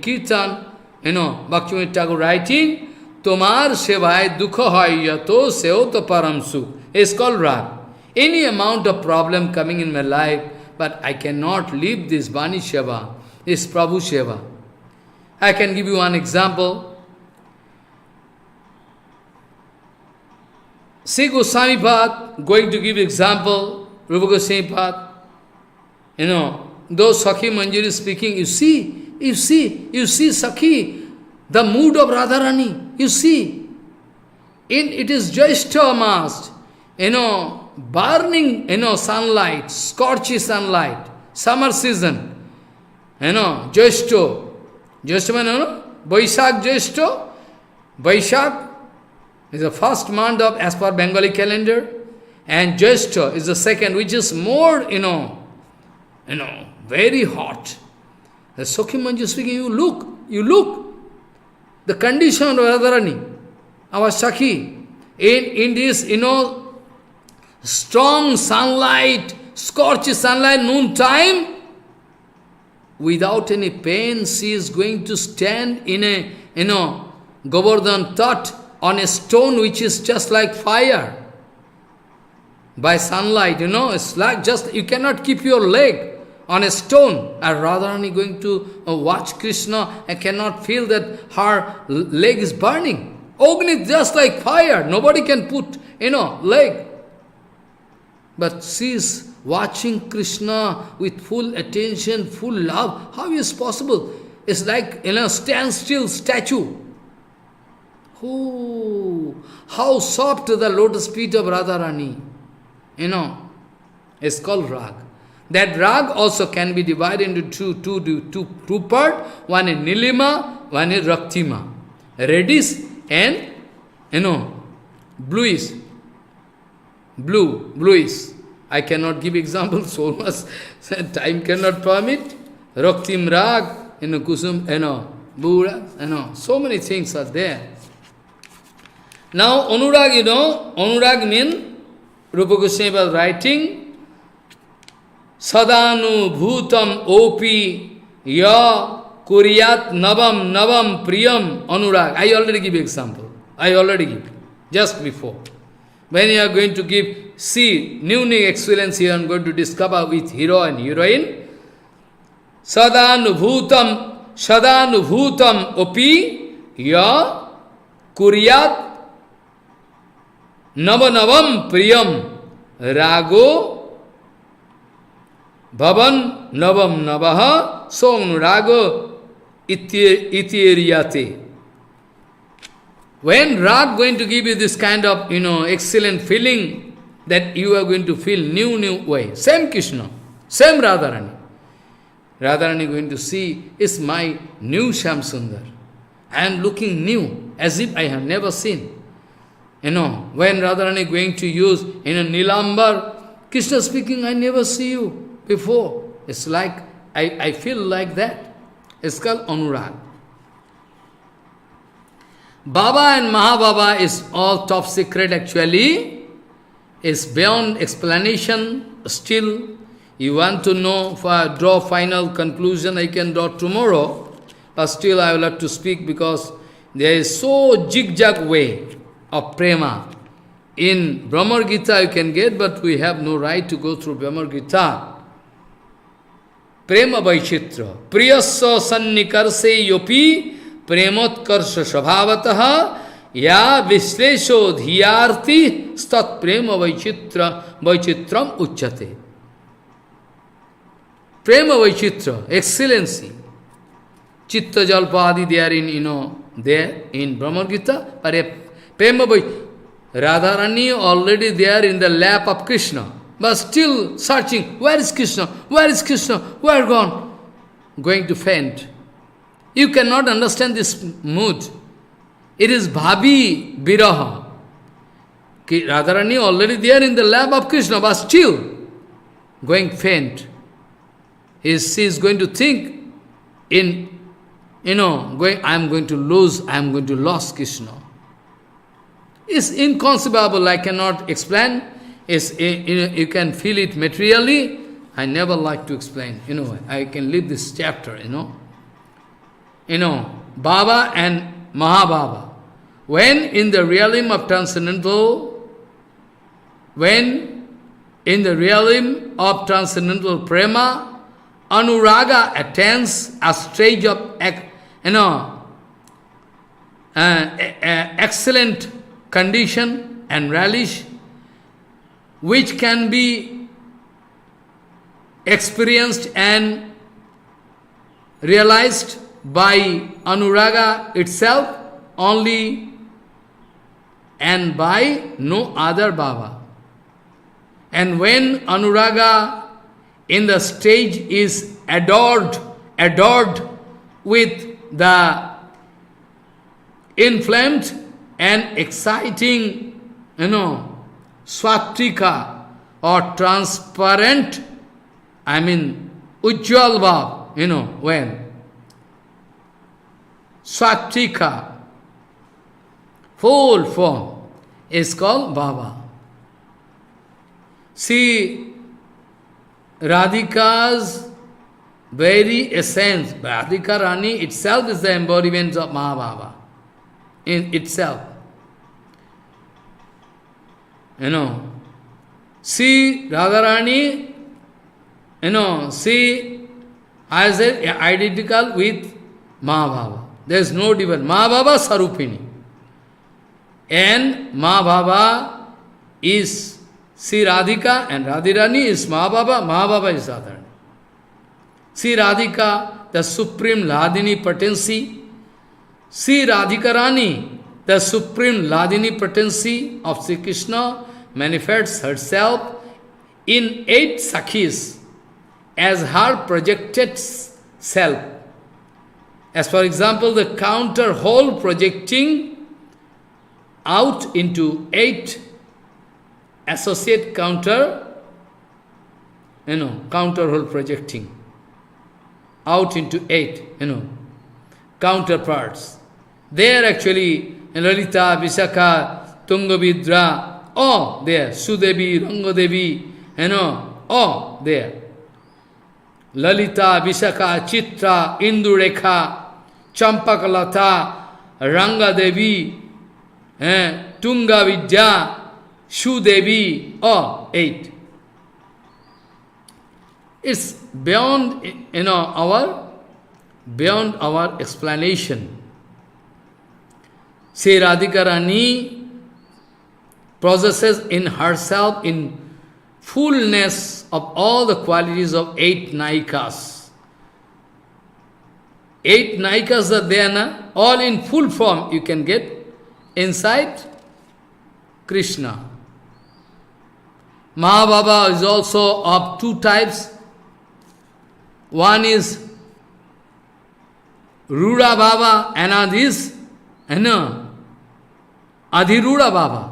Kirtan, Bhaktivinoda Thakur writing, Tomar sevai dukha hai yato seoto paramsu. It's called Rag. Any amount of problem coming in my life, but I cannot leave this Vani Seva, this Prabhu Seva. I can give you one example. See Goswami Pad, going to give example, Rupa Goswami Pad. Those Sakhi Manjari speaking, you see Sakhi, the mood of Radharani, you see. It is Jyeshta Mas, burning, sunlight, scorchy sunlight, summer season, Jyeshta. Jyeshta means, Vaishak Jyeshta. Vaishak is the first month of, as per Bengali calendar, and Jyeshta is the second, which is more, very hot. The Sakhi Manjari speaking, you look, The condition of Radharani, our Sakhi, in this, strong sunlight, scorched sunlight, noon time, without any pain, she is going to stand in a, Govardhan Tat on a stone which is just like fire. By sunlight, it's like just, you cannot keep your leg on a stone. And Radharani going to watch Krishna and cannot feel that her leg is burning. Agni just like fire. Nobody can put, leg. But she is watching Krishna with full attention, full love. How is possible? It's like, standstill statue. Oh, how soft the lotus feet of Radharani. It's called rag. That rag also can be divided into two parts. One is Nilima, one is Raktima. Reddish and, bluish. Bluish. I cannot give examples, so much time cannot permit. Raktim rag, kusum, bura, so many things are there. Now, Anurag, Anurag means, Rupa Goswami was writing, Sadanu bhutam opi ya kuryat navam priyam anurag. I already give example. Just before. When you are going to give, see, new experience here I am going to discover with hero and heroine. Sadanu bhutam opi ya kuryat Navavam priyam rago bhavan navam navaha song rago itieriyate. When rag going to give you this kind of, excellent feeling that you are going to feel new way. Same Krishna, same Radharani. Radharani going to see, is my new Shyam Sundar. I am looking new, as if I have never seen. When Radharani going to use in a Nilambar, Krishna speaking, I never see you before. It's like, I feel like that. It's called Anurag. Baba and Mahababa is all top secret actually. It's beyond explanation. Still, you want to know, draw final conclusion, I can draw tomorrow. But still I will have to speak because there is so zigzag way of prema. In Brahma Gita you can get, but we have no right to go through Brahma Gita. Prema Vaishitra. Priyasya sannikarse yopi premotkarsha svabhavataha ya vislesho dhiyarti stat prema vaichitram uchyate. Prema Vaichitra, excellency. Chitta Jalpadi they are in, there in Brahma Gita, but Prema Vaichitra, Radharani already there in the lap of Krishna, but still searching, where is Krishna? Where is Krishna? Where gone? Going to faint. You cannot understand this mood. It is Bhabi Viraha. Radharani already there in the lap of Krishna, but still going faint. She is going to think in, I am going to lose Krishna. It's inconceivable, I cannot explain. You can feel it materially. I never like to explain. I can leave this chapter, Baba and Mahababa. When in the realm of transcendental, prema, Anuraga attains a stage of excellent condition and relish, which can be experienced and realized by Anuraga itself only and by no other Baba. And when Anuraga in the stage is adored with the inflamed and exciting, swatrika or transparent, ujjwal bhav, when swatrika, full form, is called Bhava. See, Radhika's very essence, Radhika Rani itself is the embodiment of Mahabhava in itself. See Radharani, see, I said, identical with Mahabhava. There is no difference. Mahabhava Sarupini. And Mahabhava is Sri Radhika and Radharani is Mahabhava. Mahabhava is Radharani. Sri Radhika, the supreme Ladini potency. Sri Radhika Rani, the supreme Ladini potency of Sri Krishna, manifests herself in 8 Sakhis as her projected self. As for example, the counter hole projecting out into 8 associate counter hole projecting out into 8, counterparts. They are actually Lalita, Vishakha, Tungavidra, all there. Sudevi, Rangadevi, all there. Lalita, Vishakha, Chitra, Indurekha, Champakalata, Rangadevi, Tungavidya, Shudevi, all 8. It's beyond, beyond our explanation. Sri Radhika Rani possesses in herself in fullness of all the qualities of 8 Naikas. 8 Naikas are there, all in full form you can get inside Krishna. Mahabhava is also of 2 types. One is Ruda Bhava, another is Adhiruda Bhava.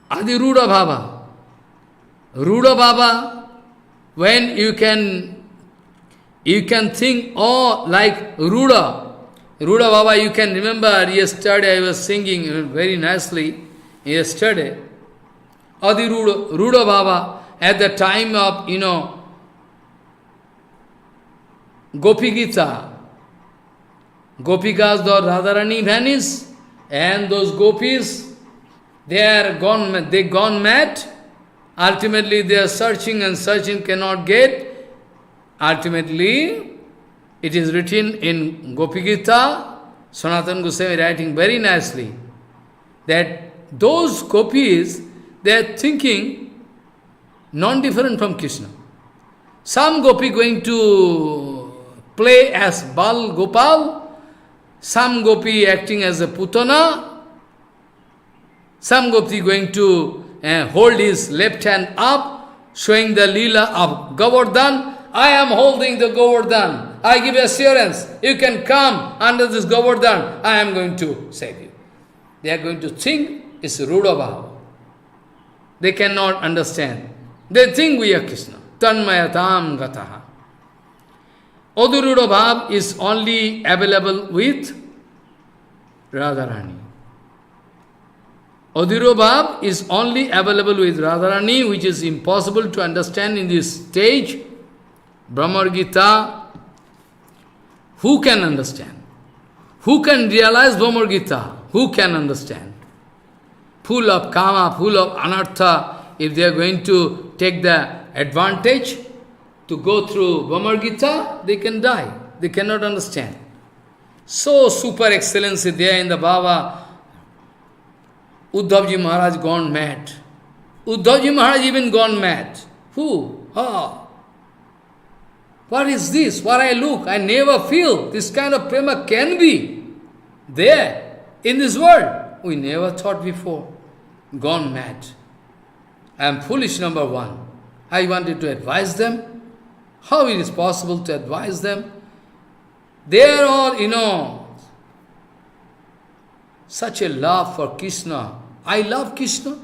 Adhiruda Bhava. Ruda Bhava, when you can think, oh, like Ruda. Ruda Bhava, you can remember yesterday I was singing very nicely, yesterday. Ruda Bhava, at the time of, Gopi Gita, Gopikas, the Radharani vanished, and those gopis, they gone mad. Ultimately, they are searching and searching, cannot get. Ultimately, it is written in Gopi Gita, Sanatana Goswami writing very nicely, that those gopis, they are thinking non-different from Krishna. Some gopi going to play as Bal Gopal, some gopi acting as a Putana, some gopi going to hold his left hand up, showing the Lila of Govardhan. I am holding the Govardhan. I give assurance, you can come under this Govardhan, I am going to save you. They are going to think it's Ruda Bhava. They cannot understand. They think we are Krishna. Tanmayatam Gataha. Adhiruda Bhav is only available with Radharani. Adhiruda Bhav is only available with Radharani, which is impossible to understand in this stage. Brahma Gita, who can understand? Who can realize Brahma Gita? Who can understand? Full of kama, full of anartha, if they are going to take the advantage to go through Brahma Gita, they can die. They cannot understand. So super excellency there in the Bhava. Uddhavji Maharaj gone mad. Uddhavji Maharaj even gone mad. Who? What is this? What I look? I never feel this kind of prema can be there in this world. We never thought before. Gone mad. I am foolish, number one. I wanted to advise them. How it is possible to advise them? They are all, such a love for Krishna. I love Krishna.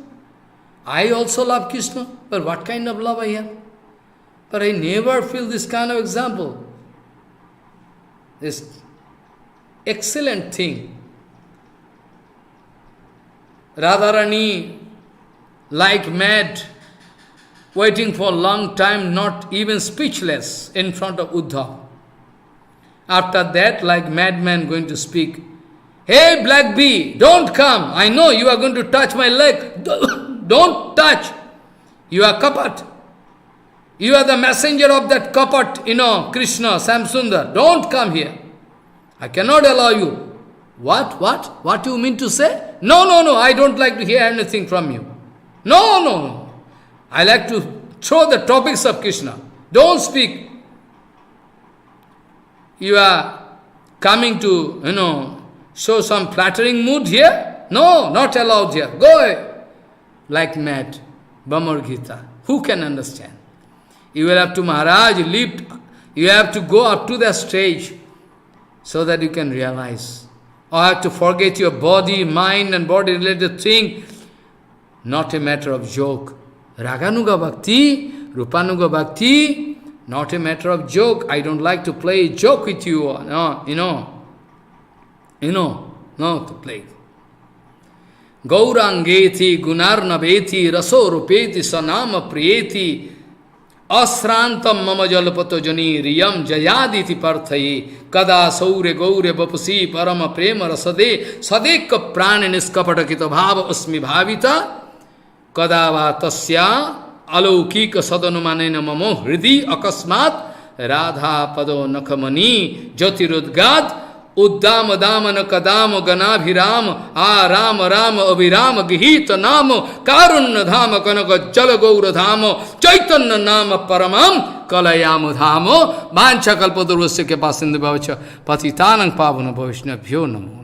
I also love Krishna. But what kind of love I have? But I never feel this kind of example. This excellent thing. Radharani like mad, waiting for a long time, not even speechless in front of Uddhav. After that, like madman going to speak, "Hey, black bee, don't come. I know you are going to touch my leg. Don't touch. You are kapat. You are the messenger of that kapat, Krishna, Samsundar. Don't come here. I cannot allow you." What? What you mean to say? No, I don't like to hear anything from you. No. I like to throw the topics of Krishna. Don't speak. You are coming to, show some flattering mood here? No, not allowed here. Go away. Like mad. Bhamar Gita. Who can understand? You will have to, Maharaj, you have to go up to the stage so that you can realize. Or have to forget your body, mind and body related thing. Not a matter of joke. Raganuga Bhakti, Rupanuga Bhakti, not a matter of joke. I don't like to play a joke with you. No, not to play. Gaurangeti, Gunarnaveti, Rasorupeti, Sanama Priyeti, Asrantam Mama Jalapato Jani, Riyam Jayaditi Parthayi, Kada Saure Gaure Bapusi, Parama Prema Rasade, Sadeka Praninis Kapatakita Bhava Asmi Bhavita, Kadava tasya alaukika sadanumanena mamo hridi akasmat radha pado nakamani jyotirudgad uddam damana kadam ganabhiram ram ram abhiram gihita namo karunna dhama kanaka jala gaura dhamo chaitanya nama paramam kalayam dhamo vancha kalpadurvasya ke pasindu bhavacha patitanang pavana bhavishnabhyo namo.